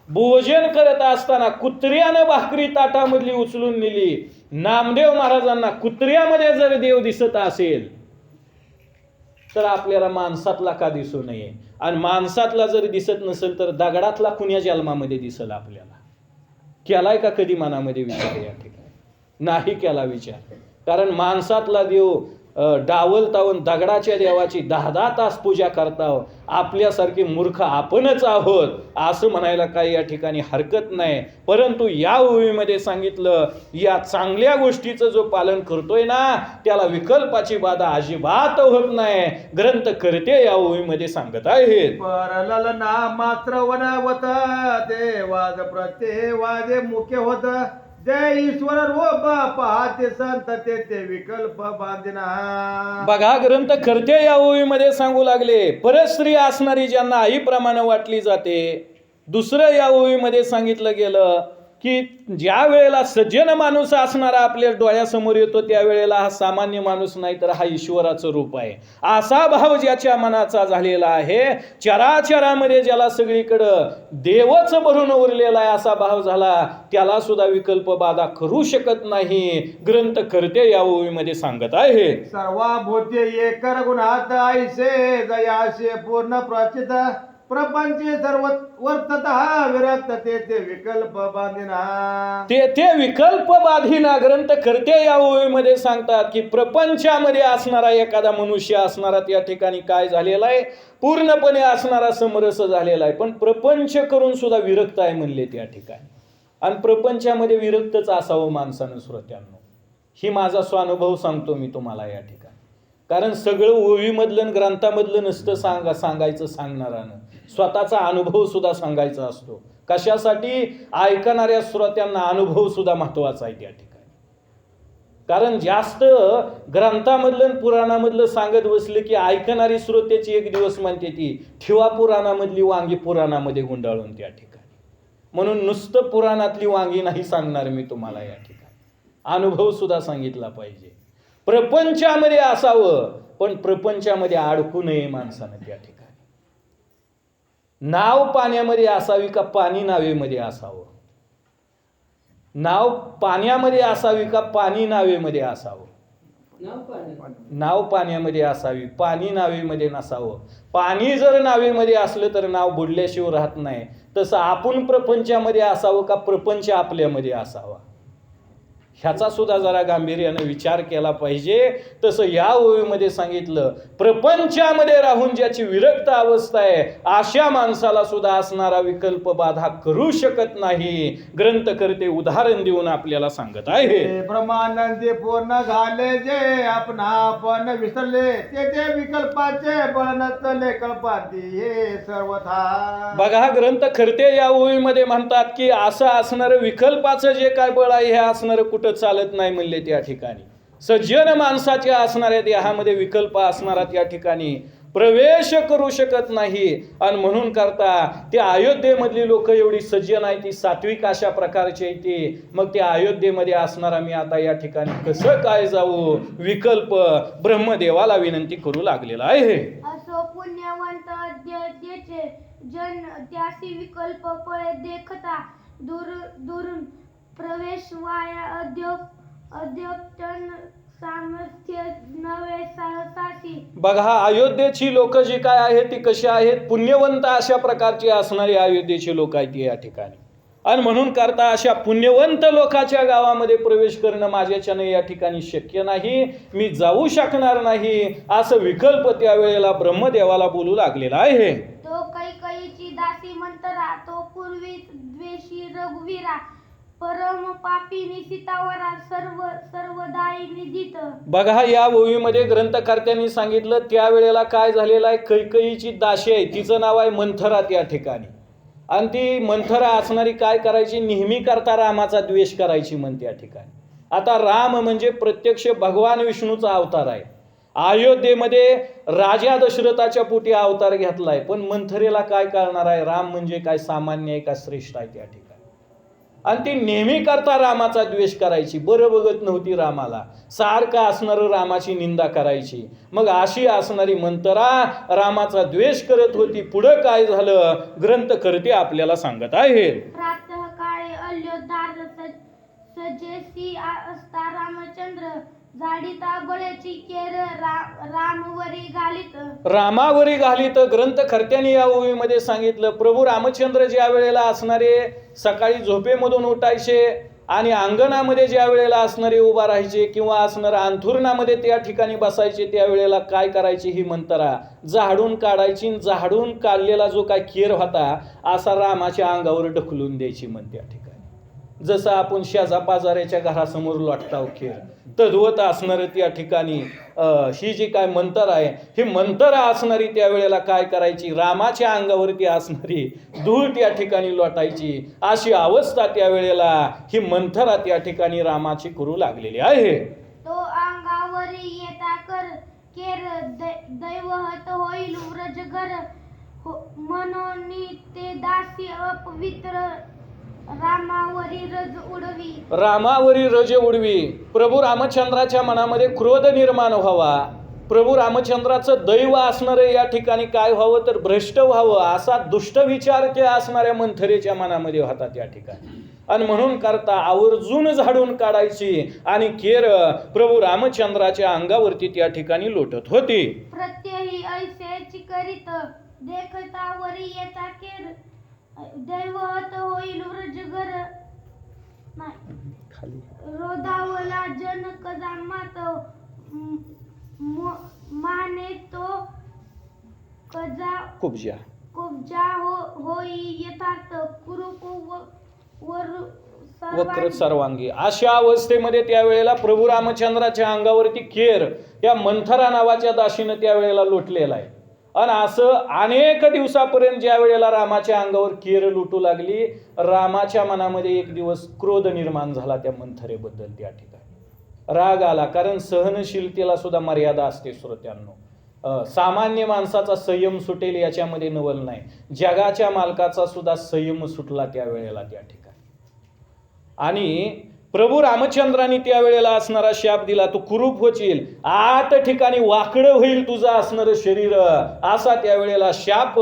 भोजन करत असताना कुत्र्यानं भाकरी ताटामधली उचलून नेली, नामदेव महाराजांना कुत्र्यामध्ये जर देव दिसत असेल, तर आपल्याला माणसातला का दिसू नये? आणि माणसातला जर दिसत नसेल तर दगडातला कुण्या जन्मामध्ये दिसेल आपल्याला? केलाय का कधी मनामध्ये विचार या ठिकाणी? नाही केला विचार. कारण माणसातला देव डावलतावून दगडाच्या देवाची 10-10 तास पूजा करताव. आपल्यासारखे मूर्ख आपणच आहोत असं म्हणायला काही या ठिकाणी हरकत नाही. परंतु या ओवीमध्ये सांगितलं, या चांगल्या गोष्टीचं जो पालन करतोय ना, त्याला विकल्पाची बाधा अजिबात होत नाही. ग्रंथ करते या ओवीमध्ये सांगत आहेत. परललना मात्र वनवत ते वाद प्रत्ये वादे मुख्य होत जय ईश्वर रूप पाहते संत ते विकल्प बांधिना. बघा, ग्रंथ करते या ओवीमध्ये सांगू लागले, परस्त्री असणारी ज्यांना आईप्रमाणे वाटली जाते. दुसरं या ओवीमध्ये सांगितलं गेलं की ज्या वेळेला सज्जन माणूस असणारा आपल्या डोळ्यासमोर येतो, त्यावेळेला हा सामान्य माणूस नाही तर हा ईश्वराचं रूप आहे. असा भाव ज्याच्या मनाचा झालेला आहे, चराचरामध्ये ज्याला सगळीकडं देवच भरून उरलेला आहे असा भाव झाला, त्याला सुद्धा विकल्प बाधा करू शकत नाही. ग्रंथ करते या ओवीमध्ये सांगत आहे. सर्वाभूते एकर गुणात ऐसे जयाशे पूर्ण प्रचित प्रपंचे सर्व वर्ततः विरक्त ते विकल्प बांधिना. ते विकल्प बांधिना. ग्रंथ करते या ओवीमध्ये सांगतात की प्रपंचामध्ये असणारा एखादा मनुष्य असणारा त्या ठिकाणी काय झालेला आहे, पूर्णपणे असणारा समरस झालेला आहे, पण प्रपंच करून सुद्धा विरक्त आहे म्हणले त्या ठिकाणी. आणि प्रपंचामध्ये विरक्तच असावं माणसानं श्रोत्यांनो. ही माझा स्वानुभव सांगतो मी तुम्हाला या ठिकाणी. कारण सगळं ओवीमधलं ग्रंथामधलं नसतं सांगायचं सांगणारानं, स्वतःचा अनुभव सुद्धा सांगायचा असतो. कशासाठी? ऐकणाऱ्या श्रोत्यांना अनुभव सुद्धा महत्वाचा आहे त्या ठिकाणी. कारण जास्त ग्रंथामधलं पुराणामधलं सांगत बसलं की ऐकणारी श्रोत्याची एक दिवस म्हणते ती ठेवा पुराणामधली वांगी पुराणामध्ये गुंडाळून त्या ठिकाणी. म्हणून नुसतं पुराणातली वांगी नाही सांगणार मी तुम्हाला या ठिकाणी, अनुभव सुद्धा सांगितला पाहिजे. प्रपंचामध्ये असावं, पण प्रपंचामध्ये अडकू नये माणसानं त्या ठिकाणी. नाव पाण्यामध्ये असावी का पाणी नावेमध्ये असावं? नाव पाण्यामध्ये असावी का पाणी नावेमध्ये असावं? नाव पाण्यामध्ये असावी, पाणी नावेमध्ये नसावं. पाणी जर नावेमध्ये असलं तर नाव बुडल्याशिवाय राहत नाही. तसं आपण प्रपंचामध्ये असावं का प्रपंच आपल्यामध्ये असावा? ह्याचा सुद्धा जरा गांभीर्याने विचार केला पाहिजे. तसं या ओळीमध्ये सांगितलं, प्रपंचामध्ये राहून ज्याची विरक्त अवस्था आहे अशा माणसाला सुद्धा असणारा विकल्प बाधा करू शकत नाही. ग्रंथकर्ते उदाहरण देऊन आपल्याला सांगत आहे. ब्रह्मानंदी पूर्ण झाले जे आपण विसरले ते विकल्पाचे बळन चले कल्पाती हे सर्वथा. बघा, ग्रंथकर्ते या ओळीमध्ये म्हणतात की असं असणारं विकल्पाचं जे काय बळ आहे हे असणारं कुठं चालत नाही म्हणले त्या ठिकाणी. सज्जन माणसाच्या असणाऱ्या देहामध्ये विकल्प असणारा त्या ठिकाणी प्रवेश करू शकत नाही. आणि म्हणून करता ते अयोध्येमधली लोक एवढी सज्जन आहे, ती सात्विक अशा प्रकारची आहे ती. मग ते अयोध्येमध्ये असणारा मी आता या ठिकाणी कसं काय जाऊ, विकल्प ब्रह्मदेवाला विनंती करू लागलेला आहे. असो पुण्यवंत अद्याचे जन त्यासी विकल्प पळे देखता दुरून प्रवेश वाया अद्योप्तन सामर्थ्य नवे सहसासी. बघा, अयोध्येची लोक जी काय आहेत ती कशी आहेत, पुण्यवंत अशा प्रकारची असणारी अयोध्येची लोक आहेत या ठिकाणी. आणि म्हणून करता अशा पुण्यवंत लोकांच्या गावामध्ये प्रवेश करणं माझ्याच्याने या ठिकाणी शक्य नाही, मी जाऊ शकणार नाही, असं विकल्प त्यावेळेला ब्रह्मदेवाला बोलू लागलेला आहे. तो कैकईची दासी मंतरा तो पूर्वी द्वेषी रघुवीरा परम पापीनी सीतावरा सर्वदायी निधीत. बघा, या ओळीमध्ये ग्रंथकर्त्यांनी सांगितलं त्यावेळेला काय झालेलं आहे, कैकईची दासी आहे, तिचं नाव आहे मंथरा त्या ठिकाणी. आणि ती मंथरा असणारी काय करायची, नेहमी करता रामाचा द्वेष करायची म्हण त्या ठिकाणी. आता राम म्हणजे प्रत्यक्ष भगवान विष्णूचा अवतार आहे. अयोध्येमध्ये राजा दशरथाच्या पोटी अवतार घेतलाय, पण मंथरेला काय करणार आहे, राम म्हणजे काय सामान्य आहे का श्रेष्ठ आहे त्या ठिकाणी. आणि ती नेहमी करता रामाचा द्वेष करायची, बरं बघत नव्हती रामाला, सारखं असणारं रामाची निंदा करायची. मग अशी असणारी मंतरा रामाचा द्वेष करत होती. पुढं काय झालं ग्रंथकर्ते आपल्याला सांगत आहेत. प्रातः काळे अल्योधार सजेसी असता रामचंद्र झाडीता बळेची केर रामवरी घालीत. रामावरी घालीत. ग्रंथकर्त्यांनी या ओळीमध्ये सांगितलं, प्रभू रामचंद्र ज्या वेळेला असणारे सकाळी झोपेमधून उठायचे आणि अंगणामध्ये ज्या वेळेला असणारे उभा राहायचे किंवा असणाऱ्या अंथुरणामध्ये त्या ठिकाणी बसायचे, त्यावेळेला काय करायची ही मंतरा, झाडून काढायची. झाडून काढलेला जो काय केर होता असा रामाच्या अंगावर ढकलून द्यायची म्हण त्या ठिकाणी. जसं आपण शेजा पाजाऱ्याच्या घरासमोर लोटताव खेळ, तद्वत असणारं त्या ठिकाणी ही जी काय मंतर आहे ही मंतरा असणारी त्यावेळेला काय करायची, रामाच्या अंगावरती असणारी धूळ त्या ठिकाणी लोटायची. अशी अवस्था त्यावेळेला ही मंथरा त्या ठिकाणी रामाची करू लागलेली आहे. तो अंगावरी येता कर केर दैवहत होईल व्रजगर म्हणून ते दासी अपवित्र रामावरी रज उडवी. रामावरी रज उडवी. प्रभू रामचंद्राच्या मनामध्ये क्रोध निर्माण व्हावा, प्रभू रामचंद्राचं दैव असणारं या ठिकाणी काय व्हावं तर भ्रष्ट व्हावं, असा दुष्ट विचार त्या असणाऱ्या मंथरेच्या मनामध्ये होता त्या ठिकाणी. आणि म्हणून करता आवर्जून झाडून काढायची आणि केर प्रभू रामचंद्राच्या अंगावरती त्या ठिकाणी लोटत होती. प्रत्यही ऐसेची करीत देखता वरी येता केर दैवहत होईल व्रजगर नाही रोधावला जनक जामात माने तो कजा कुब्जा होई यथार्थ कुरुकु वक्र सर्वांगी. अशा अवस्थेमध्ये त्यावेळेला प्रभू रामचंद्राच्या अंगावरती केर या मंथरा नावाच्या दासीनं त्यावेळेला लोटलेला आहे. आणि असं अनेक दिवसापर्यंत ज्या वेळेला रामाच्या अंगावर केर लुटू लागली, रामाच्या मनामध्ये एक दिवस क्रोध निर्माण झाला त्या मंथरेबद्दल. त्या ठिकाणी राग आला, कारण सहनशीलतेला सुद्धा मर्यादा असते श्रोत्यांनो. सामान्य माणसाचा संयम सुटेल याच्यामध्ये नवल नाही, जगाच्या मालकाचा सुद्धा संयम सुटला त्या वेळेला त्या ठिकाणी. आणि प्रभू रामचंद्रांनी त्यावेळेला असणारा शाप दिला, तू कुरूप होशील, 8 ठिकाणी वाकडं होईल तुझं असणारं शरीर, असा त्यावेळेला शाप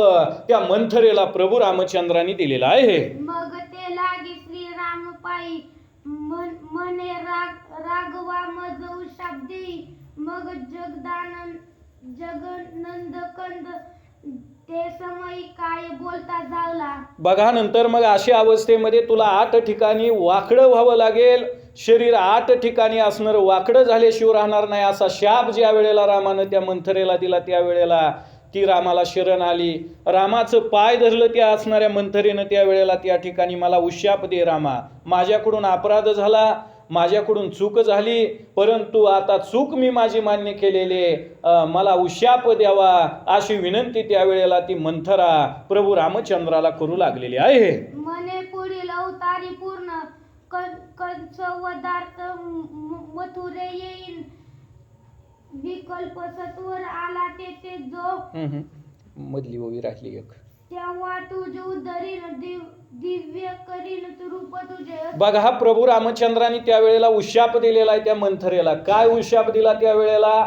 त्या मंथरेला प्रभू रामचंद्रांनी दिलेला आहे. मग ते लागी श्रीराम पायी मने रागवा मज शाब्दी मग जगनंद कंद ते समयी काय बोलता झाला. बघा, नंतर मग अशा अवस्थेमध्ये तुला 8 ठिकाणी वाकडं व्हावं लागेल, शरीर 8 ठिकाणी असणार, वाकडं झाल्याशिवाय राहणार नाही असा शाप ज्या वेळेला रामानं त्या मंथरेला दिला, त्यावेळेला ती रामाला शरण आली. रामाचं पाय धरलं त्या असणाऱ्या मंथरेनं त्यावेळेला त्या ठिकाणी, मला उशाप दे रामा, माझ्याकडून अपराध झाला, माझ्याकडून चूक झाली, परंतु आता चूक मी माझी मान्य केलेली, मला उशाप द्यावा अशी विनंती त्यावेळेला ती मंथरा प्रभू रामचंद्राला करू लागलेली आहे. मने पुढील अवतारी पूर्ण कंस वधार्थ मथुरे येईन, विकल्प सत्वर आला तेथे जो, मधली ओवी राहिली एक. तेव्हा तुझ उदरीन दिव्य करीन रूप तुझे. बघा, हा प्रभू रामचंद्राने त्यावेळेला उशाप दिलेला आहे त्या मंथरेला. काय उशाप दिला त्यावेळेला,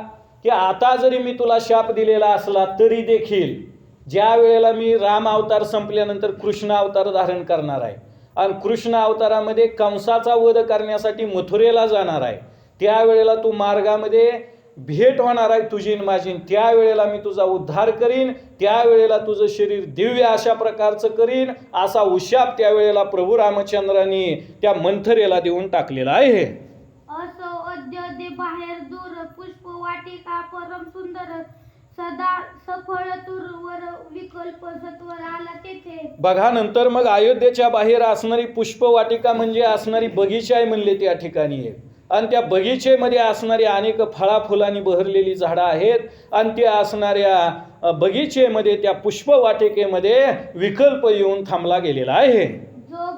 की आता जरी मी तुला शाप दिलेला असला तरी देखील ज्या वेळेला मी राम अवतार संपल्यानंतर कृष्ण अवतार धारण करणार आहे आणि कृष्ण अवतारामध्ये कंसाचा वध करण्यासाठी मथुरेला जाणार आहे, त्यावेळेला तू मार्गामध्ये भेट होणार आहे तुझी आणि माझी, त्यावेळेला मी तुझा उद्धार करीन, त्यावेळेला तुझं शरीर दिव्य अशा प्रकारचं करीन, असा उशाप त्यावेळेला प्रभू रामचंद्रांनी त्या मंथरेला देऊन टाकलेला आहे. असो अद्य दे बाहेर दूर पुष्प वाटिका परम सुंदर, सदा सफळ तुरवर विकल्प सत्वर आला तेथे. बघा, नंतर मग अयोध्येच्या बाहेर असणारी पुष्प वाटिका म्हणजे असणारी बगीचा आहे म्हणले त्या ठिकाणी, आणि त्या बगीचेमध्ये असणारी अनेक फळाफुलांनी बहरलेली झाडं आहेत, आणि त्या असणाऱ्या बगीचेमध्ये त्या पुष्प वाटिकेमध्ये विकल्प येऊन थांबला गेलेला आहे. जो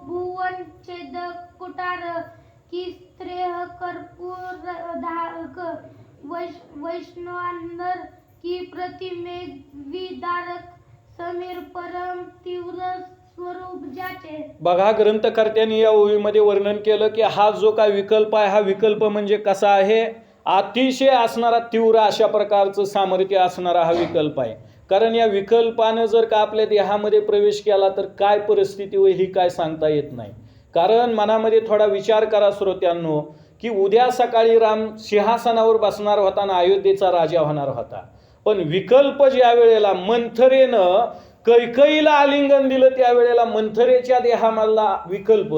भुवन छेद कुटार की स्त्रेह कर्पूर धारक, वैष्णवांतर की प्रतिमे विदारक, समीर परम तीव्र स्वरूप ज्याचे. बघा, ग्रंथकर्त्यांनी या ओवीमध्ये वर्णन केलं की हा जो काय विकल्प आहे, हा विकल्प म्हणजे कसा आहे, अतिशय असणारा तीव्र अशा प्रकारचं सामर्थ्य असणारा हा विकल्प आहे. कारण या विकल्पानं जर का आपल्या देहामध्ये प्रवेश केला तर काय परिस्थिती होईल ही काय सांगता येत नाही. कारण मनामध्ये थोडा विचार करा श्रोत्यांनो, की उद्या सकाळी राम सिंहासनावर बसणार होता आणि अयोध्येचा राजा होणार होता, पण विकल्प ज्या वेळेला मंथरेनं कैकईला आलिंगन दिलं त्यावेळेला मंथरेच्या देहामधला विकल्प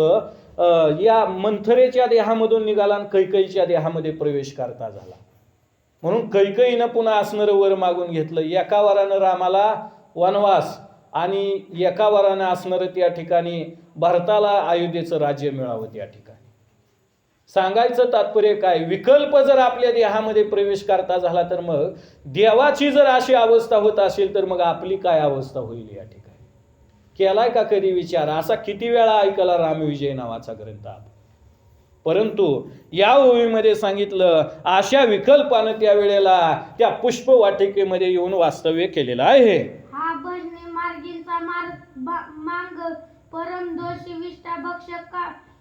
या मंथरेच्या देहामधून निघाला आणि कैकईच्या देहामध्ये प्रवेश करता झाला. म्हणून कैकईनं पुन्हा असणारं वर मागून घेतलं. एका वरानं रामाला वनवास आणि एका वरानं असणारं त्या ठिकाणी भारताला अयोध्येचं राज्य मिळावं. त्या ठिकाणी सांगायचं तात्पर्य काय, विकल्प जर आपल्या देहामध्ये प्रवेश करता झाला तर मग देवाची जर अशी अवस्था होत असेल तर मग आपली काय अवस्था होईल. या ठिकाणी केलाय का कधी विचार, असा किती वेळा ऐकला रामविजय नावाचा ग्रंथ. परंतु या ओवीमध्ये सांगितलं अशा विकल्पानं त्यावेळेला त्या पुष्प वाटिकेमध्ये येऊन वास्तव्य केलेलं आहे. हा भजने मार्गींचा मांग परम दोषी विष्टा भक्षक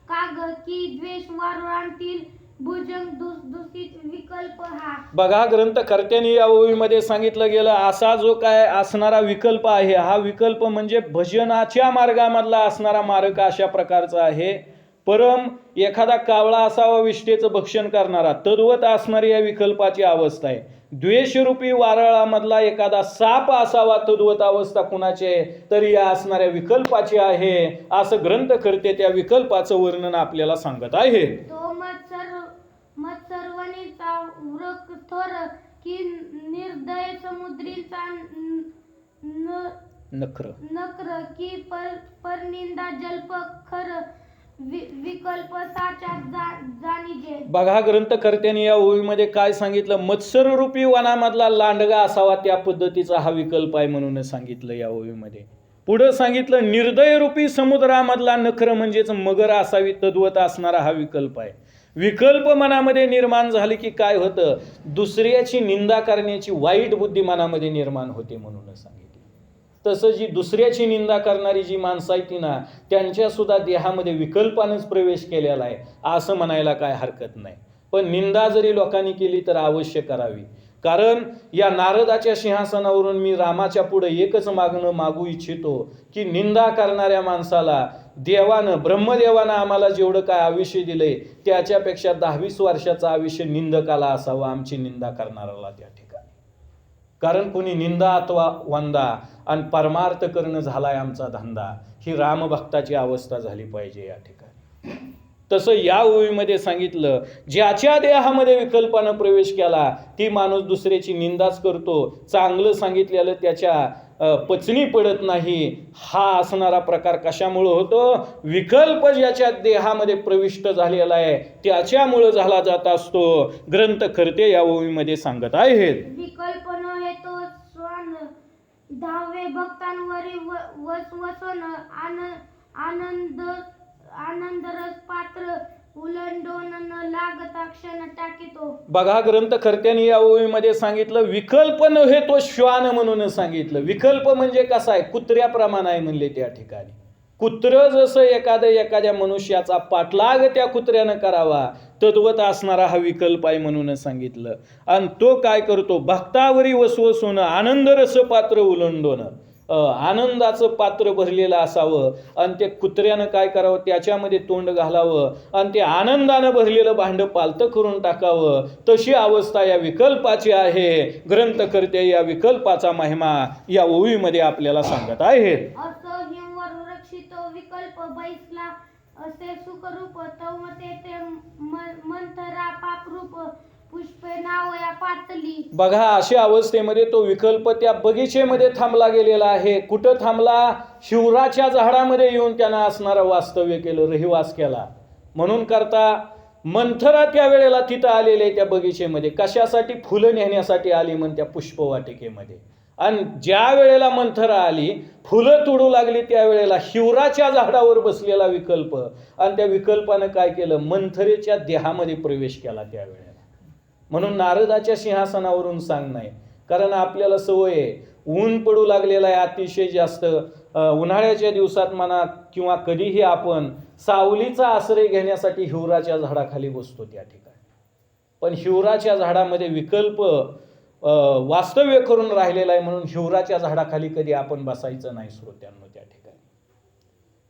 काग की द्वेष वारुळांतील भुजंग दूषित विकल्प हा. बघा, ग्रंथकर्त्यांनी या ओवीमध्ये सांगितलं गेलं असा जो काय असणारा विकल्प आहे, हा विकल्प म्हणजे भजनाच्या मार्गामधला असणारा मार्ग अशा प्रकारचा आहे. परम एखादा कावळा असावा विष्ठेचं भक्षण करणारा, तद्वत असणारी या विकल्पाची अवस्था आहे. द्वेषरूपी वारळामधला एखादा साप असावा, तद्वत अवस्था कुणाची आहे, तरी या असणाऱ्या विकल्पाची आहे, असं ग्रंथकर्ते त्या विकल्पाचं वर्णन आपल्याला सांगत आहे. तो मत्सर्वणीचा वृक थोर की निर्दय समुद्रीचा नक्र की परनिंदा जल्प खर विकल्प साचात जाणीजे. बघा, ग्रंथकर्त्यांनी या ओवीमध्ये काय सांगितलं, मत्सररूपी वनामधला लांडगा असावा त्या पद्धतीचा हा विकल्प आहे म्हणून सांगितलं या ओवीमध्ये. पुढे सांगितलं निर्दयरूपी समुद्रामधला नखर म्हणजेच मगर असावी, तद्वत असणारा हा विकल्प आहे. विकल्प मनामध्ये निर्माण झाले की काय होतं, दुसऱ्याची निंदा करण्याची वाईट बुद्धी मनामध्ये निर्माण होते म्हणून सांगितलं. तसं जी दुसऱ्याची निंदा करणारी जी माणसं आहेत ती ना, त्यांच्या सुद्धा देहामध्ये विकल्पानंच प्रवेश केलेला आहे असं म्हणायला काय हरकत नाही. पण निंदा जरी लोकांनी केली तर अवश्य करावी. कारण या नारदाच्या सिंहासनावरून मी रामाच्या पुढे एकच मागणं मागू इच्छितो की निंदा करणाऱ्या माणसाला देवानं, ब्रह्मदेवानं आम्हाला जेवढं काय आयुष्य दिलंय त्याच्यापेक्षा 10-20 वर्षाचं आयुष्य निंदकाला असावं, आमची निंदा करणाऱ्याला त्या ठिकाणी. कारण कुणी निंदा अथवा वंदा आणि परमार्थ करणं झालाय आमचा धंदा, ही रामभक्ताची अवस्था झाली पाहिजे या ठिकाणी. तसं या ओळीमध्ये सांगितलं, ज्याच्या देहामध्ये विकल्पानं प्रवेश केला ती माणूस दुसऱ्याची निंदाच करतो, चांगलं सांगितलेलं त्याच्या पचनी पडत नाही. हा असणारा प्रकार कशामुळं होतो? विकल्प ज्याच्या देहामध्ये प्रविष्ट झालेला आहे त्याच्यामुळं झाला जात असतो. ग्रंथकर्ते या ओळीमध्ये सांगत आहेत. विकल्प न हे तो स्वान धावे भक्तांवरी वसन आनंद रस पात्र उलंडून न लागता क्षण टाकीतो. बघा, ग्रंथकर्त्यांनी या ओळीमध्ये सांगितलं विकल्प नव्हे तो श्वान म्हणून सांगितलं. विकल्प म्हणजे कसा आहे? कुत्र्याप्रमाणे आहे म्हणले त्या ठिकाणी. कुत्र जसं एखाद्या मनुष्याचा पाठलाग त्या कुत्र्यानं करावा तद्वत असणारा हा विकल्प आहे म्हणून सांगितलं. आणि तो काय करतो? भक्तावरी वसवसून आनंद रस पात्र उलंडून, आनंदाचं पात्र भरलेलं असावं आणि ते कुत्र्यानं काय करावं? त्याच्यामध्ये तोंड घालावं आणि ते आनंदानं भरलेलं भांडं पालतं करून टाकावं. तशी अवस्था या विकल्पाची आहे. ग्रंथकर्ते या विकल्पाचा महिमा या ओळीमध्ये आपल्याला सांगत आहेत. असं हिमवर रक्षित विकल्प बैसला असे सुखरूप तवमते ते मंथरा पापरूप पुष्पे नाव या पातली. बघा, अशा अवस्थेमध्ये तो विकल्प त्या बगीचेमध्ये थांबला गेलेला आहे. कुठं थांबला? शिवराच्या झाडामध्ये येऊन त्यानं असणारं वास्तव्य केलं, रहिवास केला. म्हणून करता मंथरा त्यावेळेला तिथं आलेले त्या बगीचेमध्ये कशासाठी? फुलं नेण्यासाठी आली म्हण त्या पुष्पवाटिकेमध्ये. आणि ज्या वेळेला मंथरा आली, फुलं तोडू लागली, त्यावेळेला शिवराच्या झाडावर बसलेला विकल्प आणि त्या विकल्पानं काय केलं? मंथरेच्या देहामध्ये प्रवेश केला त्यावेळेला. म्हणून नारदाच्या सिंहासनावरून सांग नाही, कारण आपल्याला सवय आहे, ऊन पडू लागलेला आहे अतिशय जास्त. उन्हाळ्याच्या दिवसात म्हणा किंवा कधीही आपण सावलीचा आश्रय घेण्यासाठी हिवराच्या झाडाखाली बसतो त्या ठिकाणी. पण हिवराच्या झाडामध्ये विकल्प वास्तव्य करून राहिलेला आहे म्हणून हिवराच्या झाडाखाली कधी आपण बसायचं नाही श्रोत्यांनो. त्या ठिकाणी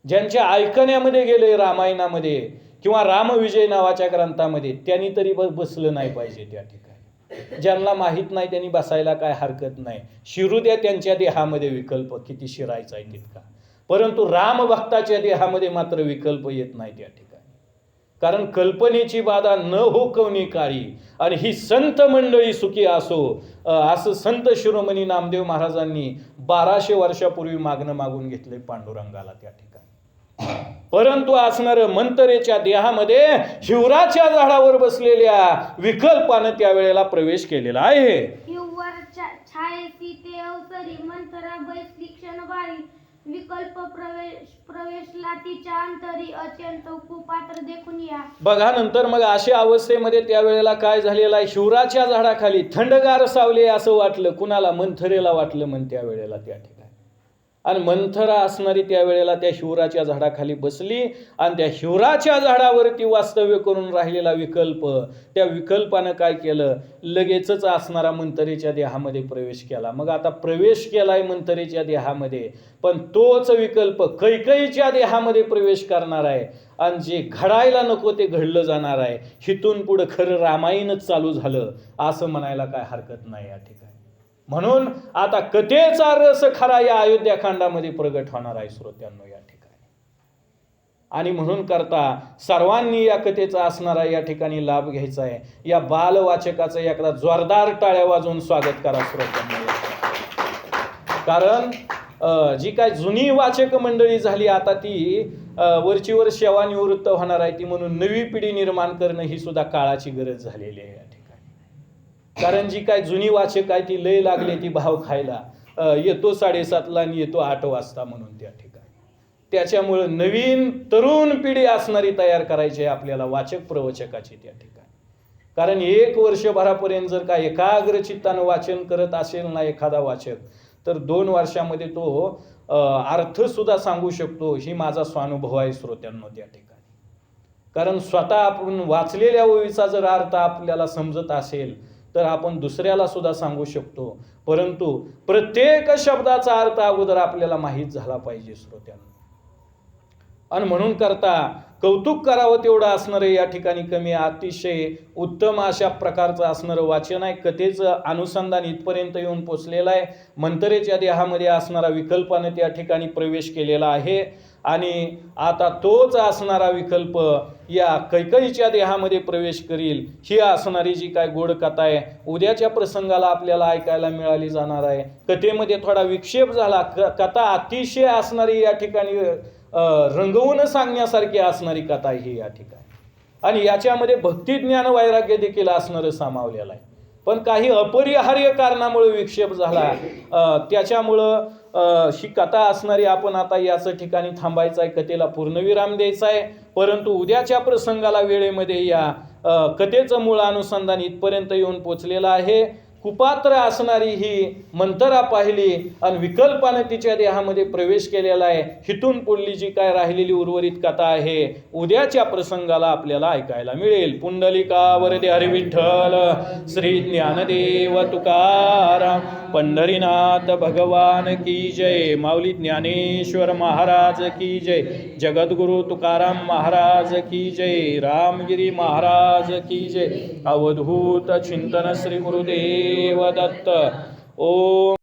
ज्यांच्या ऐकण्यामध्ये गेले रामायणामध्ये किंवा रामविजय नावाच्या ग्रंथामध्ये, त्यांनी तरी बसलं नाही पाहिजे त्या ठिकाणी. ज्यांना माहीत नाही त्यांनी बसायला काय हरकत नाही. शिरू द्या त्यांच्या देहामध्ये विकल्प किती शिरायचा आहे तितका, परंतु रामभक्ताच्या देहामध्ये मात्र विकल्प येत नाही त्या ठिकाणी. कारण कल्पनेची बाधा न हो कवनी काळी आणि ही संत मंडळी सुखी असो, असं संत शिरोमणी नामदेव महाराजांनी 1200 वर्षापूर्वी मागणं मागून घेतले पांडुरंगाला त्या ठिकाणी. परंतु असणार मंतरेच्या देहामध्ये शिवराच्या झाडावर बसलेल्या विकल्पानं त्यावेळेला प्रवेश केलेला आहे. हिवर छायेसी ते अवसरी मंथरा बैसली क्षणभारी विकल्प प्रवेशला तिच्या अंतरी अत्यंत कुपात्र देखून या. बघा, नंतर मग अशा अवस्थेमध्ये त्यावेळेला काय झालेलं आहे? शिवराच्या झाडाखाली थंडगार सावले असं वाटलं. कुणाला? मंथरेला वाटलं म्हण त्यावेळेला त्या ठिकाणी. आणि मंथरा असणारी त्यावेळेला त्या शिवराच्या झाडाखाली बसली आणि त्या शिवराच्या झाडावरती वास्तव्य करून राहिलेला विकल्प, त्या विकल्पानं काय केलं? लगेचच असणारा मंथरेच्या देहामध्ये प्रवेश केला. मग आता प्रवेश केलाय मंथरेच्या देहामध्ये, पण तोच विकल्प कैकेयीच्या देहामध्ये प्रवेश करणार आहे आणि जे घडायला नको ते घडलं जाणार आहे. हिथून पुढं खरं रामायणच चालू झालं असं म्हणायला काय हरकत नाही या ठिकाणी. म्हणून आता कथेचा रस खरा या अयोध्याकांडामध्ये प्रगट होणार आहे श्रोत्यांनो या ठिकाणी. आणि म्हणून करता सर्वांनी या कथेचा असणारा या ठिकाणी लाभ घ्यायचा आहे. या बालवाचकाचं एकदा जोरदार टाळ्या वाजवून स्वागत करा श्रोत्यांनो. कारण जी काय जुनी वाचक मंडळी झाली आता ती वरचीवर सेवानिवृत्त होणार आहे, ती म्हणून नवी पिढी निर्माण करणं ही सुद्धा काळाची गरज झालेली आहे. कारण जी काय जुनी वाचक आहे ती लय लागले ती भाव खायला, येतो 7:30ला आणि येतो 8 वाजता म्हणून त्या ठिकाणी. त्याच्यामुळं नवीन तरुण पिढी असणारी तयार करायची आहे आपल्याला वाचक प्रवचकाची त्या ठिकाणी. कारण 1 वर्षभरापर्यंत जर का एकाग्र चित्तानं वाचन करत असेल ना एखादा वाचक, तर 2 वर्षामध्ये तो अर्थ सुद्धा सांगू शकतो. ही माझा स्वानुभव आहे श्रोत्यांनो त्या ठिकाणी. कारण स्वतः आपण वाचलेल्या ओळीचा जर अर्थ आपल्याला समजत असेल तर आपण दुसऱ्याला सुद्धा सांगू शकतो, परंतु प्रत्येक शब्दाचा अर्थ अगोदर आपल्याला माहीत झाला पाहिजे श्रोत्यांनो. आणि म्हणून करता कौतुक करावं तेवढं असणारं या ठिकाणी कमी आहे. अतिशय उत्तम अशा प्रकारचं असणारं वाचन आहे. कथेचं अनुसंधान इथपर्यंत येऊन पोचलेलं आहे. मंतरेच्या देहामध्ये असणारा विकल्पाने त्या ठिकाणी प्रवेश केलेला आहे आणि आता तोच असणारा विकल्प या कैकईच्या देहामध्ये प्रवेश करील. ही असणारी जी काय गोड कथा आहे उद्याच्या प्रसंगाला आपल्याला ऐकायला मिळाली जाणार आहे. कथेमध्ये थोडा विक्षेप झाला. कथा अतिशय असणारी या ठिकाणी रंगवून सांगण्यासारखी असणारी कथा आहे ही या ठिकाणी. आणि याच्यामध्ये भक्ती ज्ञान वैराग्य देखील असणारं सामावलेलं आहे. पण काही अपरिहार्य कारणामुळे विक्षेप झाला. त्याच्यामुळं ही कथा असणारी आपण आता याच ठिकाणी थांबायचं आहे. कथेला पूर्णविराम द्यायचा आहे. परंतु उद्याच्या प्रसंगाला वेळेमध्ये या कथेचं मूळ अनुसंधान इथपर्यंत येऊन पोचलेलं आहे. कुपात्र असणारी ही मंतरा पाहिली आणि विकल्पाने तिच्या देहामध्ये प्रवेश केलेला आहे. हिथून पुढली जी काय राहिलेली उर्वरित कथा आहे उद्याच्या प्रसंगाला आपल्याला ऐकायला मिळेल. पुंडलिका वरदे हरी विठ्ठल श्री ज्ञानदेव तुकाराम पंढरीनाथ भगवान की जय. माऊली ज्ञानेश्वर महाराज की जय. जगद्गुरु तुकाराम महाराज की जय. रामगिरी महाराज की जय. अवधूत चिंतन श्री गुरुदेव दत्त. ओम